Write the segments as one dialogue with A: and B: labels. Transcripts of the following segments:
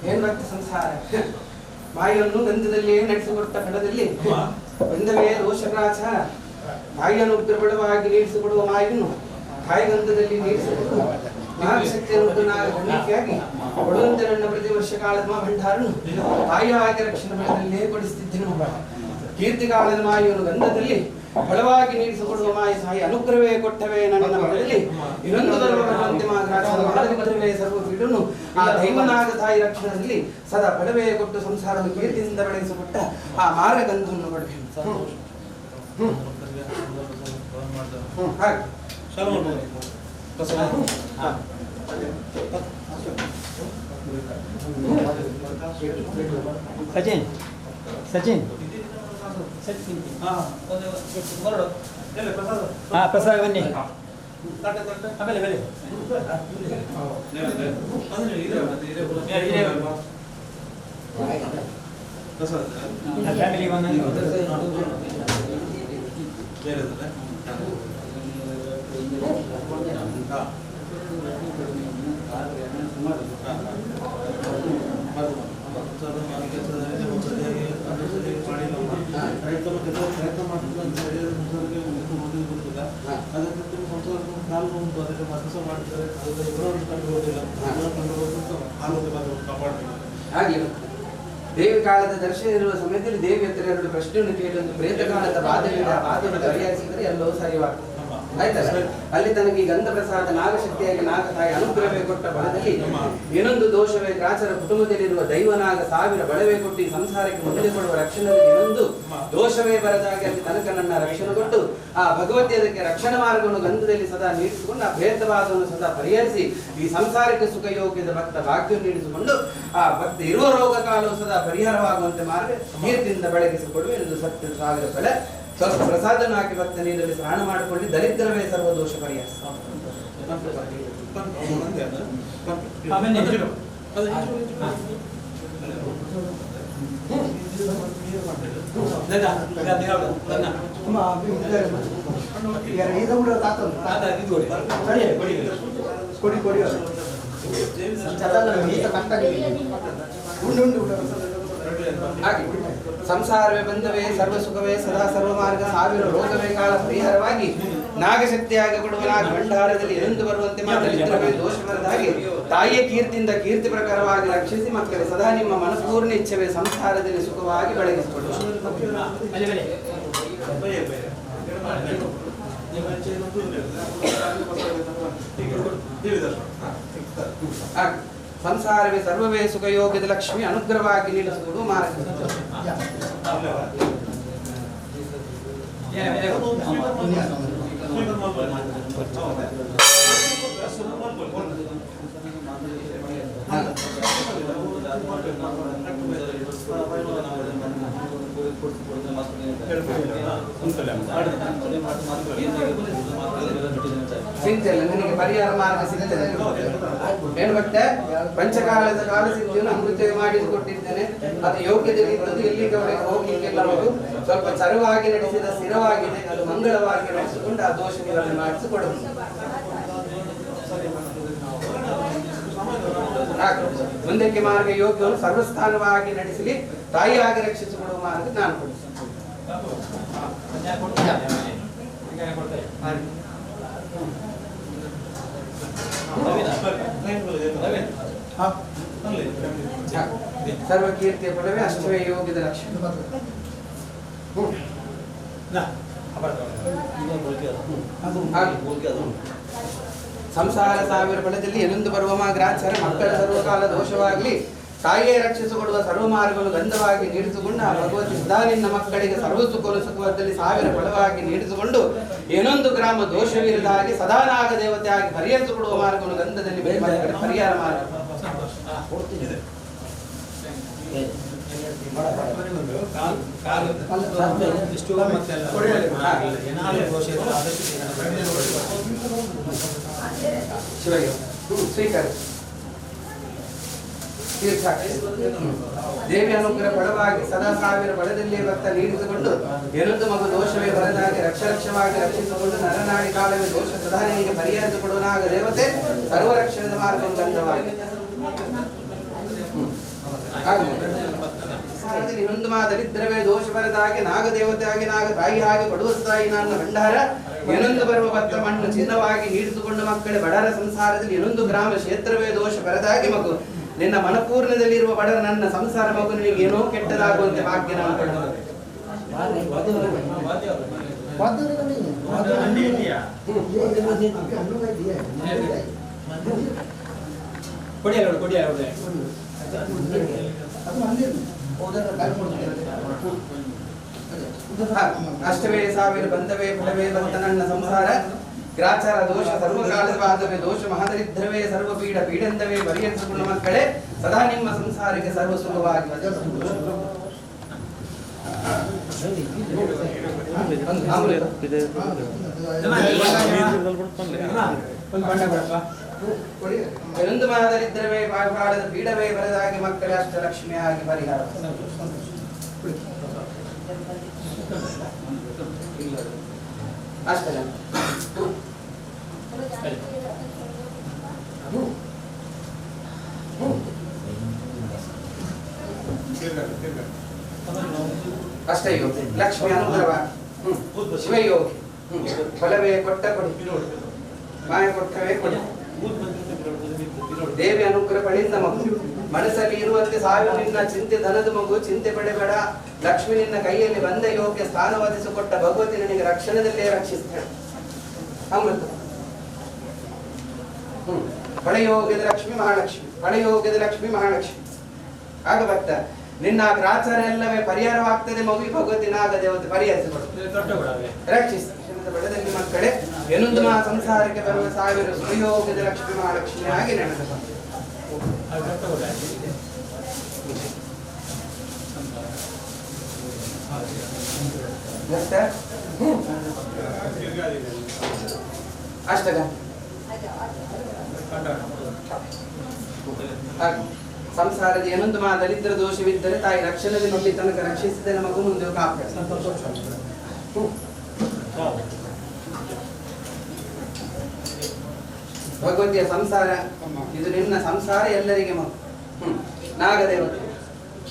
A: ಏನ್ ಬರ್ತದೆ ಸಂಸಾರ ಬಾಯಿಯನ್ನು ಗಂಧದಲ್ಲಿ ನಡೆಸಿಕೊಟ್ಟ ಫಲದಲ್ಲಿ ಬಂದವೇ ದೋಷಗ್ರಾಚಾರ ಬಾಯಿಯನ್ನು ಉಗ್ರಬಡವಾಗಿ ನೀಡಿಸಿಕೊಡುವ ಮಾಯನ್ನು ಕಾಯಿಗಂಧದಲ್ಲಿ ನೀಡಿಸಿಕೊಡುವ ನಾಗಶಕ್ತಿಯನ್ನು ಗಂಡಿಕೆಯಾಗಿ ಕೊಡುವಂತೆ ನನ್ನ ಪ್ರತಿ ವರ್ಷ ಕಾಲದ ಭಂಡಾರನು ತಾಯಿಯಾಗಿ ರಕ್ಷಣೆ ಬೆಳೆದಲ್ಲೇ ಕೊಡಿಸುತ್ತಿದ್ದೆನು. ಕೀರ್ತಿಕಾಲದ ಮಾಯನ್ನು ಗಂಧದಲ್ಲಿ ಬಲವಾಗಿ ನೀಡಿಸಿಕೊಡುವ ಮಾಯ ಸಾಯಿ ಅನುಗ್ರಹವೇ ಕೊಟ್ಟವೇ ನನ್ನ ಮಗಳಲ್ಲಿ ಇನ್ನೊಂದು ಬರುವಂತೆ ಮಾತ್ರವೇ ಸರ್ವ ಬಿಡುನು ಆ ದೈವನಾಗ ತಾಯಿ ರಕ್ಷಣದಲ್ಲಿ ಸದಾ ಬಲವೇ ಕೊಟ್ಟು ಸಂಸಾರದ ಕೀರ್ತಿಯಿಂದ ಬೆಳೆಸಿಕೊಟ್ಟ ಆ ಮಾರ್ಗಗಂಧವನ್ನು ಕೊಡಬೇಕು.
B: ಸಚಿನ್ ಸಚಿನ್ ಪ್ರಸಾದ ಬನ್ನಿ ಫ್ಯಾಮಿಲಿ
A: ಹಾಗೆ ದೇವಿ ಕಾಲದ ದರ್ಶನ ಇರುವ ಸಮಯದಲ್ಲಿ ದೇವಿ ಹತ್ತಿರ ಎರಡು ಪ್ರಶ್ನೆಯನ್ನು ಕೇಳುವಂತ ಪ್ರೇತ ಕಾಲದ ಬಾಧೆಯನ್ನು ಪರಿಹರಿಸಿದರೆ ಎಲ್ಲವೂ ಸರಿಯಾಗ್ತದೆ. ಆಯ್ತಲ್ಲ, ಅಲ್ಲಿ ತನಗೆ ಈ ಗಂಧ ಪ್ರಸಾದ ನಾಗಶಕ್ತಿಯಾಗಿ ನಾಗ ತಾಯಿ ಅನುಗ್ರಹವೇ ಕೊಟ್ಟ ಬಲದಲ್ಲಿ ಇನ್ನೊಂದು ದೋಷವೇ ಗ್ರಾಚರ ಕುಟುಂಬದಲ್ಲಿರುವ ದೈವನಾಗ ಸಾವಿರ ಬಲವೇ ಕೊಟ್ಟು ಈ ಸಂಸಾರಕ್ಕೆ ಮುಂದೆ ಕೊಡುವ ರಕ್ಷಣೆಯಲ್ಲಿ ಇನ್ನೊಂದು ದೋಷವೇ ಬರದಾಗಿ ಅಲ್ಲಿ ತನಕ ನನ್ನ ರಕ್ಷಣೆ ಕೊಟ್ಟು ಆ ಭಗವತಿ ಅದಕ್ಕೆ ರಕ್ಷಣಾ ಮಾರ್ಗವನ್ನು ಗಂಧದಲ್ಲಿ ಸದಾ ನೀಡಿಸಿಕೊಂಡು ಆ ಭೇದವಾದವನ್ನು ಸದಾ ಪರಿಹರಿಸಿ ಈ ಸಂಸಾರಕ್ಕೆ ಸುಖ ಯೋಗ್ಯದ ಭಕ್ತ ಭಾಗ್ಯವನ್ನು ನೀಡಿಸಿಕೊಂಡು ಆ ಭಕ್ತ ಇರುವ ರೋಗ ಕಾಲವು ಸದಾ ಪರಿಹಾರವಾಗುವಂತೆ ಮಾರ್ಗ ಕೀರ್ತಿಯಿಂದ ಬೆಳಗಿಸಿಕೊಡುವೆ ಎಂದು ಸತ್ಯ ಸಾವಿರ ಫಲ ಸ್ವಲ್ಪ ಪ್ರಸಾದವನ್ನು ಹಾಕಿ ಭಕ್ತ ನೀರಲ್ಲಿ ಸ್ನಾನ ಮಾಡಿಕೊಳ್ಳಿ ದರಿದ್ರವೇ ಸರ್ವ ದೋಷ ಪರಿಹಾರ. ಸಂಸಾರವೇ ಬಂದವೇ ಸರ್ವ ಸುಖವೇ ಸದಾ ಸರ್ವ ಮಾರ್ಗ ಸಾವಿರ ರೋಗವೇ ಕಾಲ ಪರಿಹಾರವಾಗಿ ನಾಗಶಕ್ತಿಯಾಗಿ ಕೊಡುವ ನಾಗ ಭಂಡಾರದಲ್ಲಿ ಎಂದು ಬರುವಂತೆ ಮಾತಲಿದ್ರವೇ ದೋಷ ಬರದಾಗಿ ತಾಯಿಯ ಕೀರ್ತಿಯಿಂದ ಕೀರ್ತಿ ಪ್ರಕಾರವಾಗಿ ರಕ್ಷಿಸಿ ಮಕ್ಕಳೇ ಸದಾ ನಿಮ್ಮ ಮನಪೂರ್ಣ ಇಚ್ಛವೇ ಸಂಸಾರದಲ್ಲಿ ಸುಖವಾಗಿ ಬೆಳಗಿಸಿಕೊಳ್ಳುವ ಸಂಸಾರವೇ ಸರ್ವವೇ ಸುಖ ಯೋಗ್ಯದ ಲಕ್ಷ್ಮಿ ಅನುಗ್ರಹವಾಗಿ ನೀಡಿಸುವುದು ಮಾರ್ಗ. ಸಿಗ್ತಲ್ಲ ನಿನಗೆ ಪರಿಹಾರ ಮಾರ್ಗ ಸಿಗ್ತದೆ. ಏನು ಗೊತ್ತೇ, ಪಂಚಕಾಲದ ಕಾಲ ಸಿದ್ಧಿಯನ್ನು ಅಮೃತ ಮಾಡಿಸಿಕೊಟ್ಟಿದ್ದೇನೆ. ಅದು ಯೋಗ್ಯದಲ್ಲಿ ಇದ್ದದ್ದು ಎಲ್ಲಿಗೆ ಹೋಗ್ಲಿಕ್ಕೆಲ್ಲ ಸ್ವಲ್ಪ ಚರವಾಗಿ ನಡೆಸಿದ ಸ್ಥಿರವಾಗಿದೆ, ಅದು ಮಂಗಳವಾಗಿ ನಡೆಸಿಕೊಂಡು ಆ ದೋಷ ನಿವಾರಣೆ ಮಾಡಿಸಿಕೊಡುವುದು. ಮುಂದಕ್ಕೆ ಮಾರ್ಗ ಯೋಗ್ಯವನ್ನು ಸರ್ವಸ್ಥಾನವಾಗಿ ನಡೆಸಲಿ ತಾಯಿಯಾಗಿ ರಕ್ಷಿಸಿಕೊಡುವ ಮಾರ್ಗ ನಾನು ಕೊಡುತ್ತೇನೆ. ಸರ್ವ ಕೀರ್ತಿಯ ಫಲವೇ ಅಷ್ಟವೇ ಯೋಗ್ಯದ ಲಕ್ಷ್ಮಿ. ಸಂಸಾರ ಸಾವಿರ ಫಲದಲ್ಲಿ ಎನೊಂದು ಬರುವ ಗ್ರಾಚಾರ ಮಕ್ಕಳ ಸರ್ವಕಾಲ ದೋಷವಾಗಲಿ ತಾಯಿಯೇ ರಕ್ಷಿಸಿಕೊಡುವ ಸರ್ವ ಮಾರ್ಗವನ್ನು ಗಂಧವಾಗಿ ನೀಡಿಸಿಕೊಂಡು ಆ ಭಗವತಿ ಸದಾ ನಿನ್ನ ಮಕ್ಕಳಿಗೆ ಸರ್ವ ಸುಖದಲ್ಲಿ ಸಾವಿರ ಫಲವಾಗಿ ನೀಡಿಸಿಕೊಂಡು ಏನೊಂದು ಗ್ರಾಮ ದೋಷವಿರದ ಹಾಗೆ ಸದಾ ನಾಗ ದೇವತೆಯಾಗಿ ಪರಿಹರಿಸಿಕೊಡುವ ಮಾರ್ಗವನ್ನು ಗಂಧದಲ್ಲಿ ಪರಿಹಾರ ಮಾರ್ಗ. ಸ್ವೀಕಾರ ದೇವಿ ಅನುಗ್ರಹ ಬಲವಾಗಿ ಸದಾ ಸಾವಿರ ಬಲದಲ್ಲಿ ಭಕ್ತ ನೀಡಿಸಿಕೊಂಡು ಏನೊಂದು ಮಗು ದೋಷವೇ ಬರದಾಗಿ ರಕ್ಷರಕ್ಷವಾಗಿ ರಕ್ಷಿಸಿಕೊಂಡು ನರನಾಡಿ ಕಾಲವೇ ದೋಷ ಸದಾನಿಗೆ ಪರಿಹರಿಸಿಕೊಡುವನಾಗ ದೇವತೆ ಸರ್ವರಕ್ಷಣದ ಮಾರ್ಗ ಗಂಧವಾಗಿ ಇನ್ನೊಂದು ದರಿದ್ರವೇ ದೋಷ ಬರದಾಗೆ ನಾಗದೇವತೆ ಆಗಿ ನಾಗ ತಾಯಿ ಹಾಗೆ ಕೊಡುವ ತಾಯಿ ನನ್ನ ಭಂಡಾರ ಏನೊಂದು ಬರುವ ಭತ್ತ ಮಣ್ಣು ಚಿನ್ನವಾಗಿ ನೀಡಿದುಕೊಂಡು ಮಕ್ಕಳೇ ಬಡರ ಸಂಸಾರದಲ್ಲಿ ಇನ್ನೊಂದು ಗ್ರಾಮ ಕ್ಷೇತ್ರವೇ ದೋಷ ಬರದಾಗೆ ಮಗು ನಿನ್ನ ಮನಪೂರ್ಣದಲ್ಲಿರುವ ಬಡರ ನನ್ನ ಸಂಸಾರ ಮಗು ನಿನಗೆ ಏನೋ ಕೆಟ್ಟದಾಗುವಂತೆ ಭಾಗ್ಯ ನಾನು ಅಷ್ಟವೇ ಸಾವಿರ ಬಂಧವೇ ಫಲವೇ ಬಂತ ನನ್ನ ಸಂಸಾರ ಗ್ರಾಚಾರ ದೋಷ ಸರ್ವಕಾಲದ ಬಾಧವೇ ದೋಷ ಮಹಾದರಿದ್ರವೇ ಸರ್ವ ಪೀಡ ಪೀಡೆಂದವೇ ಪರಿಹರಿಸಿಕೊಂಡು ಮಕ್ಕಳೇ ಸದಾ ನಿಮ್ಮ ಸಂಸಾರಕ್ಕೆ ಸರ್ವ ಸುಖವಾಗಿ ಒಂದು ಮಹಾದರಿದ್ರವೇ ಬಾಳದ ಪೀಡವೇ ಬರದಾಗಿ ಮಕ್ಕಳೇ ಅಷ್ಟಲಕ್ಷ್ಮಿಯಾಗಿ ಪರಿಹಾರ ಅಷ್ಟೇ ಅಷ್ಟಯೋಗಿ ಲಕ್ಷ್ಮಿ ಅನುಗ್ರಹ ಶಿವಯೋಗಿ ಫಲವೇ ಕೊಟ್ಟ ಕೊಡಿ ಮಾಯ ಕೊಟ್ಟವೇ ಕೊಡಿ ದೇವಿ ಅನುಗ್ರಹ ಪಡೆಯಿಂದ ಮಗು ಮನಸ್ಸಲ್ಲಿ ಇರುವಂತೆ ಸಾವಿರ ನಿನ್ನ ಚಿಂತೆ ಧನದ ಮಗು ಚಿಂತೆ ಪಡೆಬೇಡ ಲಕ್ಷ್ಮಿ ನಿನ್ನ ಕೈಯಲ್ಲಿ ಬಂದ ಯೋಗ್ಯ ಸ್ಥಾನ ಒದಗಿಸಿಕೊಟ್ಟ ಭಗವತಿ ನಿನಗೆ ರಕ್ಷಣದಲ್ಲೇ ರಕ್ಷಿಸ್ತಾಳೆ ಅಮೃತ ಪಡೆಯೋಗ್ಯದ ಲಕ್ಷ್ಮಿ ಮಹಾಲಕ್ಷ್ಮಿ ಪಡೆಯೋಗ್ಯದ ಲಕ್ಷ್ಮಿ ಮಹಾಲಕ್ಷ್ಮಿ ಆಗ ಭಕ್ತ ನಿನ್ನ ಗ್ರಾಚಾರ ಎಲ್ಲವೇ ಪರಿಹಾರವಾಗ್ತದೆ ಮಗು ಭಗವತಿ ನಾಗ ದೇವತೆ ಪರಿಹರಿಸಿಕೊಡು ರಕ್ಷಿಸ್ತಾಳೆ ಬಡದಲ್ಲಿ ಮಕ್ಕಳೇ ಏನೊಂದು ಮಹಾ ಸಂಸಾರಕ್ಕೆ ಬರುವ ಸಾವಿರ ಸುಯೋಗ್ಯದ ಲಕ್ಷ್ಮಿ ಮಹಾಲಕ್ಷ್ಮಿ ಆಗಿ ನಡೆದ ಅಷ್ಟಗ ಸಂಸಾರದ ಏನೊಂದು ಮಹಾ ದರಿದ್ರ ದೋಷವಿದ್ದರೆ ತಾಯಿ ರಕ್ಷಣೆ ನಲ್ಲಿ ತನಕ ರಕ್ಷಿಸಿದ ಮಗು ಮುಂದೆ ಕಾಪಾಡ ಭಗವತಿಯ ಸಂಸಾರ ಇದು ನಿನ್ನ ಸಂಸಾರ ಎಲ್ಲರಿಗೆ ಮಗು ನಾಗದೇವತೆ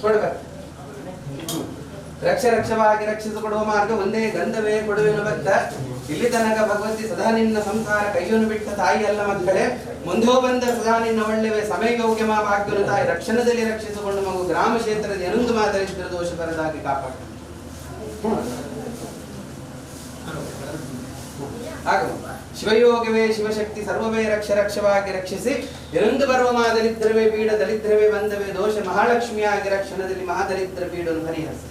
A: ಕೊಡಬೇಕು ರಕ್ಷವಾಗಿ ರಕ್ಷಿಸಿಕೊಡುವ ಮಾರ್ಗ ಒಂದೇ ಗಂಧವೇ ಕೊಡುವೆನು ಭಕ್ತ ಇಲ್ಲಿ ತನಕ ಭಗವತಿ ಸದಾ ನಿನ್ನ ಸಂಸಾರ ಕೈಯನ್ನು ಬಿಟ್ಟ ತಾಯಿ ಅಲ್ಲ ಮಕ್ಕಳೇ ಮುಂದೋ ಬಂದ ಸದಾ ನಿನ್ನ ಒಳ್ಳೆಯ ಸಮಯೋಗ್ಯ ಭಾಗ್ಯನು ತಾಯಿ ರಕ್ಷಣದಲ್ಲಿ ರಕ್ಷಿಸಿಕೊಂಡು ಮಗು ಗ್ರಾಮ ಕ್ಷೇತ್ರದ ಏನೊಂದು ಮಾದರಿದ್ರ ದೋಷ ಬರದಾಗಿ ಕಾಪಾಡ ಶಿವಯೋಗವೇ ಶಿವಶಕ್ತಿ ಸರ್ವವೇ ರಕ್ಷವಾಗಿ ರಕ್ಷಿಸಿ ಎರೊಂದು ಬರುವ ಮಹಾದರಿದ್ರವೇ ಪೀಡ ದರಿದ್ರವೇ ಬಂದವೇ ದೋಷ ಮಹಾಲಕ್ಷ್ಮಿಯಾಗಿ ರಕ್ಷಣದಲ್ಲಿ ಮಹಾದರಿದ್ರ ಪೀಡನ್ನು ಪರಿಹರಿಸಿ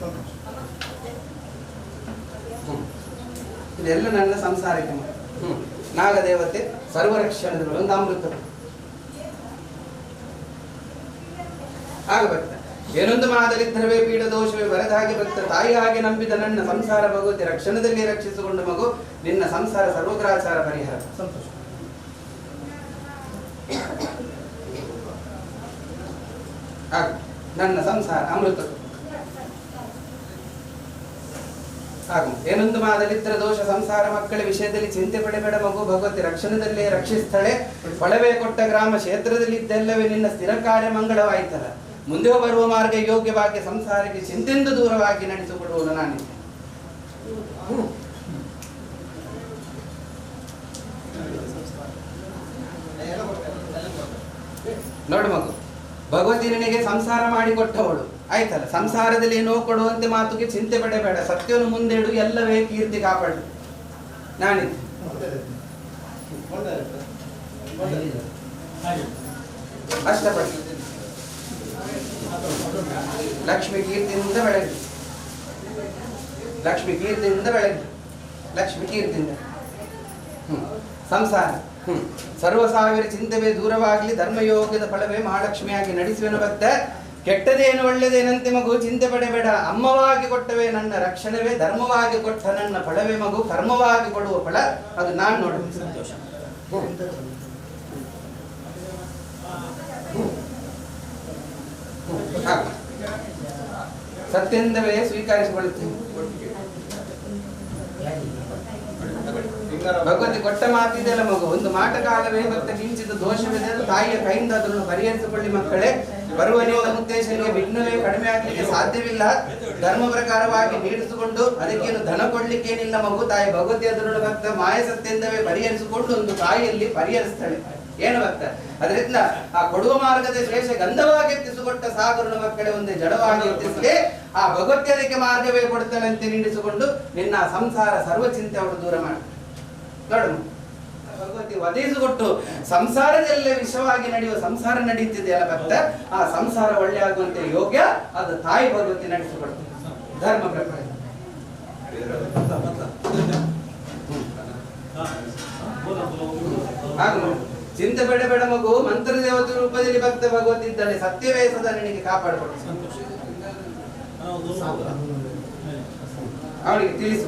A: ಇದೆಲ್ಲ ನನ್ನ ಸಂಸಾರಕ್ಕೆ ನಾಗದೇವತೆ ಸರ್ವರಕ್ಷಣದಲ್ಲಿ ಒಂದು ಅಮೃತ ಆಗ ಬರ್ತ ಏನೊಂದು ಮಹಾದರಿದ್ರವೇ ಪೀಡ ದೋಷವೇ ಬರದ ಹಾಗೆ ಭಕ್ತ ತಾಯಿ ಹಾಗೆ ನಂಬಿದ ನನ್ನ ಸಂಸಾರ ಭಗವತಿ ರಕ್ಷಣದಲ್ಲಿ ರಕ್ಷಿಸಿಕೊಂಡು ಮಗು ನಿನ್ನ ಸಂಸಾರ ಸರ್ವಗ್ರಾಚಾರ ಪರಿಹಾರ ಸಂತೋಷ ನನ್ನ ಸಂಸಾರ ಅಮೃತ ಏನೊಂದು ಮಹಾದರಿದ್ರ ದೋಷ ಸಂಸಾರ ಮಕ್ಕಳ ವಿಷಯದಲ್ಲಿ ಚಿಂತೆ ಪಡೆಬೇಡ ಮಗು ಭಗವತಿ ರಕ್ಷಣದಲ್ಲೇ ರಕ್ಷಿಸ್ತಾಳೆ ಒಳವೇ ಕೊಟ್ಟ ಗ್ರಾಮ ಕ್ಷೇತ್ರದಲ್ಲಿ ಇದ್ದೆಲ್ಲವೇ ನಿನ್ನ ಸ್ಥಿರ ಕಾರ್ಯ ಮಂಗಳವಾಯ್ತಲ್ಲ ಮುಂದೆ ಬರುವ ಮಾರ್ಗ ಯೋಗ್ಯವಾಗಿ ಸಂಸಾರಕ್ಕೆ ಚಿಂತೆಯಿಂದ ದೂರವಾಗಿ ನಡೆಸಿಕೊಡುವನು ನಾನಿದ್ದೆ ನೋಡು ಮಗು ಭಗವತಿ ನಿನಗೆ ಸಂಸಾರ ಮಾಡಿಕೊಟ್ಟವಳು ಆಯ್ತಲ್ಲ ಸಂಸಾರದಲ್ಲಿ ಏನೋ ಕೊಡುವಂತೆ ಮಾತುಗೆ ಚಿಂತೆ ಪಡೆಬೇಡ ಸತ್ಯವನ್ನು ಮುಂದೆಡು ಎಲ್ಲವೇ ಕೀರ್ತಿ ಕಾಪಾಡು ನಾನಿದ್ದೆ ಅಷ್ಟಪಟ್ಟು ಲಕ್ಷ್ಮಿ ಕೀರ್ತಿಯಿಂದ ಬೆಳಗ್ಗೆ ಲಕ್ಷ್ಮಿ ಕೀರ್ತಿಯಿಂದ ಬೆಳಗ್ಗೆ ಲಕ್ಷ್ಮಿ ಕೀರ್ತಿಯಿಂದ ಸಂಸಾರ ಸರ್ವ ಸಾವಿರ ಚಿಂತವೇ ದೂರವಾಗಲಿ ಧರ್ಮಯೋಗದ ಫಲವೇ ಮಹಾಲಕ್ಷ್ಮಿಯಾಗಿ ನಡೆಸುವೆನು ಭಕ್ತ ಕೆಟ್ಟದೇನು ಒಳ್ಳೆದೇನಂತೆ ಮಗು ಚಿಂತೆ ಪಡೆಬೇಡ ಅಮ್ಮವಾಗಿ ಕೊಟ್ಟವೇ ನನ್ನ ರಕ್ಷಣವೇ ಧರ್ಮವಾಗಿ ಕೊಟ್ಟ ನನ್ನ ಫಲವೇ ಮಗು ಕರ್ಮವಾಗಿ ಕೊಡುವ ಫಲ ಅದು ನಾನು ನೋಡುವ ಸಂತೋಷ ಸತ್ಯದಿಂದವೇ ಸ್ವೀಕರಿಸಿಕೊಳ್ಳುತ್ತೇನೆ ಭಗವತಿ ಕೊಟ್ಟ ಮಾತಿದೆಯಲ್ಲ ಮಗು, ಒಂದು ಮಾಟ ಕಾಲವೇ ಭಕ್ತ ಕಿಂಚಿತ ದೋಷವಿದೆ ಅದು ತಾಯಿಯ ಕೈಯಿಂದ ಅದನ್ನು ಪರಿಹರಿಸಿಕೊಳ್ಳಿ ಮಕ್ಕಳೇ. ಬರುವ ನಿಮ್ಮ ಉದ್ದೇಶಕ್ಕೆ ವಿಘ್ನವೇ ಕಡಿಮೆ ಆಗಲಿಕ್ಕೆ ಸಾಧ್ಯವಿಲ್ಲ. ಧರ್ಮ ಪ್ರಕಾರವಾಗಿ ನೀಡಿಸಿಕೊಂಡು ಅದಕ್ಕೇನು ಧನ ಕೊಡ್ಲಿಕ್ಕೇನಿಲ್ಲ ಮಗು. ತಾಯಿ ಭಗವತಿ ಅದನ್ನು ಭಕ್ತ ಮಾಯ ಸತ್ಯದಿಂದವೇ ಪರಿಹರಿಸಿಕೊಂಡು ಒಂದು ತಾಯಿಯಲ್ಲಿ ಪರಿಹರಿಸ್ತಾಳೆ. ಏನು ಭಕ್ತ ಅದರಿಂದ ಆ ಕೊಡುವ ಮಾರ್ಗದ ಶ್ರೇಷ ಗಂಧವಾಗಿ ಎತ್ತಿಸಿಕೊಟ್ಟ ಸಾಗರನ ಮಕ್ಕಳೇ ಒಂದೇ ಜಡವಾಗಿ ಎತ್ತಿಸಲಿ. ಆ ಭಗವತಿ ಅದಕ್ಕೆ ಮಾರ್ಗವೇ ಕೊಡ್ತಾನಂತೆ ನೀಡಿಸಿಕೊಂಡು ನಿನ್ನ ಸಂಸಾರ ಸರ್ವ ಚಿಂತೆ ಅವಳು ದೂರ ಮಾಡಿ ನೋಡು. ಭಗವತಿ ಒದಗಿಸಿಕೊಟ್ಟು ಸಂಸಾರದಲ್ಲೇ ವಿಷವಾಗಿ ನಡೆಯುವ ಸಂಸಾರ ನಡೆಯುತ್ತಿದೆಯಲ್ಲ ಭಕ್ತ, ಆ ಸಂಸಾರ ಒಳ್ಳೆ ಆಗುವಂತೆ ಯೋಗ್ಯ ಅದು ತಾಯಿ ಭಗವತಿ ನಡೆಸಿಕೊಡ್ತಾರೆ ಧರ್ಮ ಪ್ರಕಾರ. ಚಿಂತೆ ಬೇಡ ಬೇಡ ಮಗು, ಮಂತ್ರ ದೇವತೆ ರೂಪದಲ್ಲಿ ಭಕ್ತ ಭಗವತಿ ಇದ್ದಾಳೆ. ಸತ್ಯವೇ ಸದಾ ನಿನಗೆ ಕಾಪಾಡಿಕೊಡು, ಅವಳಿಗೆ ತಿಳಿಸು.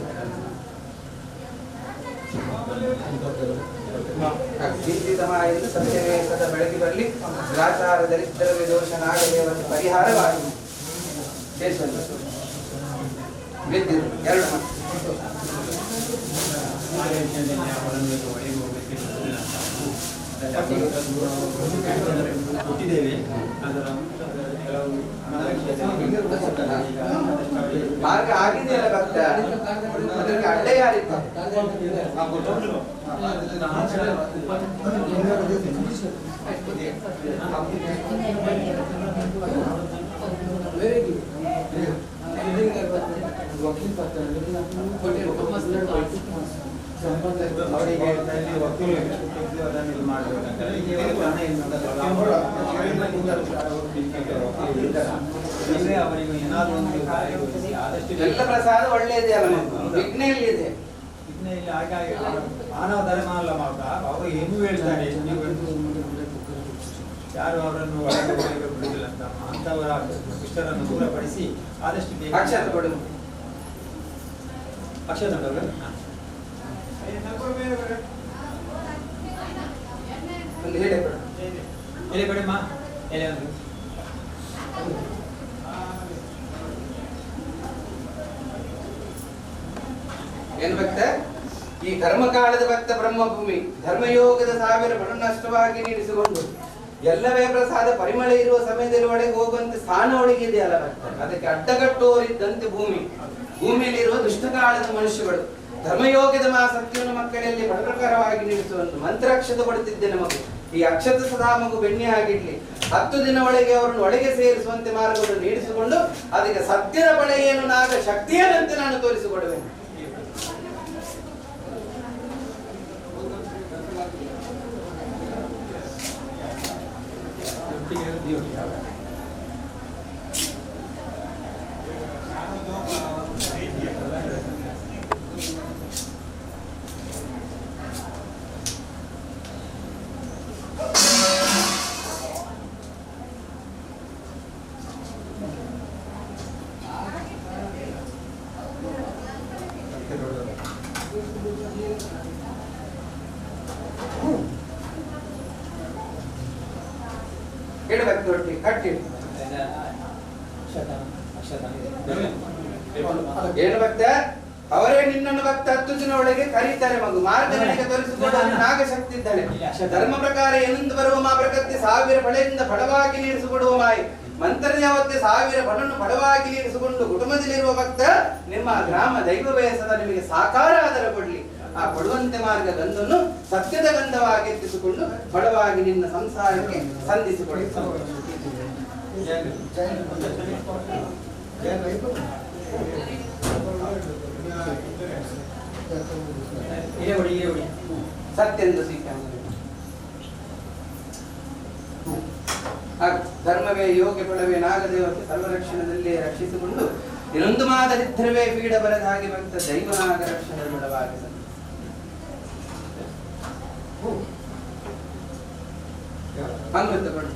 A: ಚಿಂತಿತಮಾಯಿಂದ ಸತ್ಯವೇ ಸದಾ ಬೆಳಗಿ ಬರಲಿ. ಗ್ರಾಚಾರ ದರಿದ್ರವೇ ದೋಷ ನಾಗದೇವತೆ ಪರಿಹಾರವಾಗಿ ಬಿದ್ದಿರು ಎರಡು
B: ಹುಟ್ಟಿದ್ದೇವೆ.
A: ಮಾರ್ಗ ಆಗಿದೆಯಲ್ಲ ಭಕ್ತ, ಅದಕ್ಕೆ ಅಡ್ಡ ಯಾರಿತ್ತು?
B: ಅವರಿಗೆ ವಕೀಲ ಅದನ್ನು ಇದು ಮಾಡಬೇಕಂತಾರೆ. ಅವರಿಗೆ ಏನಾದರೂ ಒಂದು ಆದಷ್ಟು
A: ಎಲ್ಲ ಪ್ರಸಾದ ಒಳ್ಳೆಯದೆಯಲ್ಲ, ವಿಘ್ನ ಎಲ್ಲಿದೆ?
B: ವಿಘ್ನ ಇಲ್ಲಿ ಹಾಗಾಗಿ ಮಾನವ ಧರ್ಮ ಅಲ್ಲ ಮಾತ್ರ. ಅವರು ಏನು ಹೇಳ್ತಾರೆ, ಯಾರು ಅವರನ್ನು ಒಳಗೆ ಬಿಡುವುದಿಲ್ಲ ಅಂತ ಅಂತವರ ಇಷ್ಟರನ್ನು ದೂರಪಡಿಸಿ ಆದಷ್ಟು ಬೇಗ
A: ಅಕ್ಷರ ಕೊಡು.
B: ಅಕ್ಷರ
A: ಒಂದು ಹೇಳಿ ಕೊಡು.
B: ಎಲೆ ಕೊಡಿಮ್ಮ, ಎಲೆ ಒಂದು.
A: ಏನು ಭಕ್ತ, ಈ ಕರ್ಮಕಾಲದ ಭಕ್ತ ಬ್ರಹ್ಮಭೂಮಿ ಧರ್ಮಯೋಗದ ಸಾವಿರ ಬಡ ನಷ್ಟವಾಗಿ ನೀಡಿಸಿಕೊಂಡು ಎಲ್ಲವೇ ಪ್ರಸಾದ ಪರಿಮಳ ಇರುವ ಸಮಯದಲ್ಲಿ ಒಳಗೆ ಹೋಗುವಂತೆ ಸ್ಥಾನ ಒಳಗಿದೆಯಲ್ಲ ಭಕ್ತ, ಅದಕ್ಕೆ ಅಡ್ಡಗಟ್ಟುವರಿದ್ದಂತೆ ಭೂಮಿಯಲ್ಲಿರುವ ದುಷ್ಟಕಾಲದ ಮನುಷ್ಯಗಳು ಧರ್ಮಯೋಗದ ಸತ್ಯವನ್ನು ಮಕ್ಕಳಲ್ಲಿ ಪ್ರಕಾರವಾಗಿ ನೀಡಿಸುವಂತ ಮಂತ್ರಾಕ್ಷತ ಕೊಡುತ್ತಿದ್ದೇನೆ ಮಗು. ಈ ಅಕ್ಷತ ಸದಾ ಮಗು ಬೆಣ್ಣೆ ಆಗಿಡ್ಲಿ. 10 ದಿನ ಒಳಗೆ ಅವರನ್ನು ಒಳಗೆ ಸೇರಿಸುವಂತೆ ಮಾರ್ಗವನ್ನು ನೀಡಿಸಿಕೊಂಡು ಅದಕ್ಕೆ ಸತ್ಯದ ಬಳೆ ಏನು ನಾಗ ಶಕ್ತಿಯದಂತೆ ನಾನು ತೋರಿಸಿಕೊಡುವೆನು. ಏನು ಭಕ್ತ, ಅವರೇ ನಿನ್ನನ್ನು ಭಕ್ತ 10 ದಿನ ಒಳಗೆ ಕರೀತಾರೆ ಮಗು. ಮಾರ್ಗಗಳಿಗೆ ತೋರಿಸಿಕೊಂಡು ನಾಗಶಕ್ತಿ ಇದ್ದಾಳೆ. ಧರ್ಮ ಪ್ರಕಾರ ಎನ್ನಿಂದ ಬರುವ ಮಾ ಪ್ರಕೃತಿ 1000 ಬಳೆಯಿಂದ ಬಡವಾಗಿ ನೀಡಿಸಿಕೊಡುವ ಮಾಯಿ ಮಂತ್ರ ಯಾವತ್ತೇ 1000 ಬಡನ್ನು ಬಡವಾಗಿ ನೀಡಿಸಿಕೊಂಡು ಕುಟುಂಬದಲ್ಲಿರುವ ಭಕ್ತ ನಿಮ್ಮ ಗ್ರಾಮ ದೈವ ವಯಸ್ಸದ ನಿಮಗೆ ಸಾಕಾರ ಆಧಾರ ಕೊಡ್ಲಿ. ಆ ಕೊಡುವಂತೆ ಮಾರ್ಗ ಗಂಧವನ್ನು ಸತ್ಯದ ಗಂಧವಾಗಿ ಎತ್ತಿಸಿಕೊಂಡು ಬಡವಾಗಿ ನಿನ್ನ ಸಂಸಾರಕ್ಕೆ ಸಂಧಿಸಿಕೊಳ್ಳಿ. ಸತ್ಯಂದು ಸಿಕ್ಕ ಧರ್ಮವೇ ಯೋಗ್ಯ ಪಡವೇ ನಾಗದೇವತೆ ಸರ್ವರಕ್ಷಣದಲ್ಲಿ ರಕ್ಷಿಸಿಕೊಂಡು ಇನ್ನೊಂದು ಮಾದರಿದ್ರವೇ ಪೀಡ ಬರದ ಹಾಗೆ ಭಕ್ತ ದೈವನಾಗ ರಕ್ಷಣೆ ಬಡವಾಗಿ ಅಮೃತ ಕೊಡು.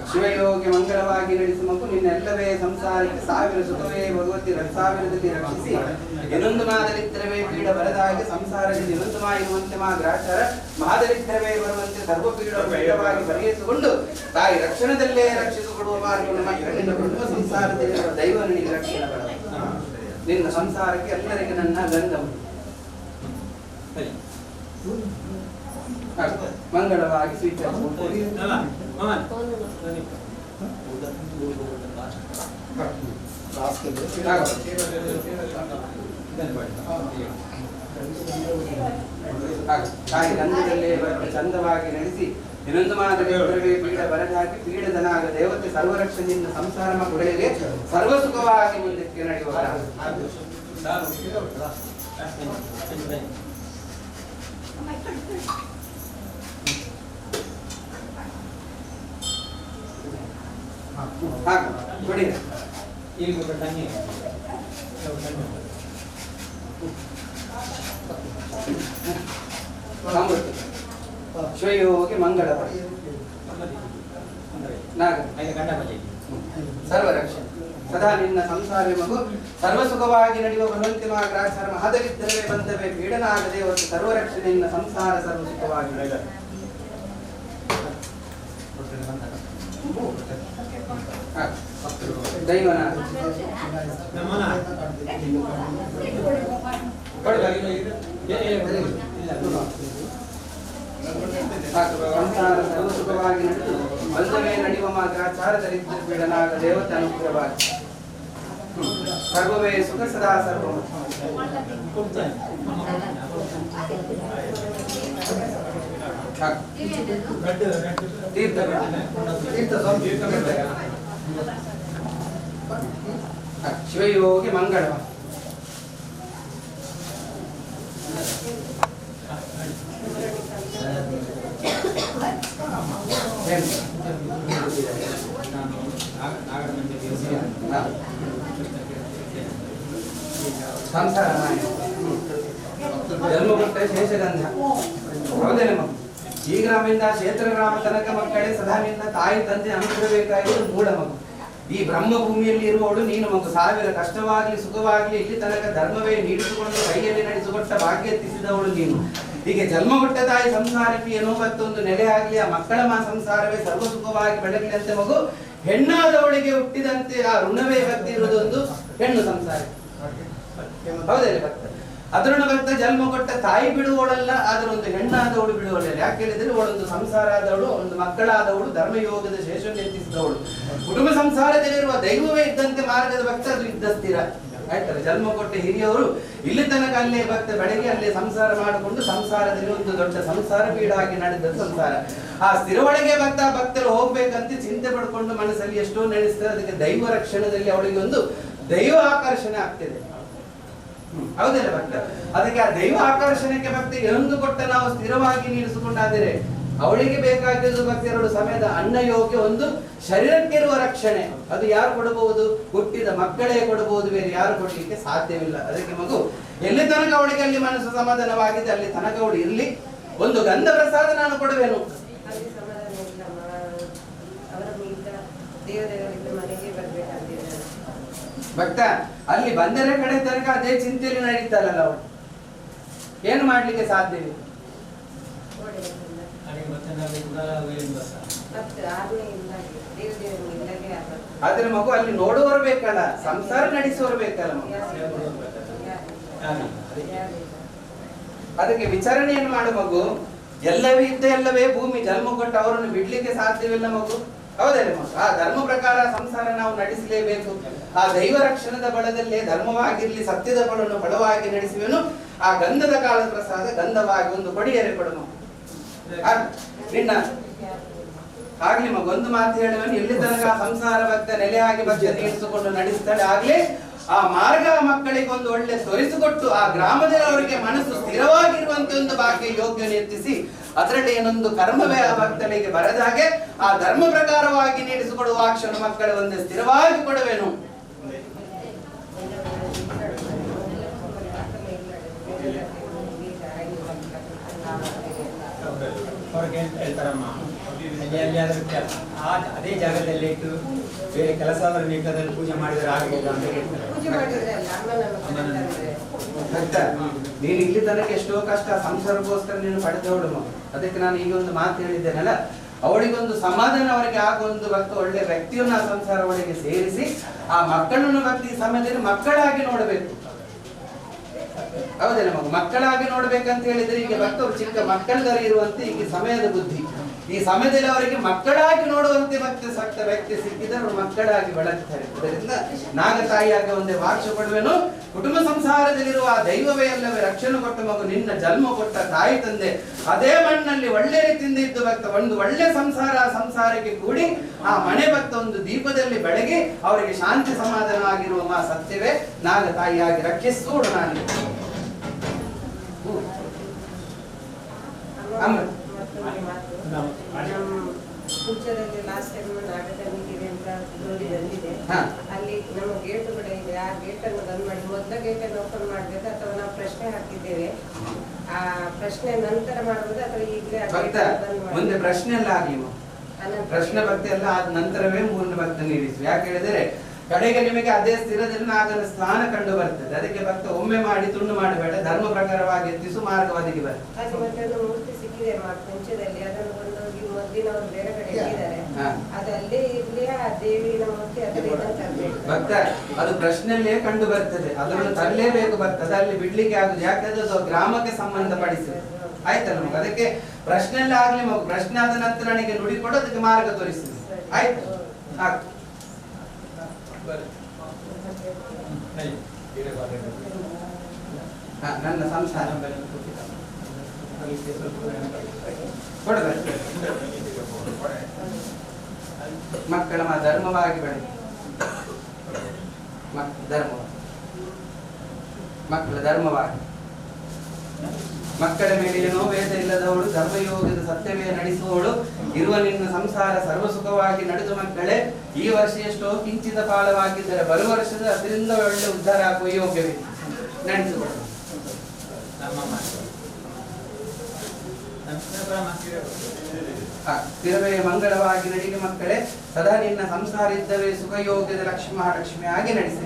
A: ಶಿವಯೋಗಿ ಮಂಗಳವಾಗಿ ನಡೆಸು ಮಗು ನಿನ್ನೆಲ್ಲವೇ ಸಂಸಾರಕ್ಕೆ ಸಾವಿರ ಸುಖವೇ ಭಗವತಿ ಸಾವಿರದಲ್ಲಿ ರಕ್ಷಿಸಿ ಇನ್ನೊಂದು ಮಾದರಿದ್ರವೇ ಪೀಡ ಬರದಾಗಿ ಸಂಸಾರದಲ್ಲಿ ಇನ್ನೊಂದು ಇರುವಂತೆ ಮಾ ಗ್ರಾಚಾರ ಮಹಾದರಿದ್ರವೇ ಬರುವಂತೆ ಸರ್ವಪೀಡವಾಗಿ ಬರೆಯಿಸಿಕೊಂಡು ತಾಯಿ ರಕ್ಷಣದಲ್ಲೇ ರಕ್ಷಿಸಿಕೊಡುವ ಮಾರ್ಗವನ್ನು ಮಕ್ಕಳಿಂದ ಕೊಡುವ ಸಂಸಾರದಲ್ಲಿರುವ ದೈವ ನಿನಗೆ ರಕ್ಷಣೆ ಬರ ನಿನ್ನ ಸಂಸಾರಕ್ಕೆ ಎಲ್ಲರಿಗೆ ನನ್ನ ಗಂಧವು ಮಂಗಳವಾಗಿ ಸ್ವೀಕರಿಸಿ ತಾಯಿ ಗಂಧದಲ್ಲೇ ಚಂದವಾಗಿ ನಡೆಸಿ ಇನ್ನೊಂದು ಮಾದರಿ ಪೀಡ ಬರದಾಕಿ ಪೀಡದನಾಗ ದೇವತೆ ಸರ್ವರಕ್ಷಣೆಯಿಂದ ಸಂಸಾರ ಮಕ್ಕಳಿಗೆ ಸರ್ವ ಸುಖವಾಗಿ ಮುಂದಕ್ಕೆ ನಡೆಯುವ ಕೊಡಿ ಶಿವಯೋಗಿ ಮಂಗಳ ನಾಗ ಸರ್ವರಕ್ಷಣೆ ಸದಾ ನಿನ್ನ ಸಂಸಾರ ಮಗು ಸರ್ವ ಸುಖವಾಗಿ ನಡೆಯುವ ಭಗವಂತಿ ಮಹಾಗ್ರಾಚಾರ ಮಹದರಿದ್ರವೇ ಬಂದವೇ ಪೀಡನಾಗದೆ ಹೊತ್ತು ಸರ್ವರಕ್ಷಣೆಯಿಂದ ಸಂಸಾರ ಸರ್ವ ಸುಖವಾಗಿ ದೈವನ ಸಂಸಾರ ಸರ್ವ ಸುಖವಾಗಿ ನಡೆದು ಬಂದವೇ ನಡೆಯುವ ಮಾಗ್ರಾಚಾರ ದರಿದ್ರ ಪೀಡನಾಗ ದೇವತೆ ಅನುಗ್ರಹವಾಗಿ ಸರ್ವವೇ ಸುಖ ಸದಾ ಸರ್ವ ಶಿವಯೋಗಿ ಮಂಗಳ ಸಂಸಾರ ಜನ್ಮಪುಟ್ಟ ಶೇಷಗಂಧ ಹೌದೇನಮ್ಮ ಈ ಗ್ರಾಮದಿಂದ ಕ್ಷೇತ್ರ ಗ್ರಾಮ ತನಕ ಮಕ್ಕಳೇ ಸದಾ ನಿನ್ನ ತಾಯಿ ತಂದೆ ಅನುಗ್ರಹಬೇಕಾಗಿದ್ದು ಮೂಢ ಮಗು ಈ ಬ್ರಹ್ಮ ಭೂಮಿಯಲ್ಲಿ ಇರುವವಳು ನೀನು ಮಗು ಸಾವಿರ ಕಷ್ಟವಾಗ್ಲಿ ಸುಖವಾಗ್ಲಿ ಇಲ್ಲಿ ತನಕ ಧರ್ಮವೇ ನೀಡಿಸಿಕೊಂಡು ಕೈಯಲ್ಲಿ ನಡೆಸಿಕೊಟ್ಟ ಭಾಗ್ಯ ಎತ್ತಿಸಿದವಳು ನೀನು ಹೀಗೆ ಜನ್ಮಗೊಟ್ಟ ತಾಯಿ ಸಂಸಾರಕ್ಕೆ ಏನೋ ಮತ್ತೊಂದು ನೆಲೆ ಆಗ್ಲಿ ಆ ಮಕ್ಕಳ ಸಂಸಾರವೇ ಸರ್ವ ಸುಖವಾಗಿ ಬೆಳಗಲಿ ಅಂತ ಮಗು ಹೆಣ್ಣಾದವಳಿಗೆ ಹುಟ್ಟಿದಂತೆ ಆ ಋಣವೇ ಬರ್ತಿರುವುದೊಂದು ಹೆಣ್ಣು ಸಂಸಾರ ಹೌದಲ್ಲ ಭಕ್ತ ಅದರೊಣ ಭಕ್ತ ಜನ್ಮ ಕೊಟ್ಟ ತಾಯಿ ಬಿಡುವವಳಲ್ಲ ಆದ್ರೆ ಒಂದು ಹೆಣ್ಣಾದವಳು ಬಿಡುವವಳಲ್ಲ ಯಾಕೆ ಹೇಳಿದ್ರೆ ಅವಳೊಂದು ಸಂಸಾರ ಆದವಳು ಒಂದು ಮಕ್ಕಳಾದವಳು ಧರ್ಮಯೋಗದ ಶೇಷವನ್ನು ಎತ್ತಿಸಿದವಳು ಕುಟುಂಬ ಸಂಸಾರದಲ್ಲಿರುವ ದೈವವೇ ಇದ್ದಂತೆ ಮಾರ್ಗದ ಭಕ್ತ ಅದು ಇದ್ದಸ್ತಿರ ಆಯ್ತಲ್ಲ ಜನ್ಮ ಕೊಟ್ಟ ಹಿರಿಯವರು ಇಲ್ಲಿ ತನಕ ಅಲ್ಲೇ ಭಕ್ತ ಬೆಳಗ್ಗೆ ಅಲ್ಲೇ ಸಂಸಾರ ಮಾಡಿಕೊಂಡು ಸಂಸಾರದಲ್ಲಿ ಒಂದು ದೊಡ್ಡ ಸಂಸಾರ ಬೀಡಾಗಿ ನಡೆದ ಸಂಸಾರ ಆ ಸ್ಥಿರೊಳಗೆ ಭಕ್ತರು ಹೋಗ್ಬೇಕಂತ ಚಿಂತೆ ಪಡ್ಕೊಂಡು ಮನಸ್ಸಲ್ಲಿ ಎಷ್ಟೋ ನಡೆಸ್ತಾರೆ ಅದಕ್ಕೆ ದೈವ ರಕ್ಷಣದಲ್ಲಿ ಅವಳಿಗೆ ಒಂದು ದೈವ ಆಕರ್ಷಣೆ ಆಗ್ತಿದೆ ಹೌದಲ್ಲ ಭಕ್ತ ಅದಕ್ಕೆ ಆ ದೈವ ಆಕರ್ಷಣೆಗೆ ಭಕ್ತ ಏನೊಂದು ಕೊಟ್ಟ ನಾವು ಸ್ಥಿರವಾಗಿ ನೀಡಿಸಿಕೊಂಡಾದರೆ ಅವಳಿಗೆ ಬೇಕಾಗಿದ್ದು ಭಕ್ತಿ ಎರಡು ಸಮಯದ ಅನ್ನ ಯೋಗ್ಯ ಒಂದು ಶರೀರಕ್ಕಿರುವ ರಕ್ಷಣೆ ಅದು ಯಾರು ಕೊಡಬಹುದು ಹುಟ್ಟಿದ ಮಕ್ಕಳೇ ಕೊಡಬಹುದು ಬೇರೆ ಯಾರು ಕೊಡ್ಲಿಕ್ಕೆ ಸಾಧ್ಯವಿಲ್ಲ ಅದಕ್ಕೆ ಮಗು ಎಲ್ಲಿ ತನಕ ಅವಳಿಗೆ ಅಲ್ಲಿ ಮನಸ್ಸು ಸಮಾಧಾನವಾಗಿದೆ ಅಲ್ಲಿ ತನಕ ಅವಳು ಇರ್ಲಿ ಒಂದು ಗಂಧ ಪ್ರಸಾದ ನಾನು ಕೊಡುವೆನು ಭಕ್ತ ಅಲ್ಲಿ ಬಂದರೆ ಕಡೆ ತನಕ ಅದೇ ಚಿಂತೆಯಲ್ಲಿ ನಡೀತಾರಲ್ಲ ಅವಳು ಏನು ಮಾಡ್ಲಿಕ್ಕೆ ಸಾಧ್ಯವಿಲ್ಲ ಆದ್ರೆ ಮಗು ಅಲ್ಲಿ ನೋಡುವವರು ಬೇಕಲ್ಲ ಸಂಸಾರ ನಡೆಸುವವರು ಬೇಕಲ್ಲ ಮಗು ಅದಕ್ಕೆ ವಿಚಾರಣೆಯನ್ನು ಮಾಡು ಮಗು ಎಲ್ಲವೇ ಇದ್ದ ಎಲ್ಲವೇ ಭೂಮಿ ಜನ್ಮ ಕೊಟ್ಟು ಅವರನ್ನು ಬಿಡ್ಲಿಕ್ಕೆ ಸಾಧ್ಯವಿಲ್ಲ ಮಗು ಹೌದಲ್ಲ ಮಗು ಆ ಧರ್ಮ ಪ್ರಕಾರ ಸಂಸಾರ ನಾವು ನಡೆಸಲೇಬೇಕು ಆ ದೈವ ರಕ್ಷಣದ ಬಲದಲ್ಲೇ ಧರ್ಮವಾಗಿರ್ಲಿ ಸತ್ಯದ ಬಲವನ್ನು ಬಲವಾಗಿ ನಡೆಸುವೆನು ಆ ಗಂಧದ ಕಾಲದ ಪ್ರಸಾದ ಗಂಧವಾಗಿ ಒಂದು ಕೊಡಿಯರೆ ಕೊಡು ಮಗು ನಿನ್ನ ಆಗ್ಲಿ ಮಗು ಒಂದು ಮಾತು ಹೇಳುವನು ಎಲ್ಲಿ ತನಕ ಸಂಸಾರ ಭಕ್ತ ನೆಲೆಯಾಗಿ ಭಕ್ತ ನೀಡಿಸಿಕೊಂಡು ನಡೆಸ್ತಾಳೆ ಆಗ್ಲಿ ಆ ಮಾರ್ಗ ಮಕ್ಕಳಿಗೆ ಒಂದು ಒಳ್ಳೆ ತೋರಿಸಿಕೊಟ್ಟು ಆ ಗ್ರಾಮದಲ್ಲಿ ಅವರಿಗೆ ಮನಸ್ಸು ಸ್ಥಿರವಾಗಿರುವಂತ ಒಂದು ಭಾಗ್ಯ ಯೋಗ್ಯನ ಎತ್ತಿಸಿ ಅದರಲ್ಲಿ ಏನೊಂದು ಕರ್ಮವೇ ಆ ಭಕ್ತರಿಗೆ ಬರದ ಹಾಗೆ ಆ ಧರ್ಮ ಪ್ರಕಾರವಾಗಿ ನೀಡಿಸಿಕೊಡುವ ಆ ಕ್ಷಣ ಮಕ್ಕಳ ಒಂದು ಸ್ಥಿರವಾಗಿ ಕೊಡುವೆನು
B: ಅವ್ರಿಗೆ ಹೇಳ್ತಾರಮ್ಮ ಅದೇ ಜಾಗದಲ್ಲಿ ಇಟ್ಟು ಬೇರೆ ಕೆಲಸವನ್ನು ಇಟ್ಟದಲ್ಲಿ ಪೂಜೆ ಮಾಡಿದರೆ ಆಗಲಿಲ್ಲ ಅಂತ ಹೇಳ್ತಾರೆ.
A: ನೀನು ಇಲ್ಲಿ ತನಕ ಎಷ್ಟೋ ಕಷ್ಟ ಸಂಸಾರಕ್ಕೋಸ್ಕರ ನೀನು ಪಡೆದವಳು. ಅದಕ್ಕೆ ನಾನು ಈಗ ಒಂದು ಮಾತು ಹೇಳಿದ್ದೇನಲ್ಲ, ಅವಳಿಗೊಂದು ಸಮಾಧಾನ ಅವರಿಗೆ ಆಗೊಂದು ಭಕ್ತ ಒಳ್ಳೆ ವ್ಯಕ್ತಿಯನ್ನು ಆ ಸಂಸಾರ ಒಳಗೆ ಸೇರಿಸಿ ಆ ಮಕ್ಕಳನ್ನು ಭಕ್ತಿ ಸಮಯದಲ್ಲಿ ಮಕ್ಕಳಾಗಿ ನೋಡಬೇಕು. ಹೌದಲ್ಲ ಮಗು, ಮಕ್ಕಳಾಗಿ ನೋಡ್ಬೇಕಂತ ಹೇಳಿದ್ರೆ ಈಗ ಭಕ್ತರು ಚಿಕ್ಕ ಮಕ್ಕಳಲ್ಲಿ ಇರುವಂತೆ ಈಗ ಸಮಯದ ಬುದ್ಧಿ, ಈ ಸಮಯದಲ್ಲಿ ಅವರಿಗೆ ಮಕ್ಕಳಾಗಿ ನೋಡುವಂತೆ ಭಕ್ತ ಸಕ್ತ ವ್ಯಕ್ತಿ ಸಿಕ್ಕಿದ್ರೆ ಅವರು ಮಕ್ಕಳಾಗಿ ಬೆಳಗ್ತಾರೆ. ಅದರಿಂದ ನಾಗತಾಯಿಯಾಗಿ ಒಂದೇ ವಾರ್ಷ ಕೊಡುವೆನು, ಕುಟುಂಬ ಸಂಸಾರದಲ್ಲಿರುವ ಆ ದೈವವೇ ಅಲ್ಲವೇ ರಕ್ಷಣೆ ಕೊಟ್ಟ ಮಗು, ನಿನ್ನ ಜನ್ಮ ಕೊಟ್ಟ ತಾಯಿ ತಂದೆ ಅದೇ ಮಣ್ಣಲ್ಲಿ ಒಳ್ಳೆ ರೀತಿಯಿಂದ ಇದ್ದು ಭಕ್ತ ಒಂದು ಒಳ್ಳೆ ಸಂಸಾರಕ್ಕೆ ಕೂಡಿ ಆ ಮನೆ ಭಕ್ತ ಒಂದು ದೀಪದಲ್ಲಿ ಬೆಳಗಿ ಅವರಿಗೆ ಶಾಂತಿ ಸಮಾಧಾನ ಆಗಿರುವ ಮಾ ಸತ್ಯವೇ ನಾಗತಾಯಿಯಾಗಿ ರಕ್ಷಿಸೋಡು ನಾನು.
C: ಪೂಜಾರಲ್ಲಿ ಲಾಸ್ಟ್ ಟೈಮ್ ನಾಟಕ ನೀಡಿದೆ ಅಂತ ನೋಡಿ ಬಂದಿದೆ. ಅಲ್ಲಿ ನಮ್ಮ ಗೇಟ್ ಕೂಡ ಇದೆ, ಆ ಗೇಟ್ ಅನ್ನು ಬಂದ್ ಮಾಡಿ ಮೊದಲ ಗೇಟ್ ಅನ್ನು ಓಪನ್ ಮಾಡ್ಬೇಕು ಅಥವಾ ನಾವು ಪ್ರಶ್ನೆ ಹಾಕಿದ್ದೇವೆ, ಆ ಪ್ರಶ್ನೆ ನಂತರ ಮಾಡಬಹುದು ಅಥವಾ ಈಗಲೇ
A: ಮುಂದೆ ಪ್ರಶ್ನೆ ಎಲ್ಲ ಆಗ್ಲಿ, ಪ್ರಶ್ನೆ ಭಕ್ತಿ ಎಲ್ಲ ಆದ ನಂತರವೇ ಮೂರನೇ ಭಕ್ತ ನೀಡಿಸು. ಯಾಕೆ ಹೇಳಿದರೆ ಕಡೆಗೆ ನಿಮಗೆ ಅದೇ ಸ್ಥಿರದಲ್ಲಿ ನಾಗನ ಸ್ಥಾನ ಕಂಡು ಬರ್ತದೆ. ಅದಕ್ಕೆ ಭಕ್ತ ಒಮ್ಮೆ ಮಾಡಿ ತುಂಡು ಮಾಡಬೇಡ, ಧರ್ಮ ಪ್ರಕಾರವಾಗಿ ಎತ್ತಿಸು ಮಾರ್ಗವಾದಿಗೆ ಬರ್ತದೆ.
C: ಮೂರ್ತಿ ಸಿಕ್ಕಿದೆ ಪಂಚದಲ್ಲಿ, ಅದನ್ನು ಕೊಂಡೋಗಿ ಮೊದಲಿನವರು ಬೇರೆ ಕಡೆ ಇಟ್ಟಿದ್ದಾರೆ, ಅದು ಅಲ್ಲೇ ಇರ್ಲಿ ಆ ದೇವಿನ ಮೂರ್ತಿ
A: ಭಕ್ತ ಅದು ಪ್ರಶ್ನೆಯಲ್ಲೇ ಕಂಡು ಬರ್ತದೆ, ಅದನ್ನು ತರಲೇಬೇಕು ಬರ್ತದೆ, ಅಲ್ಲಿ ಬಿಡ್ಲಿಕ್ಕೆ ಆಗುದು. ಯಾಕಂದ್ರೆ ಅದು ಗ್ರಾಮಕ್ಕೆ ಸಂಬಂಧಪಡಿಸಿದೆ, ಆಯ್ತಲ್ಲ ಮಗು. ಅದಕ್ಕೆ ಪ್ರಶ್ನೆಲ್ಲ ಆಗ್ಲಿ ಮಗು, ಪ್ರಶ್ನೆ ಆದ ನಂತರ ನನಗೆ ನುಡಿ ಕೊಡು, ಅದಕ್ಕೆ ಮಾರ್ಗ ತೋರಿಸ್ತದೆ. ಆಯ್ತು ಸಾಕು. ನನ್ನ ಸಂಸಾರ ಮಕ್ಕಳ ಧರ್ಮವಾಗಿ ಬೆಳೆ, ಮಕ್ಕಳ ಧರ್ಮವಾಗಿ ಮಕ್ಕಳ ಮೇಲೆ ಏನೋ ವೇದ ಇಲ್ಲದವಳು, ಧರ್ಮಯೋಗದ ಸತ್ಯವೇ ನಡೆಸುವವಳು, ಇರುವ ನಿನ್ನ ಸಂಸಾರ ಸರ್ವಸುಖವಾಗಿ ನಡೆದು ಮಕ್ಕಳೇ. ಈ ವರ್ಷ ಎಷ್ಟೋ ಕಿಂಚಿತ ಕಾಲವಾಗಿದ್ದರೆ ಬರುವ ವರ್ಷದ ಅದರಿಂದ ಒಳ್ಳೆ ಉದ್ಧಾರ ಆಗುವ ಯೋಗ್ಯವೇ ನಡೆಸಿಕೊಳ್ಳು. ಸ್ಥಿರವೇ ಮಂಗಳವಾಗಿ ನಡಿಗೆ ಮಕ್ಕಳೇ, ಸದಾ ನಿನ್ನ ಸಂಸಾರ ಇದ್ದವೇ ಸುಖ ಯೋಗ್ಯದ ಲಕ್ಷ್ಮಿ ಮಹಾಲಕ್ಷ್ಮಿ ಆಗಿ ನಡೆಸಿ.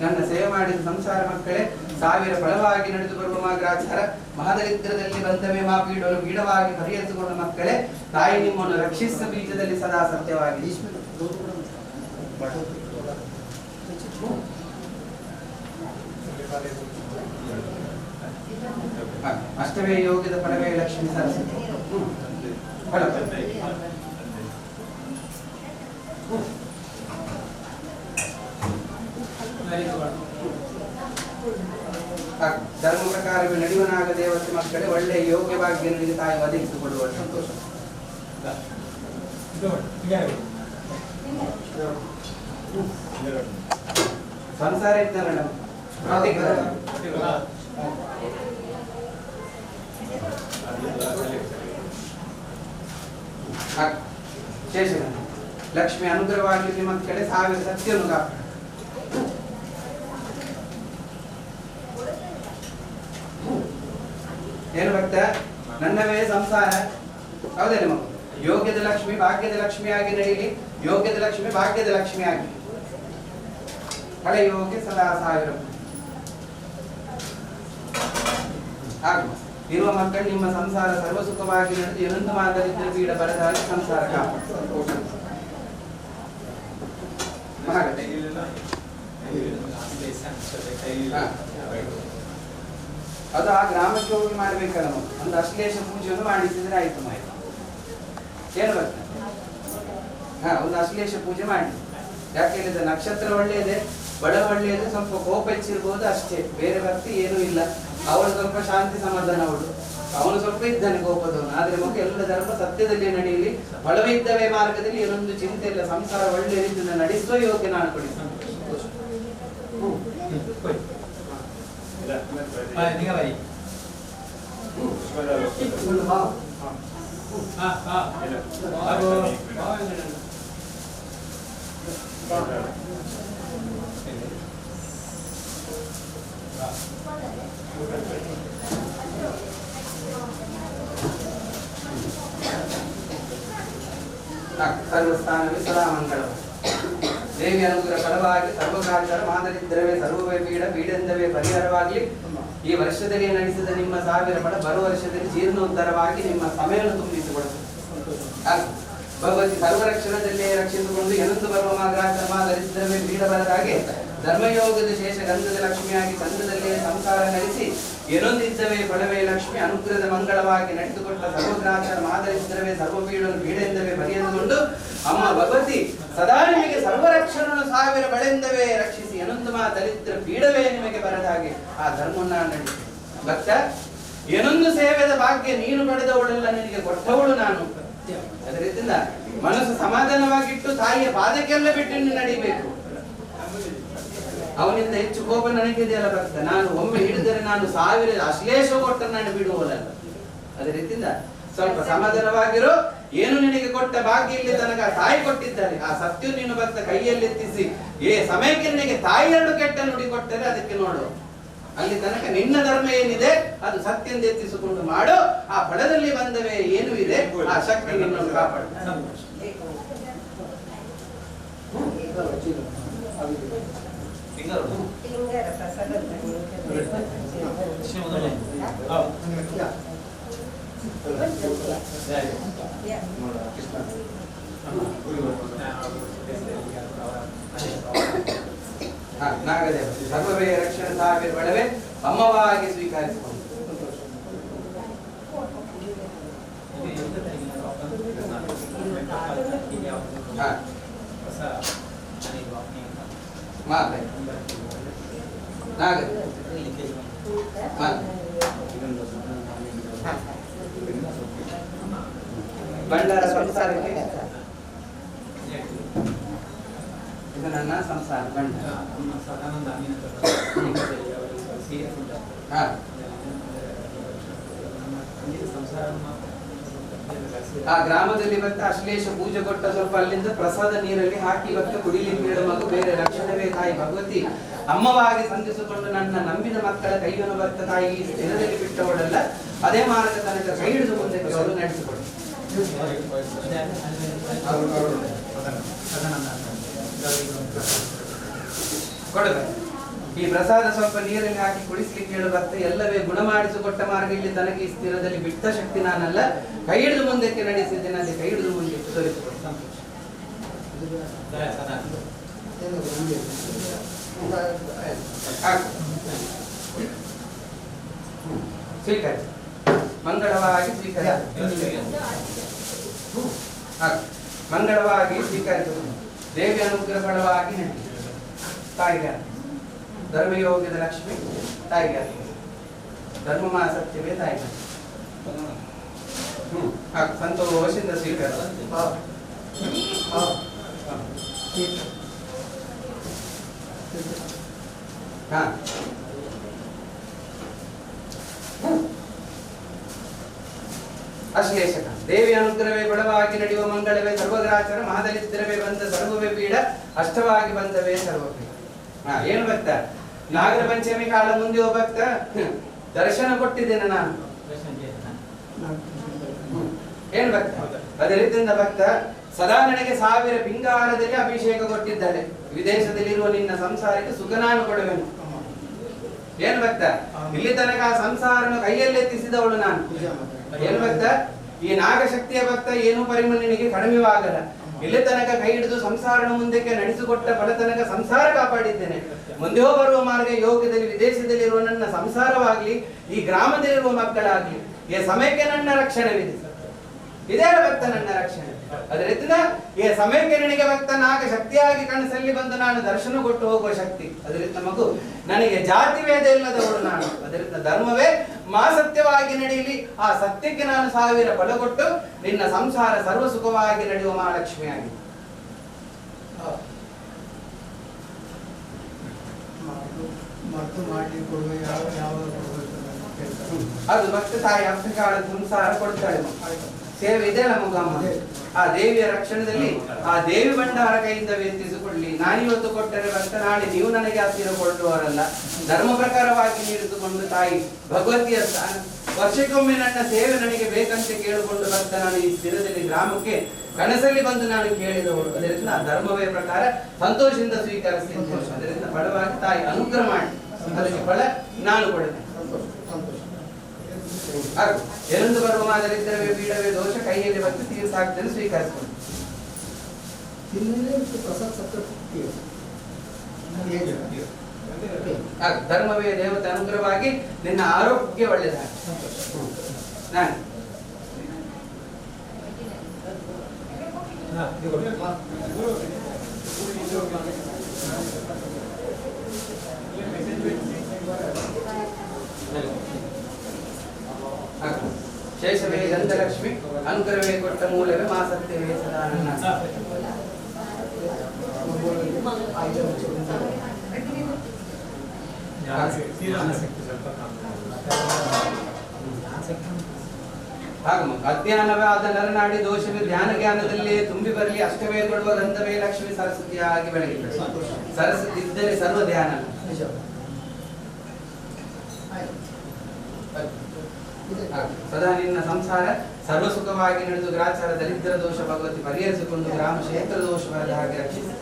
A: ನನ್ನ ಸೇವೆ ಮಾಡಿದ ಸಂಸಾರ ಮಕ್ಕಳೇ, ಸಾವಿರ ಫಲವಾಗಿ ನಡೆದು ಬರುವ ಮಾಗ್ರಾಚಾರ ಮಹಾದರಿದ್ರದಲ್ಲಿ ಬಂದವೇ ಮಾಪೀಡಲು ಬೀಡವಾಗಿ ಪರಿಹರಿಸಿಕೊಂಡ ಮಕ್ಕಳೇ, ತಾಯಿ ನಿಮ್ಮನ್ನು ರಕ್ಷಿಸ ಬೀಜದಲ್ಲಿ ಸದಾ ಸತ್ಯವಾಗಿ. ಅಷ್ಟವೇ ಯೋಗ್ಯದ ಫಲವೇ ಲಕ್ಷ್ಮೀ ಸರಸ್ವತಿ. ಧರ್ಮ ಪ್ರಕಾರವೇ ನಡೆಯುವನಾಗ ದೇವತೆ ಮಕ್ಕಳೇ, ಒಳ್ಳೆ ಯೋಗ್ಯವಾಗಿ ನನಗೆ ತಾಯಿ ಒದಗಿಸಿಕೊಡುವ ಸಂತೋಷ. ಸಂಸಾರ ಇದ್ದಾರಲ್ಲ ಶೇಷನ ಲಕ್ಷ್ಮಿ ಅನುಗ್ರಹವಾಗಿ ನಿಮ್ಮ ಕಡೆ ಸಾವಿರ ಸತ್ಯವನ್ನು ಕಾಪಾಡ. ಏನು ಭಕ್ತ, ನನ್ನವೇ ಸಂಸಾರ ಹೌದೇ ನಿಮ್ಮ ಯೋಗ್ಯದ ಲಕ್ಷ್ಮಿ ಭಾಗ್ಯದ ಲಕ್ಷ್ಮಿಯಾಗಿ ನಡೆಯಲಿ, ಯೋಗ್ಯದ ಲಕ್ಷ್ಮಿ ಭಾಗ್ಯದ ಲಕ್ಷ್ಮಿಯಾಗಿ ಹಳೆ ಯೋಗ್ಯ ಸದಾ ಸಾವಿರ ಆಗುವ. ಇರುವ ಮಕ್ಕಳು ನಿಮ್ಮ ಸಂಸಾರ ಸರ್ವಸುಖವಾಗಿ ನಡೆದು ಏನೊಂದು ಮಾರ್ಗದಿಂದ ಬೀಡ ಬರದಾಗಿ ಸಂಸಾರ ಕಾಪಾಡ. ಅದು ಆ ಗ್ರಾಮಕ್ಕೆ ಹೋಗಿ ಮಾಡ್ಬೇಕಲ್ಲ, ಒಂದು ಅಶ್ಲೇಷ ಪೂಜೆಯನ್ನು ಮಾಡಿಸಿದ್ರೆ ಆಯ್ತು ಮಾಹಿತಿ. ಏನು ಬರ್ತದೆ? ಒಂದು ಅಶ್ಲೇಷ ಪೂಜೆ ಮಾಡಿ. ಯಾಕೆ ಹೇಳಿದ್ರೆ ನಕ್ಷತ್ರ ಒಳ್ಳೆಯದೇ, ಬಡ ಒಳ್ಳೆಯದು, ಸ್ವಲ್ಪ ಕೋಪ ಹೆಚ್ಚಿರ್ಬೋದು ಅಷ್ಟೇ, ಬೇರೆ ಭಕ್ತಿ ಏನೂ ಇಲ್ಲ. ಅವಳು ಸ್ವಲ್ಪ ಶಾಂತಿ ಸಮಾಧಾನ, ಅವನು ಸ್ವಲ್ಪ ಇದ್ದಾನೆ ಕೋಪದವನು. ಆದ್ರೆ ಮಗು ಎಲ್ಲ ಧರ್ಮ ಸತ್ಯದಲ್ಲಿ ನಡೆಯಲಿ, ಬಲವಿದ್ದವೇ ಮಾರ್ಗದಲ್ಲಿ ಏನೊಂದು ಚಿಂತೆ ಇಲ್ಲ, ಸಂಸಾರ ಒಳ್ಳೆ ರೀತಿಯಿಂದ ನಡೆಸುವ ಯೋಗ್ಯ ನಾನು ಕೊಡಿ. ಸರ್ವಸ್ಥಾನವೇ ಸದಾ ಮಂಗಳ. ದೇವಿ ಅನುಗ್ರಹ ಫಲವಾಗಿ ಸರ್ವಕಾರ್ಯರ ಮಾದರಿದ್ರವೇ ಸರ್ವವೇ ಪೀಡೆಂದವೇ ಪರಿಹಾರವಾಗಲಿ. ಈ ವರ್ಷದಲ್ಲಿ ನಡೆಸಿದ ನಿಮ್ಮ 1000 ಫಲ ಬರುವ ವರ್ಷದಲ್ಲಿ ಜೀರ್ಣೋದ್ಧಾರವಾಗಿ ನಿಮ್ಮ ಸಮಯವನ್ನು ತುಂಬಿಸಿಕೊಡುತ್ತದೆ. ಭಗವತಿ ಸರ್ವರಕ್ಷಣದಲ್ಲೇ ರಕ್ಷಿಸಿಕೊಂಡು ಎನಂದು ಬರುವ ಮಾದರಿದ್ರವೇ ಪೀಡ ಬರದಾಗೆ ಧರ್ಮಯೋಗದ ಶೇಷ ಗಂಧದ ಲಕ್ಷ್ಮಿಯಾಗಿ ಚಂದ್ರದಲ್ಲೇ ಸಂಸಾರ ನಡೆಸಿ ಏನೊಂದಿದ್ದವೇ ಫಲವೇ ಲಕ್ಷ್ಮಿ ಅನುಗ್ರಹದ ಮಂಗಳವಾಗಿ ನಡೆದುಕೊಟ್ಟ ಸರ್ವಗ್ರಾಚಾರ ಮಾದರಿದ್ರವೇ ಸರ್ವಪೀಡನ್ನು ಪೀಡೆಂದವೇ ಬರೆಯದುಕೊಂಡು ಅಮ್ಮ ಭಗವತಿ ಸದಾ ನಿಮಗೆ ಸರ್ವರಕ್ಷಣನು 1000 ಬಳೆಂದವೇ ರಕ್ಷಿಸಿ ಏನೊಂದು ದರಿದ್ರ ಪೀಡವೇ ನಿಮಗೆ ಬರದ ಹಾಗೆ ಆ ಧರ್ಮವನ್ನ ನಡೆಸಿ. ಭಕ್ತ, ಏನೊಂದು ಸೇವೆದ ಭಾಗ್ಯ ನೀನು ಪಡೆದವಳೆಲ್ಲ ನಿನಗೆ ಕೊಟ್ಟವಳು ನಾನು. ಅದರಿಂದ ಮನಸ್ಸು ಸಮಾಧಾನವಾಗಿಟ್ಟು ತಾಯಿಯ ಪಾದಕ್ಕೆಲ್ಲ ಬಿಟ್ಟು ನಡಿಬೇಕು. ಅವನಿಂದ ಹೆಚ್ಚು ಕೋಪ ನನಗಿದೆಯಲ್ಲ ಭಕ್ತ, ನಾನು ಒಮ್ಮೆ ಹಿಡಿದರೆ ನಾನು 1000 ಅಶ್ಲೇಷ ಕೊಟ್ಟ ನಾನು ಬಿಡುವಲ್ಲ. ಅದೇ ರೀತಿಯಿಂದ ಸ್ವಲ್ಪ ಸಮಾಧಾನವಾಗಿರೋ. ಏನು ನಿನಗೆ ಕೊಟ್ಟ ಭಾಗ್ಯ ಇಲ್ಲಿ ತನಕ ತಾಯಿ ಕೊಟ್ಟಿದ್ದಾರೆ. ಆ ಸತ್ಯ ನೀನು ಭಕ್ತ ಕೈಯಲ್ಲೆತ್ತಿಸಿ ಸಮಯಕ್ಕೆ ನಿನಗೆ ತಾಯಿ 2 ಕೆಟ್ಟ ನುಡಿ ಕೊಟ್ಟರೆ ಅದಕ್ಕೆ ನೋಡು. ಅಲ್ಲಿ ತನಕ ನಿನ್ನ ಧರ್ಮ ಏನಿದೆ ಅದು ಸತ್ಯದಿಂದ ಎತ್ತಿಸಿಕೊಂಡು ಮಾಡು. ಆ ಫಲದಲ್ಲಿ ಬಂದವೇ ಏನು ಇದೆ ಆ ಶಕ್ತಿ ನಿನ್ನನ್ನು ಕಾಪಾಡು. ನಾಗದೇವ ಸರ್ವವೇ ರಕ್ಷಣೆ 1000 ಬಡವೆ ಅಮ್ಮವಾಗಿ ಸ್ವೀಕರಿಸಿಕೊಂಡು ಭಂಡಾರ ಸಂಸಾರಕ್ಕೆ ಇದು ನನ್ನ ಸಂಸಾರ ಭಂಡಾರ. ಆ ಗ್ರಾಮದಲ್ಲಿ ಭಕ್ತ ಅಶ್ಲೇಷ ಪೂಜೆ ಕೊಟ್ಟ ಸ್ವಲ್ಪ ಅಲ್ಲಿಂದ ಪ್ರಸಾದ ನೀರಲ್ಲಿ ಹಾಕಿ ಭಕ್ತ ಕುಡಿಲಿಕ್ಕೆ ನೀಡುವ ಮಗು ಬೇರೆ ರಕ್ಷಣವೇ ತಾಯಿ ಭಗವತಿ ಅಮ್ಮವಾಗಿ ಸಂಧಿಸಿಕೊಂಡು ನನ್ನ ನಂಬಿದ ಮಕ್ಕಳ ಕೈಯನ್ನು ಭಕ್ತ ತಾಯಿ ಸ್ಥಿರದಲ್ಲಿ ಬಿಟ್ಟವಳಲ್ಲ. ಅದೇ ಮಾರ್ಗ ತನಕ ಕೈ ಹಿಡಿದು ಮುಂದೆ ನಡೆಸಿಕೊಡು. ಕೊಡಬೇಕು ಈ ಪ್ರಸಾದ ಸ್ವಲ್ಪ ನೀರಲ್ಲಿ ಹಾಕಿ ಕುಡಿಸ್ಲಿಕ್ಕೆ ಹೇಳು ಭಕ್ತ. ಎಲ್ಲವೇ ಗುಣ ಮಾಡಿಸಿಕೊಟ್ಟ ಮಾರ್ಗ ಇಲ್ಲಿ ತನಕ ಈ ಸ್ಥಿರದಲ್ಲಿ ಬಿಟ್ಟ ಶಕ್ತಿ ನಾನಲ್ಲ. ಕೈ ಹಿಡಿದು ಮುಂದಕ್ಕೆ ನಡೆಸಿದ್ದೇನೆ. ಅಲ್ಲಿ ಕೈ ಹಿಡಿದು ಮುಂದೆ ತೋರಿಸಿಕೊಡು. ಸ್ವೀಕರಿಸಿ ಮಂಗಳವಾಗಿ ಸ್ವೀಕರಿಸಿ. ಮಂಗಳವಾಗಿ ಸ್ವೀಕರಿಸು. ದೇವಿ ಅನುಗ್ರಹ ಫಲವಾಗಿ ನಡಿ. ತಾಯಿಗೆ ಧರ್ಮಯೋಗದ ಲಕ್ಷ್ಮಿ ತಾಯಿಗೆ ಧರ್ಮ ಸತ್ಯವೇ ತಾಯಿಗೆ ಸಂತೋಷದಿಂದ ಸ್ವೀಕರಿಸ. ಅಶ್ಲೇಷಕ ದೇವಿ ಅನುಗ್ರಹವೇ ಬಡವಾಗಿ ನಡೆಯುವ ಮಂಗಳವೇ ಸರ್ವಗ್ರಾಚಾರ ಮಹಾದಲಿದ್ರವೇ ಬಂದ ಸರ್ವವೇ ಪೀಡ ಅಷ್ಟವಾಗಿ ಬಂದವೇ ಸರ್ವಪೀಡ. ಏನು ಭಕ್ತ, ನಾಗರ ಪಂಚಮಿ ಕಾಲ ಮುಂದೆ ಭಕ್ತ ದರ್ಶನ ಕೊಟ್ಟಿದ್ದೇನೆ ನಾನು. ಏನು ಭಕ್ತ, ಅದೇ ರೀತಿಯಿಂದ ಭಕ್ತ ಸದಾ ನನಗೆ 1000 ಪಿಂಗಾರದಲ್ಲಿ ಅಭಿಷೇಕ ಕೊಟ್ಟಿದ್ದಾರೆ. ವಿದೇಶದಲ್ಲಿರುವ ನಿನ್ನ ಸಂಸಾರಕ್ಕೆ ಸುಖ ನಾನು ಕೊಡುವೆನು. ಏನು ಭಕ್ತ, ಇಲ್ಲಿ ತನಕ ಸಂಸಾರನು ಕೈಯಲ್ಲೆತ್ತಿಸಿದವಳು ನಾನು. ಏನು ಭಕ್ತ, ಈ ನಾಗಶಕ್ತಿಯ ಭಕ್ತ ಏನು ಪರಿಮಳ ನಿನಗೆ ಕಡಿಮೆವಾಗಲ್ಲ. ಇಲ್ಲಿ ತನಕ ಕೈ ಹಿಡಿದು ಸಂಸಾರನ ಮುಂದಕ್ಕೆ ನಡೆಸಿಕೊಟ್ಟ ಫಲ ತನಕ ಸಂಸಾರ ಕಾಪಾಡಿದ್ದೇನೆ. ಮುಂದೆ ಬರುವ ಮಾರ್ಗ ಯೋಗದಲ್ಲಿ ವಿದೇಶದಲ್ಲಿರುವ ನನ್ನ ಸಂಸಾರವಾಗ್ಲಿ ಈ ಗ್ರಾಮದಲ್ಲಿರುವ ಮಕ್ಕಳಾಗ್ಲಿ ಈ ಸಮಯಕ್ಕೆ ನನ್ನ ರಕ್ಷಣವಿದೆ. ಇದೇ ಭಕ್ತ ನನ್ನ ರಕ್ಷಣೆ. ಅದರಿಂದ ಈ ಸಮಯಕ್ಕೆ ನಿನಗೆ ಭಕ್ತ ನಾಗ ಶಕ್ತಿಯಾಗಿ ಕನಸಲ್ಲಿ ಬಂದು ನಾನು ದರ್ಶನ ಕೊಟ್ಟು ಹೋಗುವ ಶಕ್ತಿ. ಅದರಿಂದ ಮಗು ನನಗೆ ಜಾತಿ ಭೇದ ಇಲ್ಲದವಳು ನಾನು. ಅದರಿಂದ ಧರ್ಮವೇ ಸತ್ಯವಾಗಿ ನಡೆಯಲಿ. ಆ ಸತ್ಯಕ್ಕೆ ನಾನು 1000 ಫಲ ಕೊಟ್ಟು ನಿನ್ನ ಸಂಸಾರ ಸರ್ವ ಸುಖವಾಗಿ ನಡೆಯುವ ಮಹಾಲಕ್ಷ್ಮಿಯಾಗಿ. ಅದು ಭಕ್ತ ತಾಯಿ ಅರ್ಥಕಾಳ ಸಂಸಾರ ಕೊಡ್ತಾಳೆ. ಸೇವೆ ಇದೆಯಲ್ಲ ಮಗಮ್ಮ, ಆ ದೇವಿಯ ರಕ್ಷಣೆಯಲ್ಲಿ ಆ ದೇವಿ ಭಂಡಾರ ಕೈಯಿಂದ ವ್ಯಂತಿಸಿಕೊಳ್ಳಿ. ನಾನಿವತ್ತು ಕೊಟ್ಟರೆ ಭಕ್ತ ನಾಳೆ ನೀವು ನನಗೆ ಹತ್ತಿರ ಕೊಳ್ಳುವವರಲ್ಲ. ಧರ್ಮ ಪ್ರಕಾರವಾಗಿ ನೀಡಿದುಕೊಂಡು ತಾಯಿ ಭಗವತಿಯ ಸ್ಥಾನ ವರ್ಷಕ್ಕೊಮ್ಮೆ ನನ್ನ ಸೇವೆ ನನಗೆ ಬೇಕಂತ ಕೇಳಿಕೊಂಡು ಭಕ್ತ ನಾನು ಈ ಸ್ಥಿರದಲ್ಲಿ ಗ್ರಾಮಕ್ಕೆ ಕನಸಲ್ಲಿ ಬಂದು ನಾನು ಕೇಳಿದವಳು. ಅದರಿಂದ ಧರ್ಮವೇ ಪ್ರಕಾರ ಸಂತೋಷದಿಂದ ಸ್ವೀಕರಿಸ್ತೀನಿ. ಅದರಿಂದ ಬಡವಾಗಿ ತಾಯಿ ಅನುಗ್ರಹ ಮಾಡಿ ಅದಕ್ಕೆ ಫಲ ನಾನು ಕೊಡುತ್ತೇನೆ. ಹಾಗೂ ಎರಂದು ಬರುವ ಮಾದರಿದ್ದರವೇ ಪೀಡವೇ ದೋಷ ಕೈಯಲ್ಲಿ ಬಂದು ತೀರ್ಸಾಗ್ತದೆ ಸ್ವೀಕರಿಸಿಕೊಂಡು ಧರ್ಮವೇ ದೇವತೆ ಅನುಗ್ರಹವಾಗಿ ನಿನ್ನ ಆರೋಗ್ಯ ಒಳ್ಳೆಯದಾಗ ನಾನು ಶೇಷವೇ ಗಂಧಲಕ್ಷ್ಮಿ ಅನುಗ್ರಹವೇ ಕೊಟ್ಟ ಮೂಲವೇ ಮಾಸತ್ಯವೇ ಸದಾ ನನ್ನ ಅಜ್ಞಾನವೇ ಆದ ನರನಾಡಿ ದೋಷವೇ ಧ್ಯಾನ ಜ್ಞಾನದಲ್ಲಿ ತುಂಬಿ ಬರಲಿ. ಅಷ್ಟವೇ ಕೊಡುವ ಗಂಧವೇ ಲಕ್ಷ್ಮಿ ಸರಸ್ವತಿಯಾಗಿ ಬೆಳಗಿಲ್ಲ. ಸರಸ್ವತಿ ಇದ್ದರೆ ಸರ್ವ ಧ್ಯಾನ. ಸದಾ ನಿನ್ನ ಸಂಸಾರ ಸರ್ವ ಸುಖವಾಗಿ ನಡೆದು ಗ್ರಾಚಾರ ದರಿದ್ರ ದೋಷ ಭಗವತಿ ಪರಿಹರಿಸಿಕೊಂಡು ಗ್ರಾಮ ಕ್ಷೇತ್ರ ದೋಷ ಬರದ ಹಾಗೆ ರಕ್ಷಿಸಿ.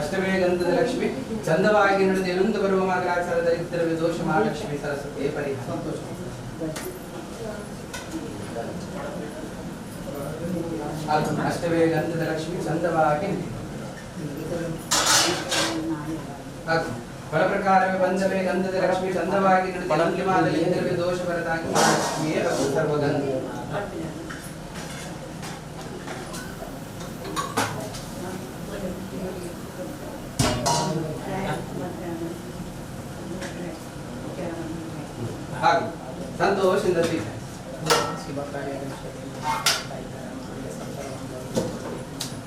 A: ಅಷ್ಟಮೇ ಗಂಧದ ಲಕ್ಷ್ಮಿ ಚಂದವಾಗಿ ನಡೆದು ಎನೊಂದು ಬರುವ ಮಾರ್ಗಾಚಾರ ದರಿದ್ರವೇ ದೋಷ ಮಹಾಲಕ್ಷ್ಮಿ ಸರಸ್ವತಿಯೇ ಪರಿಹಾರ. ಅಷ್ಟವೇ ಗಂಧದ ಲಕ್ಷ್ಮಿ ಚಂದವಾಗಿ ಫಲ ಪ್ರಕಾರವೇ ಬಂದವೇ ಗಂಧದ ಲಕ್ಷ್ಮಿ ಚಂದವಾಗಿ ನಡೆದು ದೋಷ ಬರದಾಗಿ ಮಹಾಲಕ್ಷ್ಮಿಯೇ ಸರ್ವಗಂಧ. ಹಾಗೂ ಸಂತೋಷದಿಂದ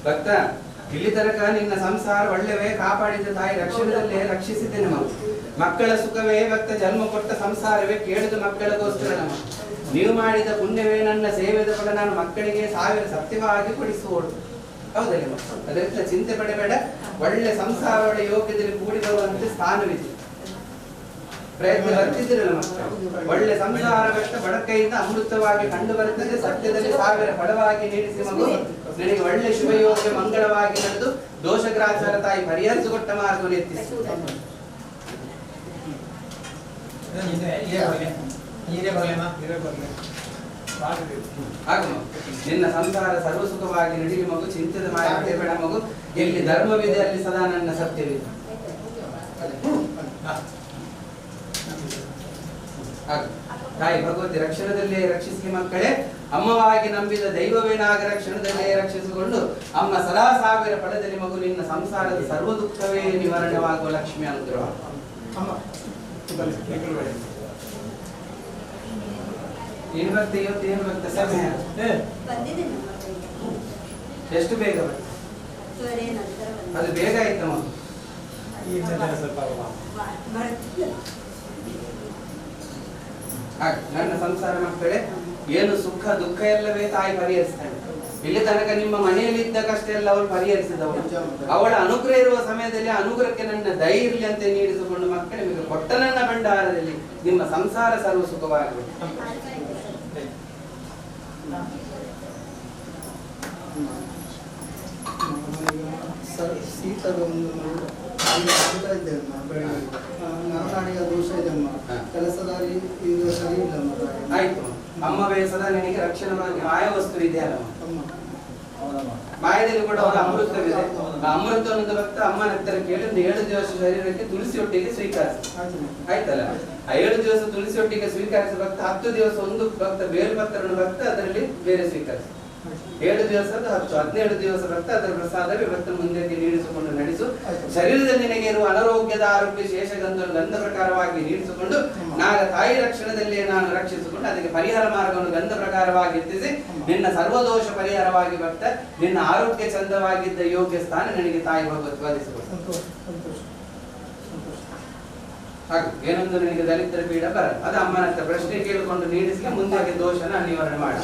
A: ಭಕ್ತ ಇಲ್ಲಿ ತನಕ ನಿನ್ನ ಸಂಸಾರ ಒಳ್ಳೆವೇ ಕಾಪಾಡಿದ ತಾಯಿ ರಕ್ಷಣದಲ್ಲೇ ರಕ್ಷಿಸಿದ್ದೇನೆ ಮಗು. ಮಕ್ಕಳ ಸುಖವೇ ಭಕ್ತ ಜನ್ಮ ಕೊಟ್ಟ ಸಂಸಾರವೇ ಕೇಳಿದ ಮಕ್ಕಳಿಗೋಸ್ಕರ ನಮ್ಮ ನೀವು ಮಾಡಿದ ಪುಣ್ಯವೇ ನನ್ನ ಸೇವೆದ ಫಲ ನಾನು ಮಕ್ಕಳಿಗೆ 1000 ಸತ್ಯವಾಗಿ ಕೊಡಿಸುವಳು. ಹೌದಲ್ಲ ಮಕ್ಕಳು? ಅದರಿಂದ ಚಿಂತೆ ಪಡಬೇಡ. ಒಳ್ಳೆ ಸಂಸಾರ ಒಳ್ಳೆ ಯೋಗ್ಯದಲ್ಲಿ ಕೂಡಿ ಬರುವಂತೆ ಸ್ಥಾನವಿದೆ. ಪ್ರಯತ್ನ ಬರ್ತಿದ್ದೀರಲ್ಲ ಮಕ್ಕಳು. ಒಳ್ಳೆ ಸಂಸಾರ ಭಕ್ತ ಬಡಕೈಯಿಂದ ಅಮೃತವಾಗಿ ಕಂಡು ಬರುತ್ತದೆ. ಸತ್ಯದಲ್ಲಿ 1000 ಫಲವಾಗಿ ನೀಡಿಸಿ ಮಗು ನಿನಗೆ ಒಳ್ಳೆ ಶುಭಯೋಗ್ಯ ಮಂಗಳವಾಗಿ ನಡೆದು ದೋಷಗ್ರಾಚಾರ ತಾಯಿ ಪರಿಹರಿಸಿಕೊಟ್ಟ ಮಾರ್ಗವನ್ನು ಎತ್ತಿಸಿ. ನಿನ್ನ ಸಂಸಾರ ಸರ್ವ ಸುಖವಾಗಿ ನಡೀಲಿ ಮಗು. ಚಿಂತದ ಮಾಡಿ ಬೇಡ ಮಗು. ಎಲ್ಲಿ ಧರ್ಮವಿದೆ ಅಲ್ಲಿ ಸದಾ ನನ್ನ ಸತ್ಯವಿದೆ. ತಾಯಿ ಭಗವತಿ ರಕ್ಷಣದಲ್ಲೇ ರಕ್ಷಿಸಿ ಮಕ್ಕಳೇ. ಅಮ್ಮವಾಗಿ ನಂಬಿದ ದೈವವೇ ನಾಗ ರಕ್ಷಣದಲ್ಲೇ ರಕ್ಷಿಸಿಕೊಂಡು ಅಮ್ಮ ಸದಾ 1000 ಫಲದಲ್ಲಿ ಮಗು ನಿನ್ನ ಸಂಸಾರದ ಸರ್ವ ದುಃಖವೇ ನಿವಾರಣವಾಗುವ ಲಕ್ಷ್ಮಿ ಅನುಗ್ರಹ. ಏನು ಬರ್ತದೆ ಇವತ್ತು? ಏನು ಬರ್ತದೆ ಸಮಯ? ಎಷ್ಟು ಬೇಗ ಬರ್ತದೆ? ಅದು ಬೇಗ ಆಯ್ತಮ್ಮ. ನನ್ನ ಸಂಸಾರ ಮಕ್ಕಳೇ ಏನು ಸುಖ ದುಃಖ ಎಲ್ಲವೇ ತಾಯಿ ಪರಿಹರಿಸ್ತಾಳೆ. ಇಲ್ಲಿ ತನಕ ನಿಮ್ಮ ಮನೆಯಲ್ಲಿದ್ದ ಕಷ್ಟ ಎಲ್ಲ ಅವಳು ಪರಿಹರಿಸಿದವಳು. ಅವಳ ಅನುಗ್ರಹ ಇರುವ ಸಮಯದಲ್ಲಿ ಅನುಗ್ರಹಕ್ಕೆ ನನ್ನ ಧೈರ್ಯ ಅಂತ ನೀಡಿಸಿಕೊಂಡು ಮಕ್ಕಳು ನಿಮಗೆ ಕೊಟ್ಟ ನನ್ನ ಭಂಡಾರದಲ್ಲಿ ನಿಮ್ಮ ಸಂಸಾರ ಸರ್ವ ಸುಖವಾಗಬೇಕು. ಆಯ್ತು ಅಮ್ಮ ಬೇಸದ ನಿನಗೆ ರಕ್ಷಣವಾಗಿ ಮಾಯ ವಸ್ತು ಇದೆಯಲ್ಲ. ಮಾಯದಲ್ಲಿ ಕೂಡ ಅವರ ಅಮೃತವಿದೆ. ಅಮೃತವನ್ನು ಭಕ್ತ ಅಮ್ಮನ ಹತ್ತಿರ ಕೇಳಿ 7 ದಿವಸ ಶರೀರಕ್ಕೆ ತುಳಸಿ ಒಟ್ಟಿಗೆ ಸ್ವೀಕರಿಸಿ. ಆಯ್ತಲ್ಲ? ಆ 7 ದಿವಸ ತುಳಸಿ ಒಟ್ಟಿಗೆ ಸ್ವೀಕರಿಸಿ ಭಕ್ತ 10 ದಿವಸ ಒಂದು ಭಕ್ತ ಬೇಲ್ಪತ್ರವನ್ನು ಭಕ್ತ ಅದರಲ್ಲಿ ಬೇರೆ ಸ್ವೀಕರಿಸಿ. 7 ದಿವಸದ 10 17 ದಿವಸ ಭಕ್ತ ಅದರ ಪ್ರಸಾದವೇ ಭಕ್ತ ಮುಂದೆ ನೀಡಿಸಿಕೊಂಡು ನಡೆಸು. ಶರೀರದಲ್ಲಿ ನಿನಗೆ ಇರುವ ಅನಾರೋಗ್ಯದ ಆರೋಗ್ಯ ಶೇಷಗಂಧ ಗಂಧ ಪ್ರಕಾರವಾಗಿ ನೀಡಿಸಿಕೊಂಡು ನಾಗ ತಾಯಿ ರಕ್ಷಣದಲ್ಲಿ ನಾನು ರಕ್ಷಿಸಿಕೊಂಡು ಅದಕ್ಕೆ ಪರಿಹಾರ ಮಾರ್ಗವನ್ನು ಗಂಧ ಪ್ರಕಾರವಾಗಿ ಎತ್ತಿಸಿ ನಿನ್ನ ಸರ್ವದೋಷ ಪರಿಹಾರವಾಗಿ ಭಕ್ತ ನಿನ್ನ ಆರೋಗ್ಯ ಚಂದವಾಗಿದ್ದ ಯೋಗ್ಯ ಸ್ಥಾನ ನನಗೆ ತಾಯಿ ಭಗವತ್ ಒದಗಿಸಿಕೊಡು. ಹಾಗೆ ಏನೊಂದು ನಿನಗೆ ದಲಿತರ ಪೀಡ ಬರಲ್ಲ. ಅದು ಅಮ್ಮನ ಹತ್ರ ಪ್ರಶ್ನೆ ಕೇಳಿಕೊಂಡು ನೀಡಿಸಿ ಮುಂದೆ ದೋಷನ ನಿವಾರಣೆ ಮಾಡಿ.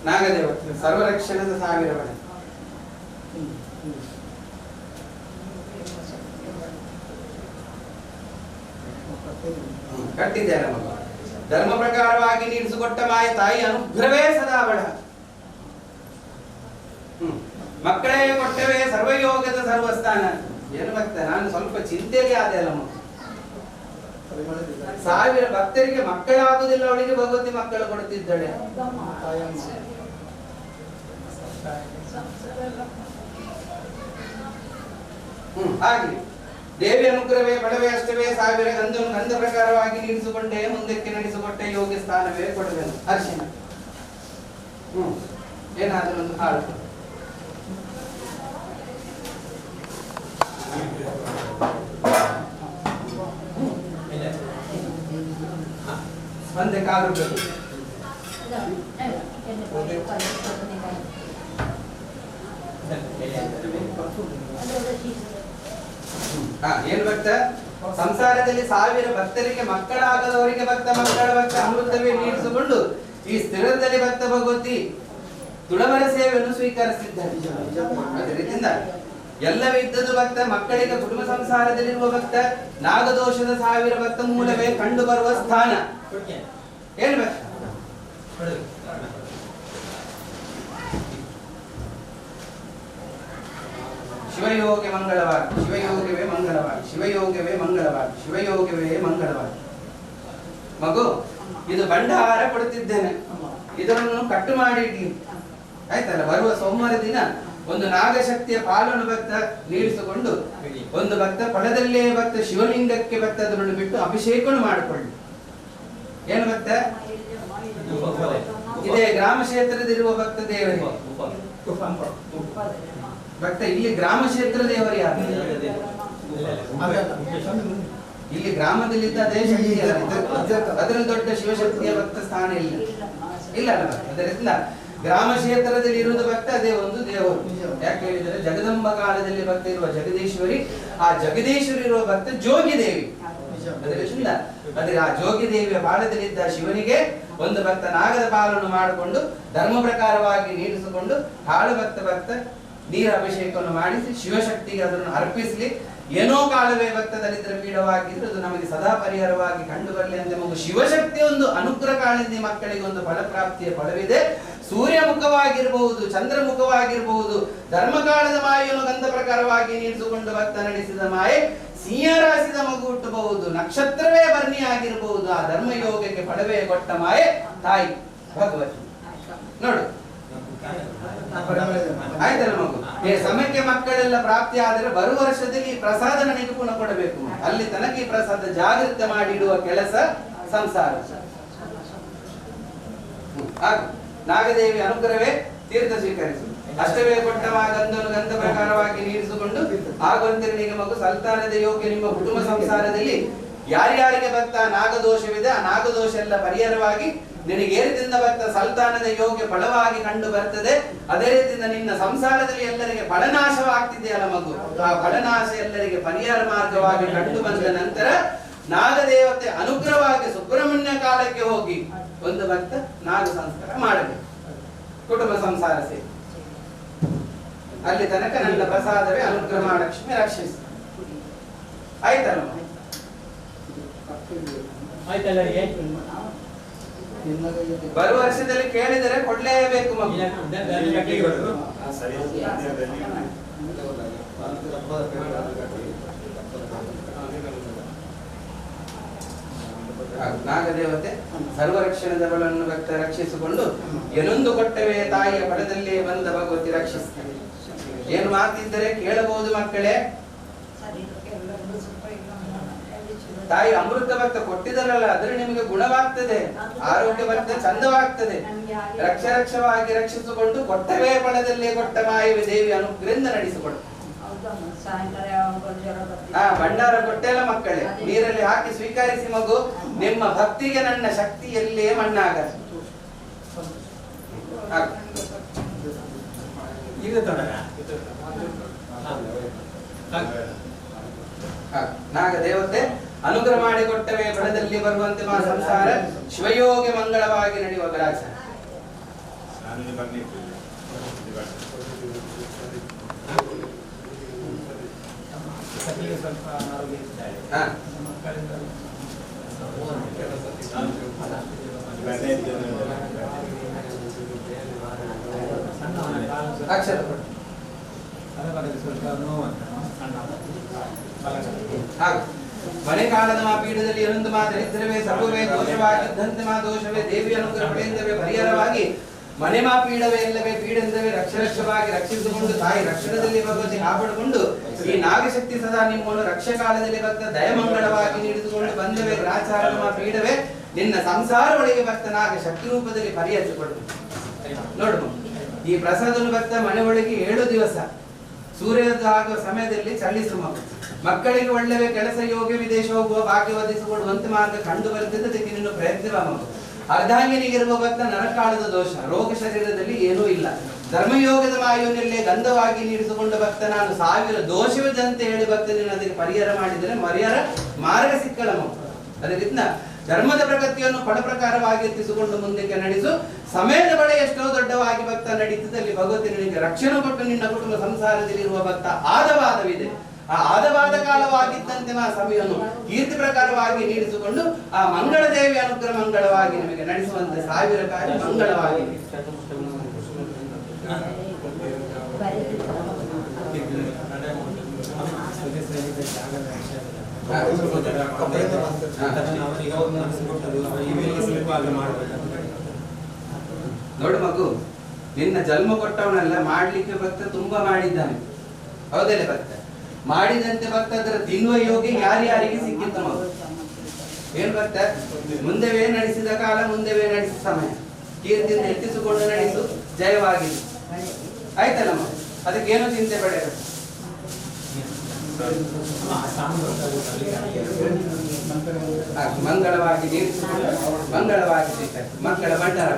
A: ನಾಗದೇವ ಸರ್ವರಕ್ಷಣದ 1000 ಬಳೆ ಕಟ್ಟಿದ್ದಾರೆ ಮಗ. ಧರ್ಮ ಪ್ರಕಾರವಾಗಿ ನೀಡಿಸಿಕೊಟ್ಟ ಮಾಯ ತಾಯಿ ಅನುಗ್ರಹವೇ ಸದಾ ಬಳ. ಮಕ್ಕಳೇ ಕೊಟ್ಟವೇ ಸರ್ವಯೋಗದ ಸರ್ವಸ್ಥಾನ. ಏನು ಭಕ್ತ, ನಾನು ಸ್ವಲ್ಪ ಚಿಂತೆಗೆ ಆದೆ ಅಲ್ಲ ಮಗ. 1000 ಭಕ್ತರಿಗೆ ಮಕ್ಕಳಾಗುವುದಿಲ್ಲ, ಅವಳಿಗೆ ಭಗವತಿ ಮಕ್ಕಳು ಕೊಡುತ್ತಿದ್ದಾಳೆ. ಹಾಗೆ ದೇವಿ ಅನುಗ್ರಹವೇ ಬಡವೇ ಅಷ್ಟವೇ 1000 ಗಂಧ ಪ್ರಕಾರವಾಗಿ ನೀಡಿಸಿಕೊಂಡೇ ಮುಂದಕ್ಕೆ ನಡೆಸಿಕೊಟ್ಟೆ ಯೋಗ್ಯ ಸ್ಥಾನವೇ ಕೊಡುವೆನು. ಅರ್ಶಿನ ಏನಾದರೂ ಒಂದು ಹಾಡು ಒಂದೇ ಕಾಲು ಬೇಕು. ಏನು ಭಕ್ತ, ಸಂಸಾರದಲ್ಲಿ 1000 ಭಕ್ತರಿಗೆ ಮಕ್ಕಳಾಗದವರಿಗೆ ಭಕ್ತ ಮಕ್ಕಳ ಭಕ್ತ ಅಮೃತವೇ ನೀಡಿಸಿಕೊಂಡು ಈ ಸ್ಥಿರದಲ್ಲಿ ಭಕ್ತ ಭಗವತಿ ತುಳವರ ಸೇವೆಯನ್ನು ಸ್ವೀಕರಿಸಿದ್ದಾರೆ. ಅದರಿಂದ ಎಲ್ಲವಿದ್ದದ್ದು ಭಕ್ತ ಮಕ್ಕಳಿಗೆ ಕುಟುಂಬ ಸಂಸಾರದಲ್ಲಿರುವ ಭಕ್ತ ನಾಗದೋಷದ 1000 ಭಕ್ತ ಮೂಲವೇ ಕಂಡು ಬರುವ ಸ್ಥಾನ. ಏನು ಭಕ್ತ ಶಿವಯೋಗ ಮಂಗಳವಾಗಿ, ಶಿವಯೋಗವೇ ಮಂಗಳವಾಗಿ, ಶಿವಯೋಗವೇ ಮಂಗಳವಾಗಿ, ಶಿವಯೋಗವೇ ಮಂಗಳವಾಗಿ. ಮಗು, ಇದು ಭಂಡಾರ ಕೊಡುತ್ತಿದ್ದೇನೆ, ಇದನ್ನು ಕಟ್ಟು ಮಾಡಿ ಇಡ್ಲಿ ಆಯ್ತಲ್ಲ. ಬರುವ ಸೋಮವಾರ ದಿನ ಒಂದು ನಾಗಶಕ್ತಿಯ ಪಾಲನ್ನು ಭಕ್ತ ನೀಡಿಸಿಕೊಂಡು ಒಂದು ಭಕ್ತ ಫಲದಲ್ಲೇ ಭಕ್ತ ಶಿವಲಿಂಗಕ್ಕೆ ಭಕ್ತ ಅದನ್ನು ಬಿಟ್ಟು ಅಭಿಷೇಕ ಮಾಡಿಕೊಳ್ಳಿ. ಏನು ಭಕ್ತ, ಇದೇ ಗ್ರಾಮ ಕ್ಷೇತ್ರದಲ್ಲಿರುವ ಭಕ್ತ ದೇವರಿಗೆ ಭಕ್ತ. ಇಲ್ಲಿ ಗ್ರಾಮ ಕ್ಷೇತ್ರ ದೇವರು ಯಾರು? ಇಲ್ಲಿ ಗ್ರಾಮದಲ್ಲಿದ್ದ ಅದೇ ಶಕ್ತಿ, ಅದರಲ್ಲಿ ದೊಡ್ಡ ಶಿವಶಕ್ತಿಯ ಭಕ್ತ ಸ್ಥಾನ ಇಲ್ಲ ಇಲ್ಲ ಅಲ್ಲ. ಅದರಿಂದ ಗ್ರಾಮ ಕ್ಷೇತ್ರದಲ್ಲಿ ಇರುವುದು ಭಕ್ತ ಅದೇ ಒಂದು ದೇವರು. ಯಾಕೆ ಹೇಳಿದರೆ ಜಗದಂಬ ಕಾಲದಲ್ಲಿ ಭಕ್ತ ಇರುವ ಜಗದೀಶ್ವರಿ, ಆ ಜಗದೀಶ್ವರಿ ಇರುವ ಭಕ್ತ ಜೋಗಿ ದೇವಿ. ಅದರಿಂದ ಅದೇ ಆ ಜೋಗಿ ದೇವಿಯ ಬಾಳದಲ್ಲಿದ್ದ ಶಿವನಿಗೆ ಒಂದು ಭಕ್ತ ನಾಗದ ಪಾಲನ್ನು ಮಾಡಿಕೊಂಡು ಧರ್ಮ ಪ್ರಕಾರವಾಗಿ ನೀಡಿಸಿಕೊಂಡು ಹಾಳು ಭಕ್ತ ನೀರ ಅಭಿಷೇಕವನ್ನು ಮಾಡಿಸಿ ಶಿವಶಕ್ತಿಗೆ ಅದನ್ನು ಅರ್ಪಿಸಲಿ. ಏನೋ ಕಾಲವೇ ಭಕ್ತ ದಲಿತರ ಪೀಡವಾಗಿದ್ದು ಅದು ನಮಗೆ ಸದಾ ಪರಿಹಾರವಾಗಿ ಕಂಡು ಬರಲಿ ಅಂತ ಮಗು. ಶಿವಶಕ್ತಿ ಒಂದು ಅನುಗ್ರಹ ಕಾಲದಿಂದ ಮಕ್ಕಳಿಗೆ ಒಂದು ಫಲಪ್ರಾಪ್ತಿಯ ಫಲವಿದೆ. ಸೂರ್ಯ ಮುಖವಾಗಿರಬಹುದು, ಚಂದ್ರ ಮುಖವಾಗಿರಬಹುದು, ಧರ್ಮಕಾಲದ ಮಾಯೆಯನ್ನು ಗಂಧ ಪ್ರಕಾರವಾಗಿ ನೀಡಿಸಿಕೊಂಡು ಭಕ್ತ ನಡೆಸಿದ ಮಾಯೆ ಸಿಂಹರಾಶಿದ ಮಗು ಹುಟ್ಟಬಹುದು, ನಕ್ಷತ್ರವೇ ಬರ್ಣಿ ಆಗಿರಬಹುದು. ಆ ಧರ್ಮಯೋಗಕ್ಕೆ ಫಲವೇ ಕೊಟ್ಟ ಮಾಯೆ ತಾಯಿ ಭಗವತಿ. ನೋಡು ಆಯ್ತಲ್ಲ ಮಗು. ಸಮಯಕ್ಕೆ ಮಕ್ಕಳೆಲ್ಲ ಪ್ರಾಪ್ತಿ ಆದರೆ ಬರುವ ವರ್ಷದಲ್ಲಿ ಈ ಪ್ರಸಾದ ನನಗೆ ಪುನಃ ಕೊಡಬೇಕು. ಅಲ್ಲಿ ತನಕ ಈ ಪ್ರಸಾದ ಜಾಗೃತ ಮಾಡಿಡುವ ಕೆಲಸ ಸಂಸಾರ. ನಾಗದೇವಿ ಅನುಗ್ರಹವೇ ತೀರ್ಥ ಸ್ವೀಕರಿಸು. ಅಷ್ಟವೇ ಕೊಟ್ಟ ಗಂಧ ಪ್ರಕಾರವಾಗಿ ನೀಡಿಸಿಕೊಂಡು ಆಗುವಂತಿರನಿಗೆ ಮಗು ಸಂತಾನದ ಯೋಗ್ಯ ನಿಮ್ಮ ಕುಟುಂಬ ಸಂಸಾರದಲ್ಲಿ ಯಾರ್ಯಾರಿಗೆ ಭಕ್ತ ನಾಗದೋಷವಿದೆ ಆ ನಾಗದೋಷ ಎಲ್ಲ ಪರಿಹಾರವಾಗಿ ನಿನಗೆ ಏರಿದಿಂದ ಭಕ್ತ ಸಂತಾನದ ಯೋಗ್ಯ ಫಲವಾಗಿ ಕಂಡು ಬರ್ತದೆ. ಅದೇ ರೀತಿಯಿಂದ ನಿನ್ನ ಸಂಸಾರದಲ್ಲಿ ಎಲ್ಲರಿಗೆ ಫಲನಾಶವಾಗ್ತಿದೆಯಲ್ಲ ಮಗು, ಆ ಫಲನಾಶ ಎಲ್ಲರಿಗೆ ಪರಿಹಾರ ಮಾರ್ಗವಾಗಿ ಕಂಡು ಬಂದ ನಂತರ ನಾಗದೇವತೆ ಅನುಗ್ರಹವಾಗಿ ಸುಬ್ರಹ್ಮಣ್ಯ ಕಾಲಕ್ಕೆ ಹೋಗಿ ಒಂದು ಭಕ್ತ ನಾಗ ಸಂಸ್ಕಾರ ಮಾಡಬೇಕು. ಕುಟುಂಬ ಸಂಸಾರ ಸೇರಿ ಅಲ್ಲಿ ತನಕ ನನ್ನ ಪ್ರಸಾದವೇ ಅನುಗ್ರಹ ಮಹಾಲಕ್ಷ್ಮಿ ರಕ್ಷಿಸಿ. ಆಯ್ತಲ್ಲ ಬರುವ ವರ್ಷದಲ್ಲಿ ಕೇಳಿದರೆ ಕೊಡ್ಲೇಬೇಕು ಮಗು. ನಾಗದೇವತೆ ಸರ್ವರಕ್ಷಣದವಳನ್ನು ಭಕ್ತ ರಕ್ಷಿಸಿಕೊಂಡು ಏನೊಂದು ಕೊಟ್ಟವೇ ತಾಯಿಯ ಫಲದಲ್ಲೇ ಬಂದ ಭಗವತಿ ರಕ್ಷಿಸ್ತಾಳೆ. ಏನು ಮಾತಿದ್ದರೆ ಕೇಳಬಹುದು ಮಕ್ಕಳೇ. ತಾಯಿ ಅಮೃತ ಭಕ್ತ ಕೊಟ್ಟಿದರಲ್ಲ ಅದ್ರ ನಿಮಗೆ ಗುಣವಾಗ್ತದೆ, ಆರೋಗ್ಯ ಭಕ್ತ ಚಂದವಾಗ್ತದೆ. ರಕ್ಷರಕ್ಷವಾಗಿ ರಕ್ಷಿಸಿಕೊಂಡು ಕೊಟ್ಟವೇ ಫಲದಲ್ಲೇ ಕೊಟ್ಟ ಮಾಯವೇ ದೇವಿ ಅನುಗ್ರಹದಿಂದ ನಡೆಸಿಕೊಂಡು ಭಂಡಾರ ಕೊಟ್ಟೆಲ್ಲ ಮಕ್ಕಳೇ ನೀರಲ್ಲಿ ಹಾಕಿ ಸ್ವೀಕರಿಸಿ ಮಗು. ನಿಮ್ಮ ಭಕ್ತಿಗೆ ನನ್ನ ಶಕ್ತಿಯಲ್ಲೇ ಮಣ್ಣಾಗ
B: ಇದು ತೊಡಗ
A: ನಾಗ ದೇವತೆ ಅನುಗ್ರಹ ಮಾಡಿಕೊಟ್ಟವೇ ಬಡದಲ್ಲಿ ಬರುವಂತೆ ಮಾ ಸಂಸಾರ ಶಿವಯೋಗಿ ಮಂಗಳವಾಗಿ ನಡೆಯುವ ಗ್ರಾಸ.
B: ಸ್ವಲ್ಪ ಆರೋಗ್ಯ ಇದ್ದಾರೆ.
A: ಅಕ್ಷರ
B: ಸ್ವಲ್ಪ ನೋವಂತ
A: ಮನೆ ಕಾಲದ ಮಾ ಪೀಠದಲ್ಲಿ ಇರೊಂದು ಮಾ ದರಿದ್ರವೇ ಸರ್ವವೇ ದೋಷವಾಗಿದ್ದಂತೆ ಮಾ ದೋಷವೇ ದೇವಿ ಅನುಗ್ರಹ ಪಡೆಯಿಂದವೇ ಪರಿಹಾರವಾಗಿ ಮನೆ ಮಾ ಪೀಡವೇ ಎಲ್ಲವೇ ಪೀಡೆಂದವೇ ರಕ್ಷರಕ್ಷವಾಗಿ ರಕ್ಷಿಸಿಕೊಂಡು ತಾಯಿ ರಕ್ಷಣದಲ್ಲಿ ಭಗವತಿ ಕಾಪಾಡಿಕೊಂಡು ಈ ನಾಗಶಕ್ತಿ ಸದಾ ನಿಮ್ಮನ್ನು ರಕ್ಷಕಾಲದಲ್ಲಿ ಭಕ್ತ ದಯಮಂಗಳವಾಗಿ ನೀಡಿದುಕೊಂಡು ಬಂದವೇ ಗ್ರಾಚಾರ ಮಾ ಪೀಡವೇ ನಿನ್ನ ಸಂಸಾರ ಒಳಗೆ ಭಕ್ತ ನಾಗ ಶಕ್ತಿ ರೂಪದಲ್ಲಿ ಪರಿಹರಿಸಿಕೊಂಡು ನೋಡು. ಈ ಪ್ರಸಾದನು ಭಕ್ತ ಮನೆ ಒಳಗೆ 7 ದಿವಸ ಸೂರ್ಯೋದಯ ಆಗುವ ಸಮಯದಲ್ಲಿ ಚಲಿಸು ಮಕ್ಕಳಿಗೆ ಒಳ್ಳೆಯ ಕೆಲಸ ಯೋಗ ವಿದೇಶ ಹೋಗುವ ಭಾಗ್ಯ ಒದಗಿಸಿಕೊಡುವಂತೆ ಮಾರ್ಗ ಕಂಡು ಬರುತ್ತದೆ. ಅದಕ್ಕೆ ನೀನು ಪ್ರಯತ್ನ ಮಗು. ಅರ್ಧಾಂಗಿನಿಗಿರುವ ಭಕ್ತ ನರಕಾಳದ ದೋಷ ರೋಗ ಶರೀರದಲ್ಲಿ ಏನೂ ಇಲ್ಲ. ಧರ್ಮಯೋಗದ ವಾಯುವಿನಲ್ಲೇ ಗಂಧವಾಗಿ ನೀಡಿಸಿಕೊಂಡ ಭಕ್ತ ನಾನು 1000 ದೋಷವಿದಂತೆ ಹೇಳಿ ಭಕ್ತ ನೀನು ಅದಕ್ಕೆ ಪರಿಹಾರ ಮಾಡಿದರೆ ಪರಿಹಾರ ಮಾರ್ಗ ಸಿಕ್ಕಳ ಮಗು. ಅದರಿಂದ ಧರ್ಮದ ಪ್ರಗತಿಯನ್ನು ಪಡ ಪ್ರಕಾರವಾಗಿ ಎತ್ತಿಸಿಕೊಂಡು ಮುಂದಕ್ಕೆ ನಡೆಸು. ಸಮಯದ ಬಳಿ ಎಷ್ಟೋ ದೊಡ್ಡವಾಗಿ ಭಕ್ತ ನಡೀತದಲ್ಲಿ ಭಗವತಿ ನಿನಗೆ ರಕ್ಷಣೆ ಕೊಟ್ಟು ನಿನ್ನ ಕುಟುಂಬ ಸಂಸಾರದಲ್ಲಿರುವ ಭಕ್ತ ಆದವಾದವಿದೆ. ಆ ಆದವಾದ ಕಾಲವಾಗಿದ್ದಂತೆ ಆ ಸಮಯವನ್ನು ಕೀರ್ತಿ ಪ್ರಕಾರವಾಗಿ ನೀಡಿಸಿಕೊಂಡು ಆ ಮಂಗಳ ದೇವಿ ಅನುಗ್ರಹ ಮಂಗಳವಾಗಿ ನಿಮಗೆ ನಡೆಸುವಂತೆ 1000 ಕಾರ್ಯ ಮಂಗಳವಾಗಿ ನೋಡು ಮಗು, ನಿನ್ನ ಜನ್ಮ ಕೊಟ್ಟವನೆಲ್ಲ ಮಾಡ್ಲಿಕ್ಕೆ ಭಕ್ತ ತುಂಬಾ ಮಾಡಿದ್ದಾನೆ, ಹೌದಲ್ಲ ಭಕ್ತ? ಮಾಡಿದಂತೆ ಭಕ್ತ ಅದರ ತಿನ್ನುವ ಯೋಗಿ ಯಾರ್ಯಾರಿಗೆ ಸಿಕ್ಕಿತ್ತು ಮಗು. ಏನ್ ಭಕ್ತ? ಮುಂದೆವೇ ನಡೆಸಿದ ಕಾಲ, ಮುಂದೆವೇ ನಡೆಸಿದ ಸಮಯ, ಕೀರ್ತಿಯಿಂದ ಎತ್ತಿಸಿಕೊಂಡು ನಡೆಸು, ಜಯವಾಗಿದೆ. ಆಯ್ತಲ್ಲ ಮಗು? ಅದಕ್ಕೇನು ಚಿಂತೆ ಬೇಡ. ಮಂಗಳವಾಗಿ ನೀಡಿಸಿಕೊಂಡು ಮಂಗಳವಾಗಿ ಸಿಕ್ಕ ಮಕ್ಕಳ ಭಂಡಾರ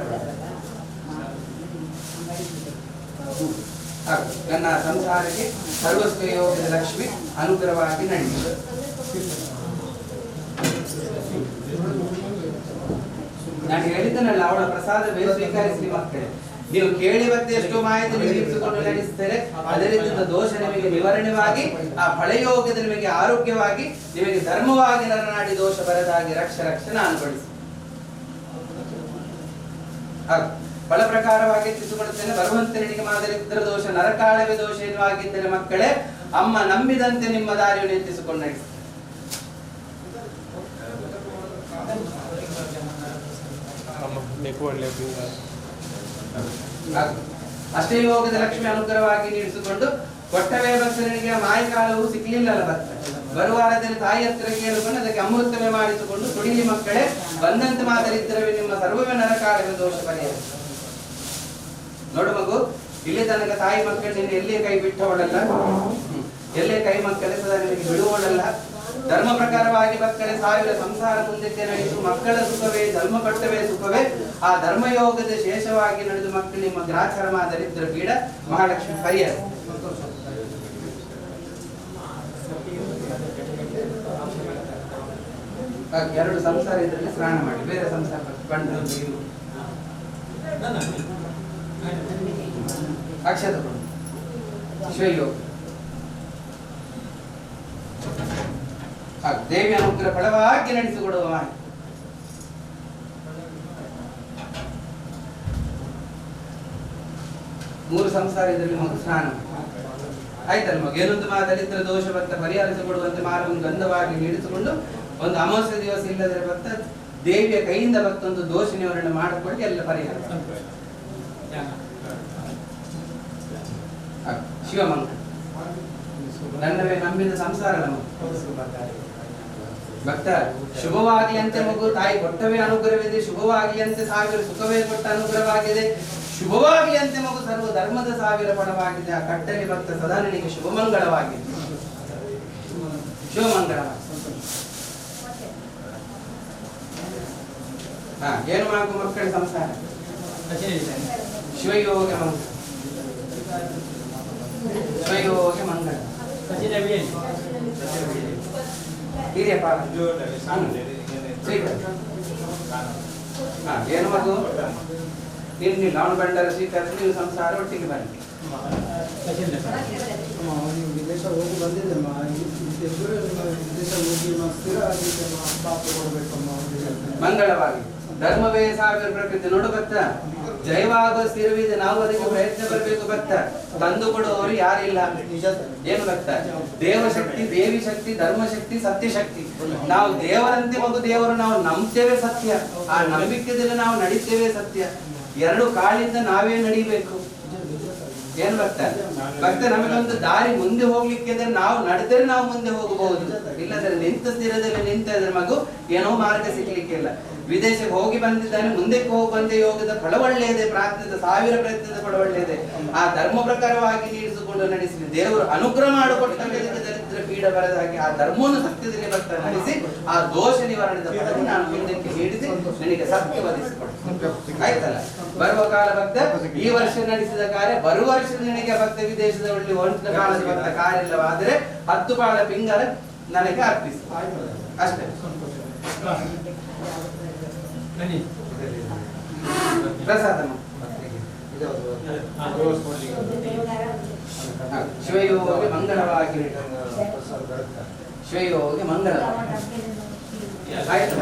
A: ನನ್ನ ಸಂಸಾರಕ್ಕೆ ಸರ್ವಸ್ವ ಯೋಗದ ಲಕ್ಷ್ಮಿ ಅನುಗ್ರಹವಾಗಿ ನಡೆಯುವುದು. ನಾನು ಹೇಳಿದ್ದನಲ್ಲ, ಅವಳ ಪ್ರಸಾದವೇ ಸ್ವೀಕರಿಸಿ ಮಕ್ಕಳೇ. ನೀವು ಕೇಳಿ ಮತ್ತೆ ಎಷ್ಟೋ ಮಾಹಿತಿ ನೀಡಿಸಿಕೊಂಡು ನಡೆಸುತ್ತಾರೆ. ಅದರಿಂದ ದೋಷ ನಿಮಗೆ ನಿವಾರಣೆವಾಗಿ, ಆ ಫಳಯೋಗದ ನಿಮಗೆ ಆರೋಗ್ಯವಾಗಿ, ನಿಮಗೆ ಧರ್ಮವಾಗಿ ನರನಾಡಿ ದೋಷ ಬರದಾಗಿ ರಕ್ಷಣೆ ಅನುಭವಿಸಿ. ಫಲ ಪ್ರಕಾರವಾಗಿ ಎತ್ತಿಸಿಕೊಡುತ್ತೇನೆ. ಬರುವಂತೆ ನಿನಗೆ ಮಾದರಿದ್ರ ದೋಷ ನರಕಾಳವೇ ದೋಷ ಎನ್ನುವಾಗಿದ್ದರೆ ಮಕ್ಕಳೇ, ಅಮ್ಮ ನಂಬಿದಂತೆ ನಿಮ್ಮ ದಾರಿಯನ್ನು ಎತ್ತಿಸಿಕೊಂಡು ನಡೆಸಿ. ಅಷ್ಟೇ ಯೋಗದ ಲಕ್ಷ್ಮಿ ಅನುಗ್ರಹವಾಗಿ ನೀಡಿಸಿಕೊಂಡು ಕೊಟ್ಟವೇ ಭಕ್ತನಿಗೆ ಮಾಯಕಾಲವು ಸಿಕ್ಕಲಿಲ್ಲಲ್ಲ ಭಕ್ತ. ಬರುವಾರದಲ್ಲಿ ತಾಯಿ ಹತ್ತಿರ ಕೇಳಿಕೊಂಡು ಅದಕ್ಕೆ ಅಮೃತವೇ ಮಾಡಿಸಿಕೊಂಡು ಸುಡಿಲಿ ಮಕ್ಕಳೇ, ಬಂದಂತೆ ಮಾದರಿದ್ದರವೇ ನಿಮ್ಮ ಸರ್ವವೇ ನರಕಾಲವೇ ದೋಷ ಪರಿಹಾರ. ನೋಡು ಮಗು, ಇಲ್ಲಿ ತನಕ ತಾಯಿ ಮಕ್ಕಳು ನಿನ್ನ ಎಲ್ಲೇ ಕೈ ಬಿಟ್ಟವಳಲ್ಲ, ಎಲ್ಲೇ ಕೈ ಮಕ್ಕಳೇ ಸದಾ ನಿನಗೆ ಬಿಡುವವಳಲ್ಲ. ಧರ್ಮ ಪ್ರಕಾರವಾಗಿ ಮಕ್ಕಳೇ 1000 ಸಂಸಾರ ಮುಂದಕ್ಕೆ ನಡೆಸು. ಮಕ್ಕಳ ಸುಖವೇ ಧರ್ಮ ಕೊಟ್ಟವೇ ಸುಖವೇ. ಆ ಧರ್ಮಯೋಗದ ಶೇಷವಾಗಿ ನಡೆದು ಮಕ್ಕಳು ನಿಮ್ಮ ಗ್ರಾಚಾರ ದರಿದ್ರ ಪೀಡ ಮಹಾಲಕ್ಷ್ಮಿ ಪರಿಹಾರ. 2 ಸಂಸಾರ ಇದರಲ್ಲಿ ಸ್ನಾನ ಮಾಡಿ, ಬೇರೆ ಸಂಸಾರ ಬಂದು ಅಕ್ಷತ ಶಿವಯೋಗ ದೇವಿ ಅನುಗ್ರಹ ಫಲವಾಗಿ ನಡೆಸಿಕೊಡುವ ಮಾಹಿತಿ. ಮೂರು ಸಂಸಾರ ಇದರಲ್ಲಿ ಮಗು ಸ್ನಾನ ಆಯ್ತಲ್ಲ ಮಗು. ಏನೊಂದು ಮಾದರಿದ್ರ ದೋಷ ಭಕ್ತ ಪರಿಹರಿಸಿಕೊಡುವಂತೆ ಮಾರವನ್ನು ಗಂಧವಾಗಿ ನೀಡಿಸಿಕೊಂಡು ಒಂದು ಅಮಾವಾಸ್ಯ ದಿವಸ ಇಲ್ಲದ್ರೆ ಭಕ್ತ ದೇವಿಯ ಕೈಯಿಂದ ಭಕ್ತ ಒಂದು ದೋಷ ನಿವಾರಣೆ ಮಾಡಿಕೊಳ್ಳಿ, ಎಲ್ಲ ಪರಿಹಾರ. ಶಿವಮಂಗಳ ನನ್ನವೇ ನಂಬಿದ ಸಂಸಾರ ಭಕ್ತ ಶುಭವಾಗಲಿ ಅಂತೆ ಮಗು. ತಾಯಿ ಕೊಟ್ಟವೇ ಅನುಗ್ರಹವಿದೆ, ಶುಭವಾಗಲಿ ಅಂತೆ 1000 ಸುಖವೇ ಕೊಟ್ಟ ಅನುಗ್ರಹವಾಗಿದೆ. ಶುಭವಾಗಲಿ ಅಂತೆ ಮಗು, ಸರ್ವ ಧರ್ಮದ 1000 ಫಲವಾಗಿದೆ. ಆ ಕಟ್ಟಲಿ ಭಕ್ತ ಸದಾ ನನಗೆ ಶುಭಮಂಗಳವಾಗಿದೆ, ಶಿವಮಂಗಳವಾಗಿದೆ. ಏನು ಮಾಗು ಮಕ್ಕಳ ಸಂಸಾರ ಶಿವಯೋಗ ಮಂಗಳ ಶಿವಯೋಗ ಮಂಗಳ ಹಿರಿಯಪ್ಪ ಏನು ಮಗು ನೀನು ಅವನು ಬಂಡರ ಸ್ವೀಕರಿಸಿ ನೀವು ಸಂಸಾರ ಒಟ್ಟಿಗೆ ಬನ್ನಿ.
D: ವಿದೇಶ ಹೋಗಿ ಬಂದಿದ್ದಮ್ಮ, ವಿದೇಶ ಹೋಗಿ ಸ್ಥಿರ
A: ಮಂಗಳವಾಗಿ ಧರ್ಮವೇ ಸಾವಿರ ಪ್ರಕೃತಿ ನೋಡು ಭಕ್ತ, ಜಯವಾಗುವ ಸ್ಥಿರವಿದೆ, ನಾವು ಅದಕ್ಕೆ ಪ್ರಯತ್ನ ಬರಬೇಕು ಭಕ್ತ. ತಂದು ಕೊಡುವವರು ಯಾರಿಲ್ಲ. ಏನು ಭಕ್ತ, ದೇವಶಕ್ತಿ, ದೇವಿ ಶಕ್ತಿ, ಧರ್ಮಶಕ್ತಿ, ಸತ್ಯಶಕ್ತಿ. ನಾವು ದೇವರಂತೆ ಮಗು ದೇವರು, ನಾವು ನಂಬ್ತೇವೆ ಸತ್ಯ, ಆ ನಂಬಿಕೆದಲ್ಲಿ ನಾವು ನಡೀತೇವೆ ಸತ್ಯ. ಎರಡು ಕಾಲಿಂದ ನಾವೇ ನಡಿಬೇಕು. ಏನ್ ಭಕ್ತ, ಭಕ್ತ ನಮಗೊಂದು ದಾರಿ ಮುಂದೆ ಹೋಗ್ಲಿಕ್ಕೆ ನಾವು ನಡೆದರೆ ನಾವು ಮುಂದೆ ಹೋಗಬಹುದು. ಇಲ್ಲದ್ರೆ ನಿಂತ ಸ್ಥಿರದಲ್ಲಿ ನಿಂತಿದ್ರೆ ಮಗು ಏನೋ ಮಾರ್ಗ ಸಿಗ್ಲಿಕ್ಕಿಲ್ಲ. ವಿದೇಶಕ್ಕೆ ಹೋಗಿ ಬಂದಿದ್ದಾನೆ, ಮುಂದಕ್ಕೆ ಹೋಗುವಂತೆ ಯೋಗದ ಫಲ ಒಳ್ಳೆಯದೇ, ಪ್ರಾರ್ಥನೆದ ಸಾವಿರ ಪ್ರಯತ್ನದ ಫಲ ಒಳ್ಳೆಯದೇ. ಆ ಧರ್ಮ ಪ್ರಕಾರವಾಗಿ ನೀಡಿಸಿಕೊಂಡು ನಡೆಸಲಿ. ದೇವರು ಅನುಗ್ರಹ ಮಾಡಿಕೊಟ್ಟ ದರಿದ್ರ ಪೀಡ ಬರದ ಹಾಗೆ ಆ ಧರ್ಮವನ್ನು ಸತ್ಯದಲ್ಲಿ ಭಕ್ತ ನಡೆಸಿ ಆ ದೋಷ ನಿವಾರಣೆದ ಫಲವನ್ನು ನಾನು ಮುಂದಕ್ಕೆ ನೀಡಿಸಿ ನನಗೆ ಸತ್ಯ ಒದಗಿಸಿಕೊಟ್ಟು ಆಯ್ತಲ್ಲ. ಬರುವ ಕಾಲ ಭಕ್ತ ಈ ವರ್ಷ ನಡೆಸಿದ ಕಾರ್ಯ ಬರುವ ವರ್ಷ ನಿನಗೆ ಭಕ್ತ ವಿದೇಶದಲ್ಲಿ ಒಂದು ಕಾಲದ ಭಕ್ತ ಕಾರ್ಯ ಇಲ್ಲವಾದರೆ 10 ಪಾಳ ಪಿಂಗಲ ನನಗೆ ಅರ್ಪಿಸಿ ಅಷ್ಟೇ. ಪ್ರಸಾದ ಶಿವಯೋಗಿ ಮಂಗಳವಾಗಿ ಶಿವಯೋಗಿ ಮಂಗಳ ಆಯ್ತು.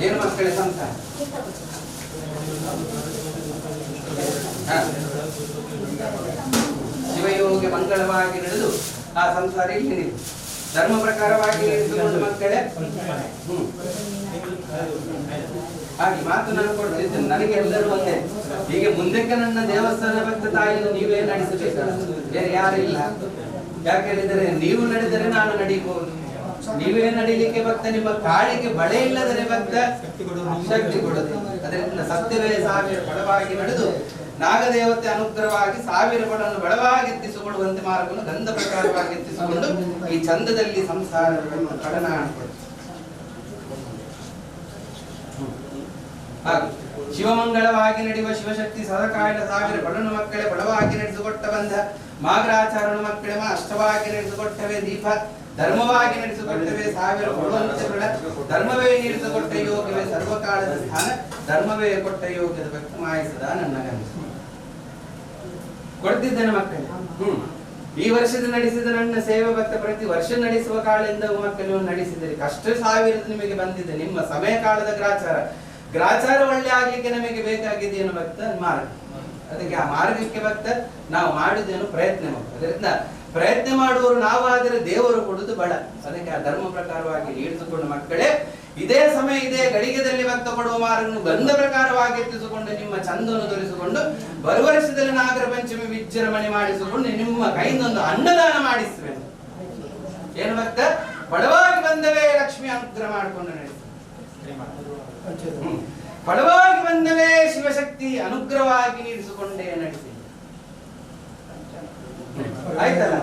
A: ಏನು ಮಕ್ಕಳೇ ಸಂಸಾರ ಶಿವಯೋಗಿ ಮಂಗಳವಾಗಿ ನಡೆದು ಆ ಸಂಸಾರ ಇಲ್ಲಿ ನೀವು ಧರ್ಮ ಪ್ರಕಾರವಾಗಿ ನಡೆದುಕೊಂಡು ಮಕ್ಕಳೇ. ಹಾಗೆ ಮಾತು ನಾನು ಕೊಡ್ತಿದ್ದೇನೆ, ನನಗೆ ಎಲ್ಲರೂ ಒಂದೇ. ಹೀಗೆ ಮುಂದಕ್ಕೆ ನನ್ನ ದೇವಸ್ಥಾನ ಭಕ್ತ ತಾಯಿಯನ್ನು ನೀವೇ ನಡೆಸಬೇಕು, ಬೇರೆ ಯಾರಿಲ್ಲ. ಯಾಕೆ ಹೇಳಿದರೆ ನೀವು ನಡೆದರೆ ನಾನು ನಡೀಬಹುದು. ನೀವೇ ನಡೀಲಿಕ್ಕೆ ಭಕ್ತ ನಿಮ್ಮ ಕಾಳಿಗೆ ಬಳೆ ಇಲ್ಲದರೆ ಭಕ್ತ ಶಕ್ತಿ ಕೊಡುದು. ಅದರಿಂದ ಸತ್ಯವೇ ಸಾವಿರ ಬಡವಾಗಿ ನಡೆದು ನಾಗದೇವತೆ ಅನುಗ್ರಹವಾಗಿ ಸಾವಿರ ಬಡವನ್ನು ಬಡವಾಗಿ ಎತ್ತಿಸಿಕೊಳ್ಳುವಂತೆ ಮಾರ್ಗವನ್ನು ಗಂಧ ಪ್ರಕಾರವಾಗಿ ಎತ್ತಿಸಿಕೊಂಡು ಈ ಚಂದದಲ್ಲಿ ಸಂಸಾರವನ್ನು ಕಡನ ಹಾಗೂ ಶಿವಮಂಗಳವಾಗಿ ನಡೆಯುವ ಶಿವಶಕ್ತಿ ಸದಕಾಯನ ಸಾವಿರ ಬಡನ ಮಕ್ಕಳೇ ಬಡವಾಗಿ ನಡೆಸಿಕೊಟ್ಟ ಬಂದ ಮಾಗ್ರಾಚಾರಣ ಮಕ್ಕಳೇ ಅಷ್ಟವಾಗಿ ನಡೆಸಿಕೊಟ್ಟವೇ ದೀಪ ಧರ್ಮವಾಗಿ ನಡೆಸಿಕೊಟ್ಟವೇ ಸಾವಿರ ಬಡವಂತಗಳ ಧರ್ಮವೇ ನೀಡಿಸಿಕೊಟ್ಟ ಯೋಗವೇ ಸರ್ವಕಾಲದ ಸ್ಥಾನ ಧರ್ಮವೇ ಕೊಟ್ಟ ಯೋಗದ ಭಕ್ತ ಮಾಯಿಸದ ನನ್ನ ಗಂಧ ಕೊಡ್ತಿದ್ದೇನೆ ಮಕ್ಕಳೇ. ಈ ವರ್ಷದ ನಡೆಸಿದ ನನ್ನ ಸೇವೆ ಭಕ್ತ ಪ್ರತಿ ವರ್ಷ ನಡೆಸುವ ಕಾಲದಿಂದ ಮಕ್ಕಳು ನಡೆಸಿದರೆ ಕಷ್ಟ ಸಾವಿರದ ನಿಮಗೆ ಬಂದಿದೆ. ನಿಮ್ಮ ಸಮಯ ಕಾಲದ ಗ್ರಾಚಾರ ಒಳ್ಳೆ ಆಗ್ಲಿಕ್ಕೆ ನಮಗೆ ಬೇಕಾಗಿದೆಯೇನು ಭಕ್ತ ಮಾರ್ಗ. ಅದಕ್ಕೆ ಆ ಮಾರ್ಗಕ್ಕೆ ಭಕ್ತ ನಾವು ಮಾಡಿದೇನು ಪ್ರಯತ್ನ ಮಾಡಿ. ಅದರಿಂದ ಪ್ರಯತ್ನ ಮಾಡುವವರು ನಾವಾದರೆ ದೇವರು ಕೊಡುವುದು ಬಡ. ಅದಕ್ಕೆ ಆ ಧರ್ಮ ಪ್ರಕಾರವಾಗಿ ನೀಡಿಸಿಕೊಂಡು ಮಕ್ಕಳೇ ಇದೇ ಸಮಯ ಇದೇ ಗಳಿಗೆದಲ್ಲಿ ಭಕ್ತ ಕೊಡುವ ಮಾರ್ಗವನ್ನು ಗಂಧ ಪ್ರಕಾರವಾಗಿ ಎತ್ತಿಸಿಕೊಂಡು ನಿಮ್ಮ ಚಂದವನ್ನು ತೋರಿಸಿಕೊಂಡು ಬರುವ ವರ್ಷದಲ್ಲಿ ನಾಗರ ಪಂಚಮಿ ವಿಜೃಂಭಣೆ ಮಾಡಿಸಿಕೊಂಡು ನಿಮ್ಮ ಕೈಯಿಂದೊಂದು ಅನ್ನದಾನ ಮಾಡಿಸುವೆನು. ಏನು ಭಕ್ತ, ಬಡವಾಗಿ ಬಂದವೇ ಲಕ್ಷ್ಮಿ ಅನುಗ್ರಹ ಮಾಡಿಕೊಂಡು ನಡೆಸಿ, ಬಡವಾಗಿ ಬಂದವೇ ಶಿವಶಕ್ತಿ ಅನುಗ್ರಹವಾಗಿ ನೀಡಿಸಿಕೊಂಡೇ ನಡೆಸಿ. ಆಯ್ತಲ್ಲ,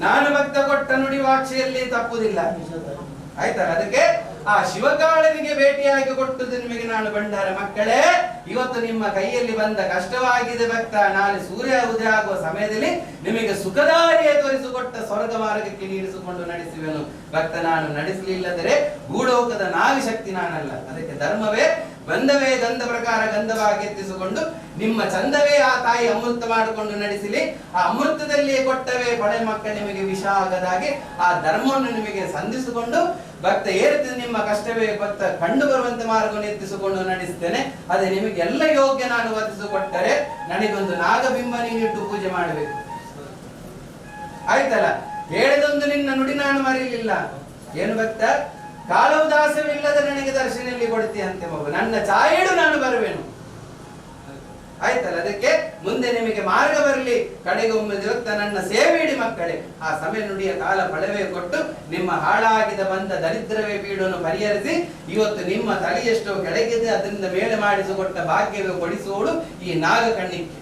A: ನಾನು ಭಕ್ತ ಕೊಟ್ಟ ನುಡಿ ವಾಕ್ಷೆಯಲ್ಲಿ ತಪ್ಪುದಿಲ್ಲ. ಆಯ್ತಲ್ಲ, ಅದಕ್ಕೆ ಆ ಶಿವಕಾಳನಿಗೆ ಭೇಟಿಯಾಗಿ ಕೊಟ್ಟದ್ದು ನಿಮಗೆ ನಾನು ಭಂಡಾರ. ಮಕ್ಕಳೇ, ಇವತ್ತು ನಿಮ್ಮ ಕೈಯಲ್ಲಿ ಬಂದ ಕಷ್ಟವಾಗಿದೆ ಭಕ್ತ. ನಾಳೆ ಸೂರ್ಯ ಉದಯ ಆಗುವ ಸಮಯದಲ್ಲಿ ನಿಮಗೆ ಸುಖದಾರಿಯೇ ತೋರಿಸಿಕೊಟ್ಟ ಸ್ವರ್ಗ ಮಾರ್ಗಕ್ಕೆ ನೀಡಿಸಿಕೊಂಡು ನಡೆಸುವೆನು ಭಕ್ತ. ನಾನು ನಡೆಸಲಿಲ್ಲದರೆ ಗೂಢೋಕದ ನಾವಿ ಶಕ್ತಿ ನಾನಲ್ಲ. ಅದಕ್ಕೆ ಧರ್ಮವೇ ಬಂದವೇ ಗಂಧ ಪ್ರಕಾರ ಗಂಧವಾಗಿ ಎತ್ತಿಸಿಕೊಂಡು ನಿಮ್ಮ ಚಂದವೇ ಆ ತಾಯಿ ಅಮೃತ ಮಾಡಿಕೊಂಡು ನಡೆಸಲಿ. ಆ ಅಮೃತದಲ್ಲಿ ಕೊಟ್ಟವೇ ಬಡ ಮಕ್ಕಳು ನಿಮಗೆ ವಿಷ ಆಗದಾಗೆ ಆ ಧರ್ಮವನ್ನು ನಿಮಗೆ ಸಂಧಿಸಿಕೊಂಡು ಭಕ್ತ ಏರುತ್ತದೆ ನಿಮ್ಮ ಕಷ್ಟವೇ ಭಕ್ತ ಕಂಡು ಬರುವಂತೆ ಮಾರ್ಗವನ್ನು ಎತ್ತಿಸಿಕೊಂಡು ನಡೆಸ್ತೇನೆ. ಅದೇ ನಿಮಗೆ ಎಲ್ಲ ಯೋಗ್ಯ ನಾನು ಒದಗಿಸಿಕೊಟ್ಟರೆ ನನಗೊಂದು ನಾಗಬಿಂಬ ನೀನಿಟ್ಟು ಪೂಜೆ ಮಾಡಬೇಕು. ಆಯ್ತಲ್ಲ, ಹೇಳಿದೊಂದು ನಿನ್ನ ನುಡಿ ನಾನು ಮರೀಲಿಲ್ಲ. ಏನು ಭಕ್ತ, ಕಾಲೋದಾಸವಿಲ್ಲದ ನನಗೆ ದರ್ಶನಲ್ಲಿ ಕೊಡ್ತೀಯಂತೆ ಮಗು. ನನ್ನ ಛಾಯೆಡು ನಾನು ಬರುವೆನು. ಆಯ್ತಲ್ಲ, ಅದಕ್ಕೆ ಮುಂದೆ ನಿಮಗೆ ಮಾರ್ಗ ಬರಲಿ. ಕಡೆಗೆ ಒಮ್ಮೆ ಭಕ್ತ ನನ್ನ ಸೇವೆಯಿಡಿ ಮಕ್ಕಳೇ. ಆ ಸಮಯ ನುಡಿಯ ಕಾಲ ಫಲವೇ ಕೊಟ್ಟು ನಿಮ್ಮ ಹಾಳಾಗಿದ ಬಂದ ದರಿದ್ರವೇ ಪೀಡನ್ನು ಪರಿಹರಿಸಿ ಇವತ್ತು ನಿಮ್ಮ ತಲೆಯೆಷ್ಟೋ ಕೆಳಗಿದೆ ಅದರಿಂದ ಮೇಲೆ ಮಾಡಿಸಿಕೊಟ್ಟ ಭಾಗ್ಯವೇ ಕೊಡಿಸುವಳು ಈ ನಾಗ ಕಣ್ಣಿಕ್ಕೆ.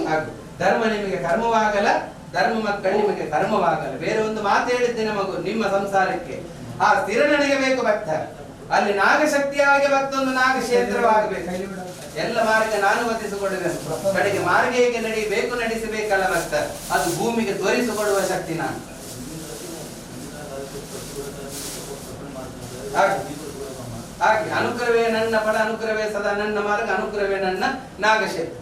A: ಹಾಗೂ ಧರ್ಮ ನಿಮಗೆ ಕರ್ಮವಾಗಲ್ಲ, ಧರ್ಮ ಮಕ್ಕಳು ನಿಮಗೆ ಕರ್ಮವಾಗಲ್ಲ. ಬೇರೆ ಒಂದು ಮಾತು ಹೇಳಿದ್ದೇನೆ ಮಗು ನಿಮ್ಮ ಸಂಸಾರಕ್ಕೆ. ಆ ಸ್ಥಿರ ನನಗೆ ಬೇಕು ಭಕ್ತ. ಅಲ್ಲಿ ನಾಗಶಕ್ತಿಯಾಗಿ ಭಕ್ತೊಂದು ನಾಗ ಕ್ಷೇತ್ರವಾಗಬೇಕು. ಎಲ್ಲ ಮಾರ್ಗ ನಾನು ಒತ್ತಿಸಿಕೊಡಬೇಕು. ಕಡೆಗೆ ಮಾರ್ಗ ಹೇಗೆ ನಡೆಯಬೇಕು ನಡೆಸಬೇಕಲ್ಲ ಭಕ್ತ, ಅದು ಭೂಮಿಗೆ ತೋರಿಸಿಕೊಡುವ ಶಕ್ತಿ ನಾನು. ಹಾಗೆ ಅನುಗ್ರಹವೇ ನನ್ನ ಫಲ, ಅನುಗ್ರಹವೇ ಸದಾ ನನ್ನ ಮಾರ್ಗ, ಅನುಗ್ರಹವೇ ನನ್ನ ನಾಗಕ್ಷೇತ್ರ.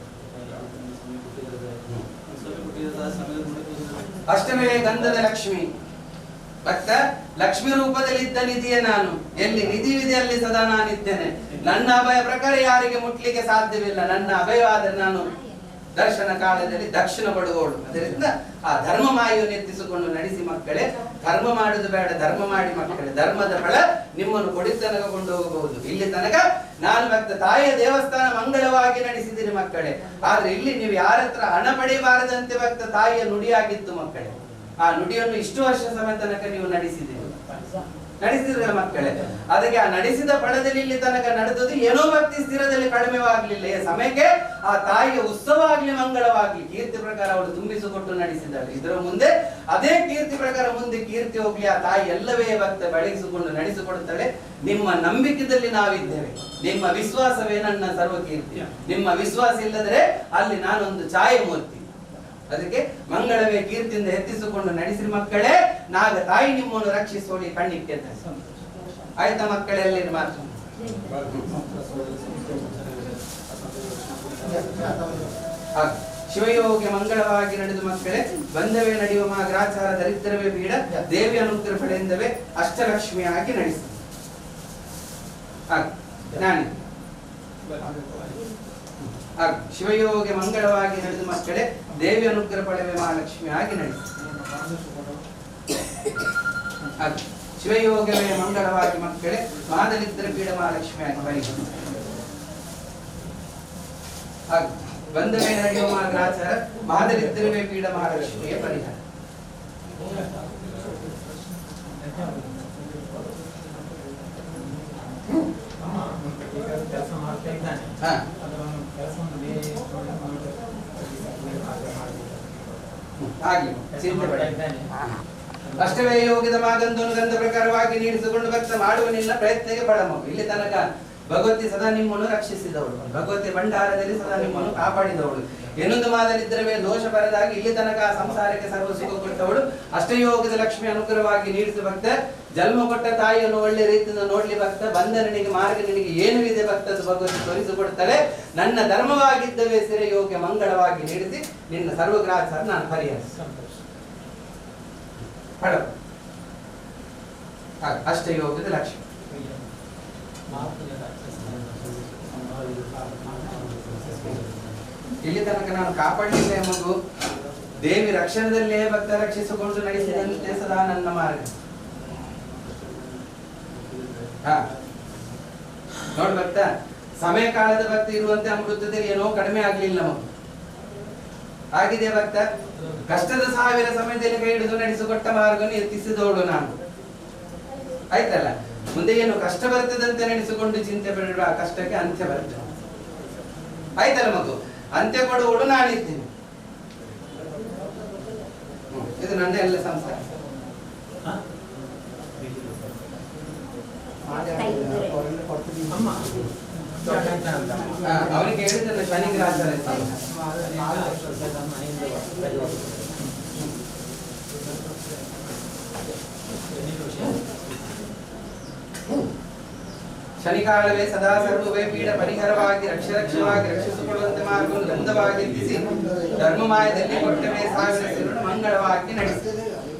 A: ಅಷ್ಟಮೇ ಗಂಧದ ಲಕ್ಷ್ಮಿ ಭಕ್ತ, ಲಕ್ಷ್ಮಿ ರೂಪದಲ್ಲಿದ್ದ ನಿಧಿಯ ನಾನು. ಎಲ್ಲಿ ನಿಧಿವಿದೆ ಅಲ್ಲಿ ಸದಾ ನಾನಿದ್ದೇನೆ. ನನ್ನ ಅಭಯ ಪ್ರಕಾರ ಯಾರಿಗೆ ಮುಟ್ಲಿಕ್ಕೆ ಸಾಧ್ಯವಿಲ್ಲ. ನನ್ನ ಅಭಯವಾದರೆ ನಾನು ದರ್ಶನ ಕಾಲದಲ್ಲಿ ದಕ್ಷಿಣ ಪಡುವವಳು. ಅದರಿಂದ ಆ ಧರ್ಮ ಮಾಯನ್ನು ಎತ್ತಿಸಿಕೊಂಡು ನಡೆಸಿ ಮಕ್ಕಳೇ. ಕರ್ಮ ಮಾಡುದು ಬೇಡ, ಧರ್ಮ ಮಾಡಿ ಮಕ್ಕಳೇ. ಧರ್ಮದ ಫಲ ನಿಮ್ಮನ್ನು ಕೊಡಿ ತನಕ ಕೊಂಡು ಹೋಗಬಹುದು. ಇಲ್ಲಿ ತನಕ ನಾನು ಭಕ್ತ ತಾಯಿಯ ದೇವಸ್ಥಾನ ಮಂಗಳವಾಗಿ ನಡೆಸಿದ್ದೀರಿ ಮಕ್ಕಳೇ. ಆದ್ರೆ ಇಲ್ಲಿ ನೀವು ಯಾರ ಹತ್ರ ಹಣ ಪಡೆಯಬಾರದಂತೆ ಭಕ್ತ ತಾಯಿಯ ನುಡಿಯಾಗಿತ್ತು ಮಕ್ಕಳೇ. ಆ ನುಡಿಯನ್ನು ಇಷ್ಟು ವರ್ಷ ಸಮಯ ತನಕ ನೀವು ನಡೆಸಿದ್ದೀರಿ ಮಕ್ಕಳೇ. ಅದಕ್ಕೆ ಆ ನಡೆಸಿದ ಫಲದಲ್ಲಿ ಇಲ್ಲಿ ತನಕ ನಡೆದದ್ದು ಏನೋ ಭಕ್ತಿ ಸ್ಥಿರದಲ್ಲಿ ಕಡಿಮೆವಾಗ್ಲಿಲ್ಲ. ಈ ಸಮಯಕ್ಕೆ ಆ ತಾಯಿಯ ಉತ್ಸವ ಆಗ್ಲಿ, ಮಂಗಳವಾಗ್ಲಿ, ಕೀರ್ತಿ ಪ್ರಕಾರ ಅವಳು ತುಂಬಿಸಿಕೊಟ್ಟು ನಡೆಸಿದ್ದಾಳೆ. ಇದರ ಮುಂದೆ ಅದೇ ಕೀರ್ತಿ ಪ್ರಕಾರ ಮುಂದೆ ಕೀರ್ತಿ ಹೋಗ್ಲಿ. ಆ ತಾಯಿ ಎಲ್ಲವೇ ಭಕ್ತ ಬೆಳಗಿಸಿಕೊಂಡು ನಡೆಸಿಕೊಡುತ್ತಾಳೆ. ನಿಮ್ಮ ನಂಬಿಕೆಯಲ್ಲಿ ನಾವಿದ್ದೇವೆ. ನಿಮ್ಮ ವಿಶ್ವಾಸವೇ ನನ್ನ ಸರ್ವ ಕೀರ್ತಿ. ನಿಮ್ಮ ವಿಶ್ವಾಸ ಇಲ್ಲದ್ರೆ ಅಲ್ಲಿ ನಾನೊಂದು ಛಾಯೆ ಮೂರ್ತಿ. ಅದಕ್ಕೆ ಮಂಗಳವೇ ಕೀರ್ತಿಯಿಂದ ಎತ್ತಿಸಿಕೊಂಡು ನಡೆಸಿರಿ ಮಕ್ಕಳೇ. ನಾಗ ತಾಯಿ ನಿಮ್ಮನ್ನು ರಕ್ಷಿಸೋಳಿ ಕಣ್ಣಿಕ್ಕೆ. ಆಯ್ತಾ ಮಕ್ಕಳೆಲ್ಲ ಮಾತು. ಶಿವಯೋಗಿ ಮಂಗಳವಾಗಿ ನಡೆದು ಮಕ್ಕಳೇ. ಬಂಧವೇ ನಡೆಯುವ ಮಾಗ್ರಾಚಾರ, ದರಿದ್ರವೇ ಬೀಡ, ದೇವಿ ಅನುಗ್ರಹ ಪಡೆಯಿಂದವೇ ಅಷ್ಟಲಕ್ಷ್ಮಿಯಾಗಿ ನಡೆಸಿ. ನಾನು ಶಿವಯೋಗಿ ಮಂಗಳವಾಗಿ ನಡೆದು ಮಕ್ಕಳೇ, ದೇವಿ ಅನುಗ್ರಹ ಪಡೆಯುವ ಮಹಾಲಕ್ಷ್ಮಿಯಾಗಿ ನಡೆಸಿ. ಶಿವಯೋಗವೇ ಮಂಗಳವಾಗಿ ಮಕ್ಕಳೇ, ಮಾದಲಿದ್ರ ಪೀಡ ಮಹಾಲಕ್ಷ್ಮಿಯಾಗಿ ಪರಿಗಣಿಸಿ. ಬಂಧವೇ ನಡೆಯುವ ಮಾಗ್ರಾಚಾರ, ಮಾದಲಿದ್ರವೇ ಪೀಡ ಮಹಾಲಕ್ಷ್ಮಿಯ ಪರಿಹಾರ.
B: ಕೆಲಸ ಮಾಡ್ತಾ ಇದ್ದಾನೆ.
A: ಅಷ್ಟವೇ ಯೋಗದ ಮಾಗಂದನು ಗಂಧ ಪ್ರಕಾರವಾಗಿ ನೀಡಿಸಿಕೊಂಡು ಭಕ್ತ ಮಾಡುವ ನಿನ್ನ ಪ್ರಯತ್ನಕ್ಕೆ ಬಡಮಗು. ಇಲ್ಲಿ ತನಕ ಭಗವತಿ ಸದಾ ನಿಮ್ಮನ್ನು ರಕ್ಷಿಸಿದವಳು, ಭಗವತಿ ಭಂಡಾರದಲ್ಲಿ ಸದಾ ನಿಮ್ಮನ್ನು ಕಾಪಾಡಿದವಳು. ಏನೊಂದು ಮಾದಲಿದ್ರವೇ ದೋಷ ಬರದಾಗಿ ಇಲ್ಲಿ ತನಕ ಸಂಸಾರಕ್ಕೆ ಸರ್ವ ಸುಖ ಕೊಟ್ಟವಳು. ಅಷ್ಟಯೋಗದ ಲಕ್ಷ್ಮಿ ಅನುಗ್ರಹವಾಗಿ ನೀಡಿಸಿ ಭಕ್ತ. ಜನ್ಮ ಕೊಟ್ಟ ತಾಯಿಯನ್ನು ಒಳ್ಳೆ ರೀತಿಯಿಂದ ನೋಡ್ಲಿ ಭಕ್ತ. ಬಂದ ನಿನಗೆ ಮಾರ್ಗ ನಿನಗೆ ಏನು ಇದೆ ಭಕ್ತದ್ದು ಭಗವತಿ ತೋರಿಸಿಕೊಡ್ತಾಳೆ. ನನ್ನ ಧರ್ಮವಾಗಿದ್ದವೇ ಸಿರೆ ಯೋಗ್ಯ ಮಂಗಳವಾಗಿ ನೀಡಿಸಿ ನಿನ್ನ ಸರ್ವಗ್ರಾಚಾರ ನಾನು ಪರಿಹರಿಸಿ. ಅಷ್ಟಯೋಗದ ಲಕ್ಷ್ಮಿ. ಇಲ್ಲಿ ತನಕ ನಾನು ಕಾಪಾಡಲಿಲ್ಲ ಎಂಬುದು ದೇವಿ ರಕ್ಷಣದಲ್ಲೇ ಭಕ್ತ ರಕ್ಷಿಸಿಕೊಂಡು ನಡೆಸಿದಂತೆ ಸದಾ ನನ್ನ ಮಾರ್ಗ. ನೋಡ್ ಭಕ್ತ, ಸಮಯ ಕಾಲದ ಭಕ್ತಿ ಇರುವಂತೆ ಅಮೃತದಲ್ಲಿ ಏನೋ ಕಡಿಮೆ ಆಗ್ಲಿಲ್ಲ ಮಗು. ಆಗಿದೆ ಭಕ್ತ. ಕಷ್ಟದ ಸಾವಿರ ಸಮಯದಲ್ಲಿ ಕೈ ಹಿಡಿದು ನಡೆಸಿಕೊಟ್ಟ ಮಾರ್ಗವನ್ನು ಎತ್ತಿಸಿದವಳು ನಾನು. ಆಯ್ತಲ್ಲ, ಮುಂದೆ ಏನು ಕಷ್ಟ ಬರ್ತದಂತೆ ನಡೆಸಿಕೊಂಡು ಚಿಂತೆ ಬೇಡ. ಆ ಕಷ್ಟಕ್ಕೆ ಅಂತ್ಯ ಬರ್ತದೆ. ಆಯ್ತಲ್ಲ ಮಗು, ಅಂತ್ಯ ಕೊಡುವಳು ನಾನಿದ್ದೀನಿ. ಇದು ನನ್ನ ಎಲ್ಲ ಸಂಸಾರ. ಅವನಿಗೆ ಹೇಳಿದ್ದಲ್ಲ ಶನಿಗ್ರಾಚಾರ ಶನಿಕಾಲವೇ ಸದಾ ಸರ್ವವೇ ಪೀಡ ಪರಿಹಾರವಾಗಿ ರಕ್ಷರಕ್ಷವಾಗಿ ರಕ್ಷಿಸಿಕೊಳ್ಳುವಂತೆ ಮಾರ್ಗವನ್ನು ಗಂಧವಾಗಿರಿಸಿ ಧರ್ಮಮಾಯದಲ್ಲಿ ಕೊಟ್ಟವೇ ಸಾವಿರ ಸಿರುಳು ಮಂಗಳವಾಗಿ ನಡೆಸಿ.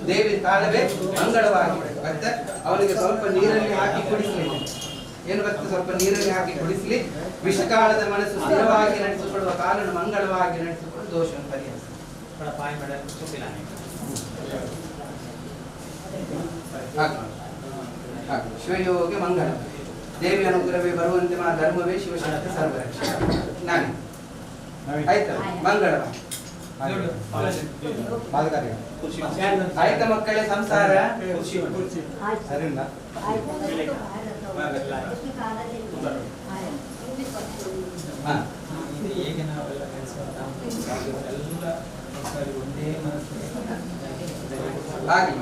A: ದೇವಿ ಕಾಲವೇ ಮಂಗಳವಾಗಿ ಭಕ್ತ. ಅವನಿಗೆ ಸ್ವಲ್ಪ ನೀರಲ್ಲಿ ಹಾಕಿ ಕುಡಿಸಲಿ. ಏನು ಭಕ್ತ, ಸ್ವಲ್ಪ ನೀರಲ್ಲಿ ಹಾಕಿ ಕುಡಿಸಲಿ. ವಿಷಕಾಲದ ಮನಸ್ಸು ಸ್ಥಿರವಾಗಿ ನಡೆಸಿಕೊಳ್ಳುವ ಕಾರಣ ಮಂಗಳವಾಗಿ ನಡೆಸಿಕೊಂಡು ದೋಷವನ್ನು ಪರಿಹರಿಸಿ. ಶಿವಯೋಗಿ ಮಂಗಳ. ದೇವಿ ಅನುಗ್ರಹವೇ ಬರುವಂತೆ ಮಾ ಧರ್ಮವೇ ಶಿವಶಕ್ತಿ ಸರ್ವರಕ್ಷ. ನಾನು ಆಯ್ತಾ ಮಂಗಳವಾಗಿ. ಆಯ್ತಾ ಮಕ್ಕಳೇ ಸಂಸಾರ.
B: ಹೇಗೆ ನಾವೆಲ್ಲ ಕೆಲಸ ಎಲ್ಲ
A: ಹಾಗೆ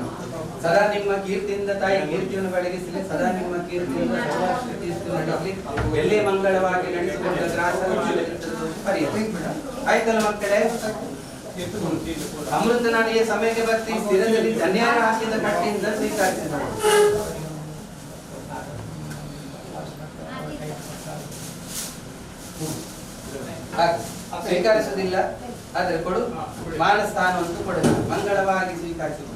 A: ಸದಾ ನಿಮ್ಮ ಕೀರ್ತಿಯಿಂದ ತಾಯಿ ಕೀರ್ತಿಯನ್ನು ಬೆಳಗಿಸಲಿ, ಸದಾ ನಿಮ್ಮ ಕೀರ್ತಿಯಿಂದ ನಡೆಸಲಿ, ಎಲ್ಲೇ ಮಂಗಳವಾಗಿ ನಡೆಸಿಕೊಂಡ ಆಯ್ತಲ್ಲ ಮಕ್ಕಳೇ. ಅಮೃತ ನಾಡಿಯ ಸಮಯಕ್ಕೆ ಭಕ್ತಿ ಸ್ಥಿರದಲ್ಲಿ ಧನ್ಯಾರ ಹಾಕಿದ ಕಟ್ಟಿಯಿಂದ ಸ್ವೀಕರಿಸಿದ ಸ್ವೀಕರಿಸುವುದಿಲ್ಲ, ಆದ್ರೆ ಕೊಡು ಮಾನ ಸ್ಥಾನವಂತೂ ಕೊಡಲ್ಲ, ಮಂಗಳವಾಗಿ ಸ್ವೀಕರಿಸುವುದು,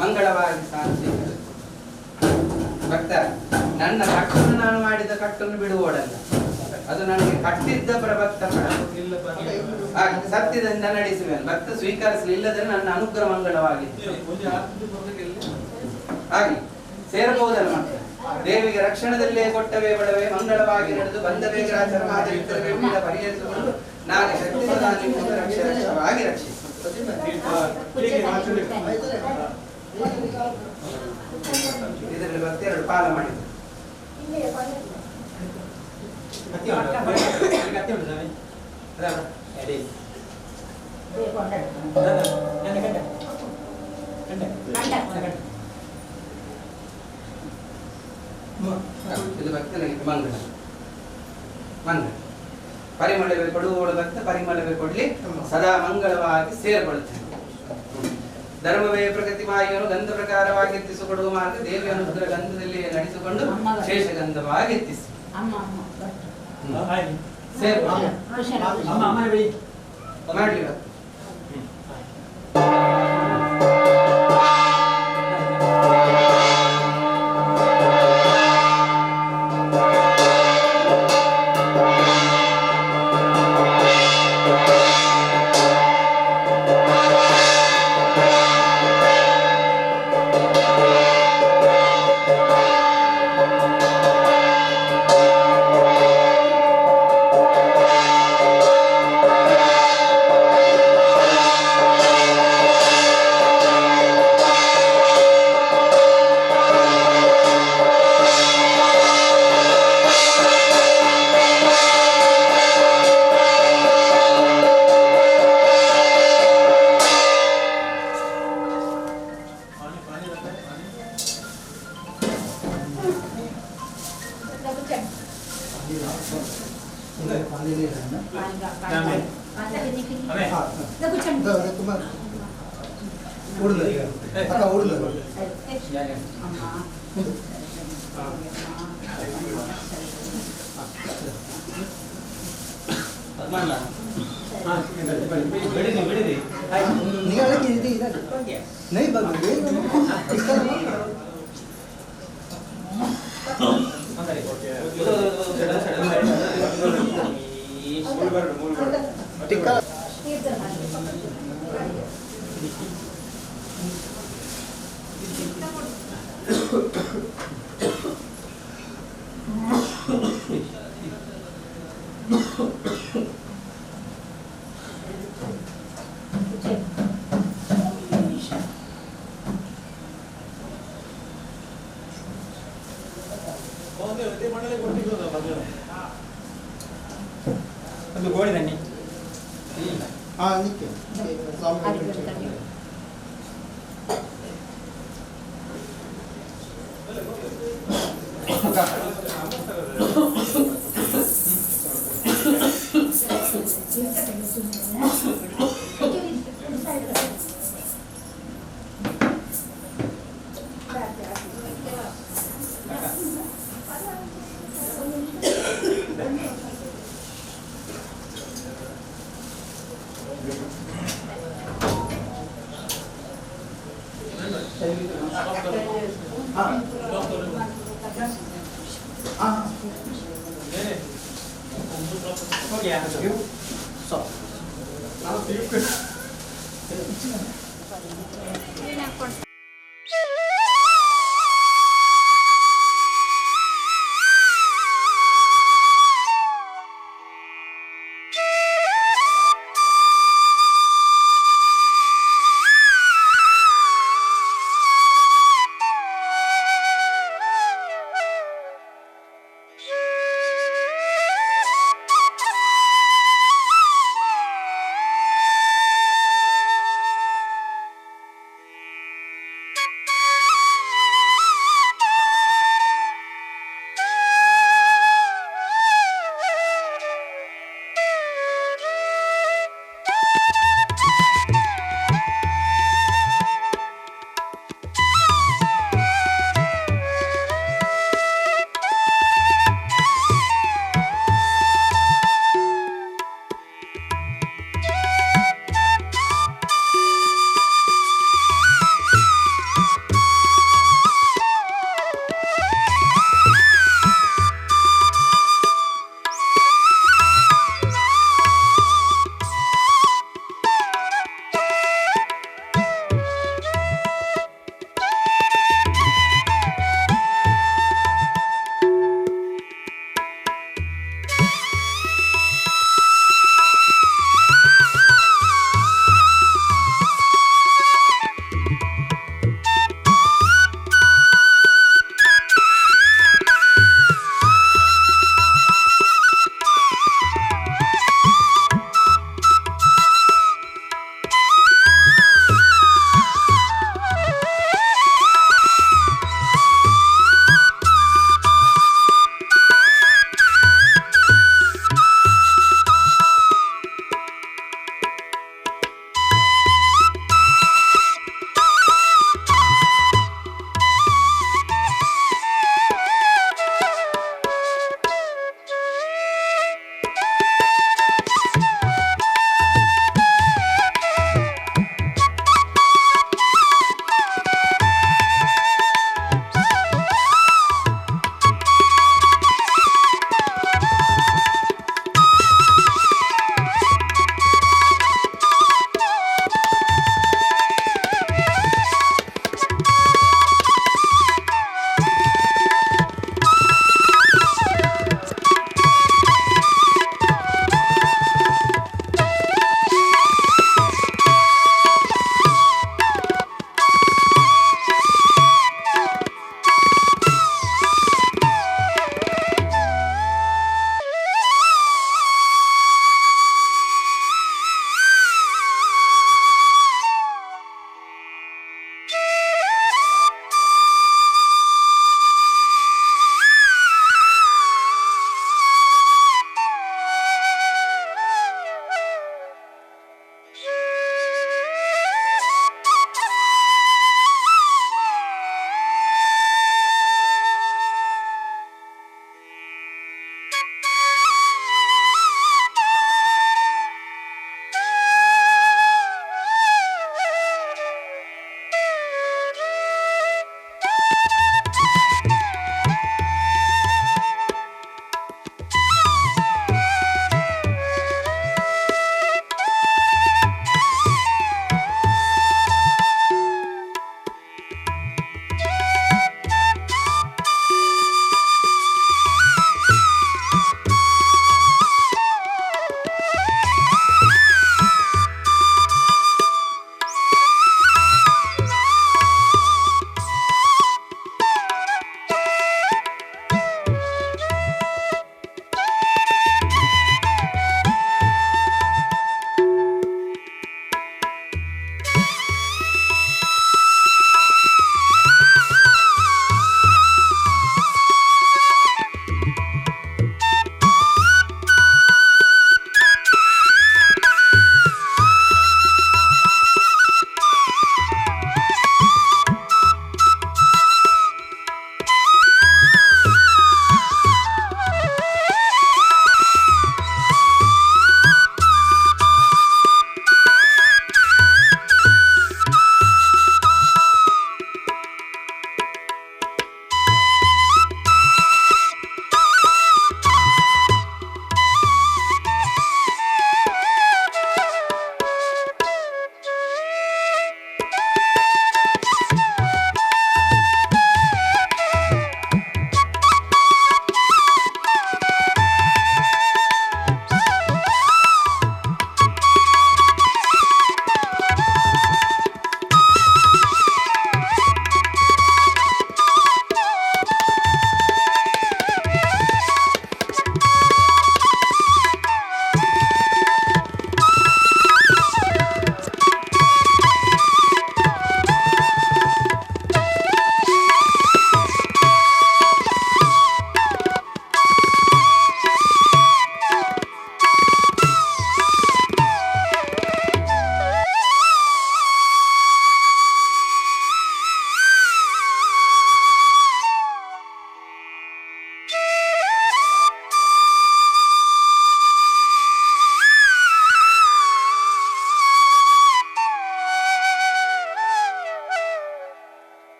A: ಮಂಗಳವಾಗಿ ಸ್ಥಾನ ಸ್ವೀಕರಿಸುವುದು. ಭಕ್ತ, ನನ್ನ ಕಟ್ಟನ್ನು ನಾನು ಮಾಡಿದ ಕಟ್ಟನ್ನು ಬಿಡುವೋಡಲ್ಲ, ಅದು ನನಗೆ ಕಟ್ಟಿದ್ದ ಪ್ರಭಕ್ತ ಸತ್ಯದಿಂದ ನಡೆಸುವೆ. ಭಕ್ತ ಸ್ವೀಕರಿಸಲಿಲ್ಲದ್ರೆ ನನ್ನ ಅನುಗ್ರಹ ಮಂಗಳವಾಗಿತ್ತು. ಹಾಗೆ ಸೇರಬಹುದಲ್ಲ ಮಕ್ಕಳು. ದೇವಿಗೆ ರಕ್ಷಣದಲ್ಲೇ ಕೊಟ್ಟವೇ ಬಡವೇ ಮಂಗಳವಾಗಿ ನಡೆದು ಬಂದ ಬೇಗರಾಚರ ಮಾದರಿತರವೇ ಪೀಡ ಪರಿಹರಿಸಿಕೊಂಡು ನಾಳೆ ಶಕ್ತಿ ಸದಾ ನಿಮ್ಮನ್ನು ರಕ್ಷಣವಾಗಿ ರಕ್ಷಿಸಿ. ಇದರಲ್ಲಿ ಭಕ್ತಿ ಎರಡು ಪಾಲ ಮಾಡಿದ್ರು. ಇದು ಭಕ್ತನಿಗೆ ಮಂಗಳ ಮಂಗಳ ಪರಿಮಳವೇ ಕೊಡುವವಳು ಭಕ್ತ ಪರಿಮಳವೇ ಕೊಡ್ಲಿ ಸದಾ ಮಂಗಳವಾಗಿ ಸೇರಿಕೊಳ್ಳುತ್ತೇನೆ. ಧರ್ಮವೇ ಪ್ರಗತಿ ವಾಯುವನ್ನು ಗಂಧ ಪ್ರಕಾರವಾಗಿ ಎತ್ತಿಸಿಕೊಡುವ ಮಾರ್ಗ ದೇವಿಯನ್ನು ಅದರ ಗಂಧದಲ್ಲಿ ನಡೆಸಿಕೊಂಡು ಶೇಷಗಂಧವಾಗಿ ಎತ್ತಿಸಿ ಮಾಡ್ಲಿ.
B: ಒಂದು ಗೋಳಿ ತನ್ನಿ.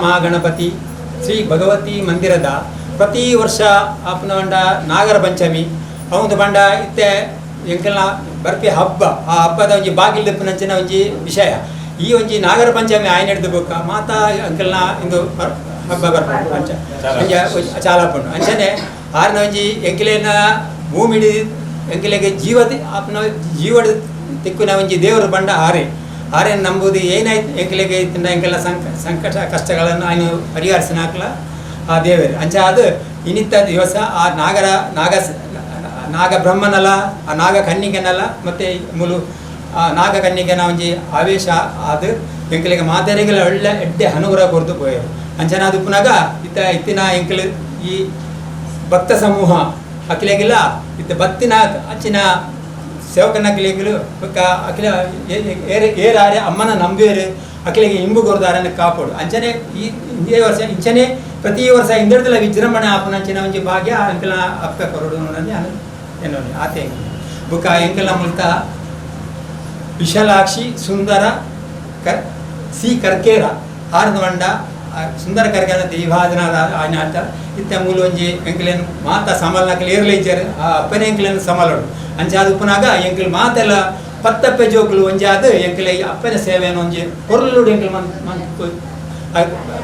B: ಮಹಾಗಣಪತಿ ಶ್ರೀ ಭಗವತಿ ಮಂದಿರದ ಪ್ರತಿ ವರ್ಷ ಅಪ್ಪನ ಬಂಡ ನಾಗರ ಪಂಚಮಿ ಅವನು ಬಂಡ ಇತ್ತೆ ಎಂಕಲ್ನ ಬರ್ಪಿ ಹಬ್ಬ ಆ ಹಬ್ಬದ ಒಂಜಿ ಬಾಗಿಲಿಪ್ಪನಂಚಿನ ಒಂಜಿ ವಿಷಯ ಈ ಒಂಜಿ ನಾಗರ ಪಂಚಮಿ ಆಯ್ನ ಹಿಡಿದು ಬೋಕ ಮಾತಾ ಅಂಕಲ್ನ ಇಂದು ಹಬ್ಬ ಬರ್ಪುಂಡು ಅಂಚ ಚಾಲಪುಂಡು ಅಂಚನೆ ಆರ್ನ ಒಂಜಿ ಎಂಕಿಲೇನ ಭೂಮಿ ಎಂಕಿಲೆಗೆ ಅಪ್ಪನ ಜೀವದ ತಿಕ್ಕುನ ಒಂಜಿ ದೇವರು ಬಂಡ ಆರೆ ನಂಬುದು ಏನಾಯ್ತು ಎಂಕಿಲೆಗೆ ಇತ್ತಿನ ಎಂಕೆಲ್ಲ ಸಂಕಟ ಕಷ್ಟಗಳನ್ನು ఆయన ಪರಿಹರಿಸಿನಾಕ್ಲ ಆ ದೇವರು ಅಂಚ ಅದು ಇನ್ನಿತ್ತ ದಿವಸ ಆ ನಾಗ ಬ್ರಹ್ಮನಲ್ಲ ಆ ನಾಗ ಕನ್ನಿಗೆನಲ್ಲ ಮತ್ತು ಮುಲು ಆ ನಾಗ ಕನ್ನಿಗೆನ ಒಂಜಿ ಆವೇಶ ಅದು ಎಂಕಲಿಗೆ ಮಾತೆರೆಗಳ ಒಳ್ಳೆ ಎಡ್ಡೆ ಅನುಗ್ರಹ ಕೊಡ್ದು ಪೋಯರು ಅಂಚನ ಅದು ಪುನಗ ಇತ್ತಿನ ಎಂಕಲು ಈ ಭಕ್ತ ಸಮೂಹ ಅಖಿಲೆಗಿಲ್ಲ ಇತ್ತ ಬತ್ತಿನ ಅಚ್ಚಿನ ಸೇವಕನ ಅಖಿಲೆಗಳು ಅಖಿಲ ಏರಾರೆ ಅಮ್ಮನ ನಂಬೇರು ಅಖಿಲೆಗೆ ಇಂಬು ಕೊರ್ದಾರನ್ನು ಕಾಪಾಡು ಅಂಚನೆ ಇದೇ ವರ್ಷ ಇಂಚನೆ ಪ್ರತಿ ವರ್ಷ ಇಂದಡದಲ್ಲ ವಿಜೃಂಭಣೆ ಆಪನಂಚಿನ ಒಂಜಿ ಭಾಗ್ಯ ಅಂಕಲ ಅಪ್ಪ ಕೊರಡು ನೋಡಲಿ ಎನ್ನೋ ಆತೆ ಬುಕ್ಕ ಎಂಕಲ ಮುಲ್ತ ವಿಶಾಲಾಕ್ಷಿ ಸುಂದರ ಸಿ ಕರ್ಕೇರ ಆರ್ದು ಬಂಡ ಸುಂದರ ಕರ್ಕೇರ ದೈವಾದನ ಆಯ್ನ ಆಟ ಇತ್ತ ಮೂಲ ಒಂಜಿ ಎಂಕಲೇನು ಮಾತ ಸಮಲ್ನಕಲ್ ಏರ್ಲೈಚಾರು ಆ ಅಪ್ಪನ ಎಂಕಲೇನು ಸಮಲೋಡು ಅಂಚೆ ಅದು ಉಪ್ಪನಾಗ ಎಂಕಲ್ ಮಾತೆಲ್ಲ ಪತ್ತಪ್ಪೆ ಜೋಕುಲು ಒಂಜಿ ಅದು ಎಂಕಲೆ ಅಪ್ಪನ ಸೇವೆಯನ್ನು ಒಂಜಿ ಕೊರಲುಡು ಎಂಕಲ್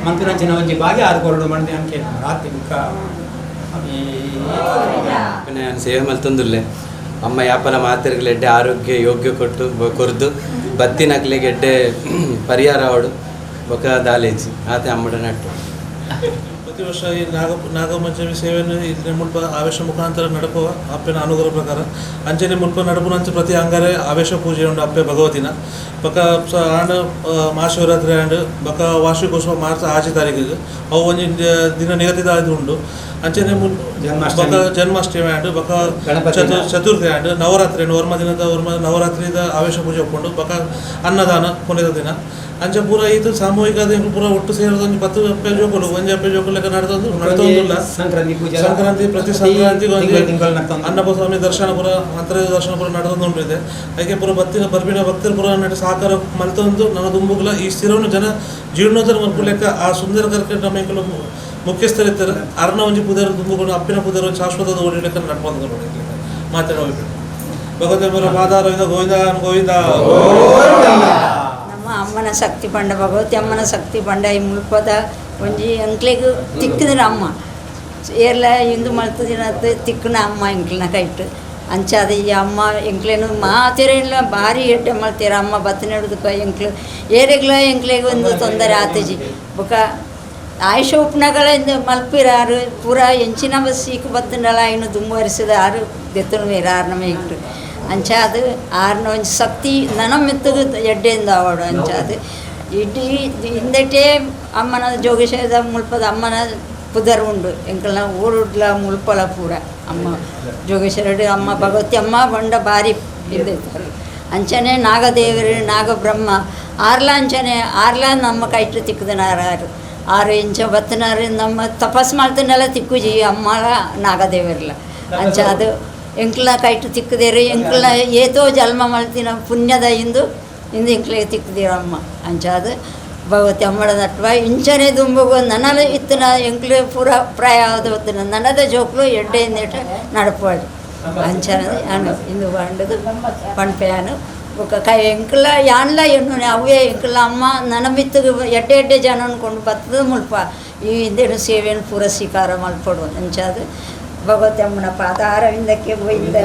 B: ಮಂತ್ರಿನಂಚಿನ ಒಂಜಿ ಭಾಗ್ಯ ಅದು ಕೊರಡು ಮಾಡಿದೆ ಅಂಕೆ ರಾತ್ರಿ ಬುಕ್ಕ
E: ಸೇವೆ ಮಲ್ತೊಂದುಲ್ಲೆ ಅಮ್ಮ ಯಾಪನ ಮಾತೆರ್ಗಳೆಡ್ಡೆ ಆರೋಗ್ಯ ಯೋಗ್ಯ ಕೊಟ್ಟು ಕೊರ್ದು ಬತ್ತಿನಕ್ಲೆಗೆ ಎಡ್ಡೆ ಪರಿಹಾರ ಅವಡು ಬೊಕ ದಾಲೇಜಿ ಆತೆ ಅಮ್ಮಡ ನಟ್ಟು
F: ಪ್ರತಿ ವರ್ಷ ಈ ನಾಗಪಂಚಮಿ ಸೇವೆಯನ್ನು ಇಲ್ಲಿ ಮುಲ್ಪ ಆವೇಶ ಮುಖಾಂತರ ನಡಪುವ ಅಪ್ಪನ ಅನುಗ್ರಹ ಪ್ರಕಾರ ಅಂಚನೆ ಮುಲ್ಪ ನಡಪುನಂಚ ಪ್ರತಿ ಅಂಗಾರೆ ಆವೇಶ ಪೂಜೆ ಉಂಡು ಅಪ್ಪೆ ಭಗವತಿನ ಬಕ ಆಂಡ್ ಮಹಾಶಿವರಾತ್ರಿ ಆಂಡ್ ಬಕ ವಾರ್ಷಿಕೋತ್ಸವ ಮಾರ್ಚ್ 6 ತಾರೀಕಿಗೆ ಅವು ಒಂಜಿ ದಿನ ನಿಗದಿತ ಆಯ್ತು ಉಂಡು ಅಂಚನೆ ಬಕ ಜನ್ಮಾಷ್ಟಮಿ ಆಂಡ್ ಬಕ ಚತುರ್ಥಿ ಆಂಡ್ ನವರಾತ್ರಿ ವರ್ಮ ದಿನದ ನವರಾತ್ರಿದ ಆವೇಶ ಪೂಜೆ ಒಪ್ಕೊಂಡು ಬಕ ಅನ್ನದಾನ ಕೊನೆಯ ದಿನ ಅಂಚೆ ಪೂರ ಇದು ಸಾಮೂಹಿಕ ಪೂರ ಒಟ್ಟು ಸೇರಿದ 10 ಅಪ್ಪೆ ಜೋಕುಲು ಒಂಜಿ ಅಪ್ಪೆ ಜೋಕುಲು ಲೆಕ್ಕ ನಡೆದೊಂದಿಲ್ಲ ಸಂಕ್ರಾಂತಿ ಪ್ರತಿ ಸಂಕ್ರಾಂತಿಗೆ ಅನ್ನಪಸ್ವಾಮಿ ದರ್ಶನ ಪುರ ಮಂತ್ರ ದರ್ಶನ ಪುರ ನಡೆದೊಂದುಂಟಿದೆ ಅದಕ್ಕೆ ಪೂರ ಬತ್ತಿನ ಬರ್ಬಿನ ಭಕ್ತರು ಪುರ ನಡೆ ಸಹಕಾರ ಮಲ್ತೊಂದು ನನ್ನ ದುಂಬುಗಳ ಈ ಸ್ಥಿರವನ್ನು ಜನ ಜೀರ್ಣೋದ್ಧಾರ ಮಲ್ಪು ಲೆಕ್ಕ ಆ ಸುಂದರ ಕರ್ಕಟ ನಮ್ಮಗಳು ಮುಖ್ಯಸ್ಥರಿರ್ತಾರೆ ಅರ್ನ ಒಂಜಿ ಪುದರ್ ದುಂಬುಗಳು ಅಪ್ಪಿನ ಪುದರ್ ಶಾಶ್ವತದ ಓಡಿ ಲೆಕ್ಕ ನಡ್ಕೊಂಡು ನೋಡಿ ಮಾತಾಡೋಗ್ಬಿಟ್ಟು ಭಗವತಿ ಮಾದಾರವಿಂದ ಗೋವಿಂದ ಗೋವಿಂದ
G: ಅಮ್ಮನ ಶಕ್ತಿ ಪಂಡ ಭಗವತಿ ಅಮ್ಮನ ಶಕ್ತಿ ಪಂಡ ಈ ಮುಲ್ಪದ ಒಂಜಿ ಅಂಕ್ಲೆಗ್ ತಿಕ್ಕಿದ್ರ ಅಮ್ಮ ಏರ್ಲ ಇಂದು ಮಲ್ತದಿನ ತಿಕ್ಕನ ಅಮ್ಮ ಎಂಕ್ಲನ ಕೈಟ್ ಅಂಚಾದ ಈ ಅಮ್ಮ ಎಂಕ್ಲೇನು ಮಾತಿರಲ್ಲ ಭಾರಿ ಎಡ್ಡೆ ಮಲ್ತೀರ ಅಮ್ಮ ಬತ್ತನೆಡ್ದಕ್ಕ ಎಂಕ್ಲು ಏರೆಗ್ಲ ಎಂಕ್ಲೆಗ್ ಒಂದು ತೊಂದರೆ ಆತಜಿ ಬೊಕ ಆಯುಷ ಉಪ್ನಗಳಿಂದ ಮಲ್ಪಿರಾರು ಪೂರ ಎಂಚಿನ ಬಸ್ಸಿಗೆ ಬತ್ತನಲ್ಲ ಇನ್ನು ದುಂಬರಿಸಿದ ಆರು ದೆತ್ತನು ಮೇರ ಆರ್ನಮೆ ಇಟ್ಟು ಅಂಚಾದು ಆರ್ನ ಒಂಜಿ ಶಕ್ತಿ ನನಮೆತ್ತಗ ಎಡ್ಡೆಯಿಂದ ಆವಡು ಅಂಚಾದು ಇಡೀ ಹಿಂದಟೇ ಅಮ್ಮನ ಜೋಗೇಶ್ವರದ ಮುಲ್ಪದ ಅಮ್ಮನ ಪುದರ್ ಉಂಡು ಎಂಕಲ್ನ ಊರುಡ್ಲ ಮುಲ್ಪಲ ಪೂರ ಅಮ್ಮ ಜೋಗೇಶ್ವರಡು ಅಮ್ಮ ಭಗವತಿ ಅಮ್ಮ ಬಂಡ ಭಾರಿ ಇರ್ತಾರೆ ಅಂಚನೆ ನಾಗದೇವರು ನಾಗಬ್ರಹ್ಮ ಆರ್ಲ ಅಂಚನೆ ಆರ್ಲ ನಮ್ಮ ಕೈಟ್ ತಿಕ್ಕದನಾರು ಆರು ಇಂಚ ಬತ್ತನಾರು ನಮ್ಮ ತಪಸ್ ಮಾಡ್ತನೆಲ್ಲ ತಿಕ್ಕುಜಿ ಅಮ್ಮಲ ನಾಗದೇವರ್ಲ ಅಂಚ ಅದು ಎಂಕ್ಲ ಕೈಟ್ ತಿಕ್ಕದೇರು ಎಂಕ್ಲ ಏತೋ ಜನ್ಮ ಮಲ್ತಿನ ಪುಣ್ಯದ ಇಂದು ಎಂಕ್ಲಿಗೆ ತಿಕ್ಕದಿರಮ್ಮ ಅಂಚಾದ ಭಗವತಿ ಅಮ್ಮಡ ನಟ್ವ ಇಂಚನೆ ದುಂಬಗು ನನಲ ಇತ್ತಿನ ಎಂಕ್ಲು ಪೂರ ಪ್ರಾಯದ ಹೊತ್ತಿನ ನನದ ಜೋಕ್ಲು ಎಡ್ಡೆಯಿಂದೇಟ ನಡಪಾಡು ಅಂಚನది ಅನು ಇಂದು ಬಂಡದು ಪಣ್ಪೆಯಾನು ఒక ఎంకల యాన్ల ఎన్ను అవే ఎంకల అమ్మ ననమిత్తు ఎడ్ಡೆ ఎడ్ಡೆ ಜನ ಅನ್ಕೊಂಡು ಬರ್ತದೆ ಮುಲ್ಪ ಈ ಹಿಂದೇನು ಸೇವೆಯನ್ನು ಪೂರ ಸ್ವೀಕಾರ ಮಾಡ್ಕೊಡು ಅಂಚಾದು ಭಗವತಿ ಅಮ್ಮನ ಪಾದಾರವಿಂದಕ್ಕೆ ಗೋವಿಂದ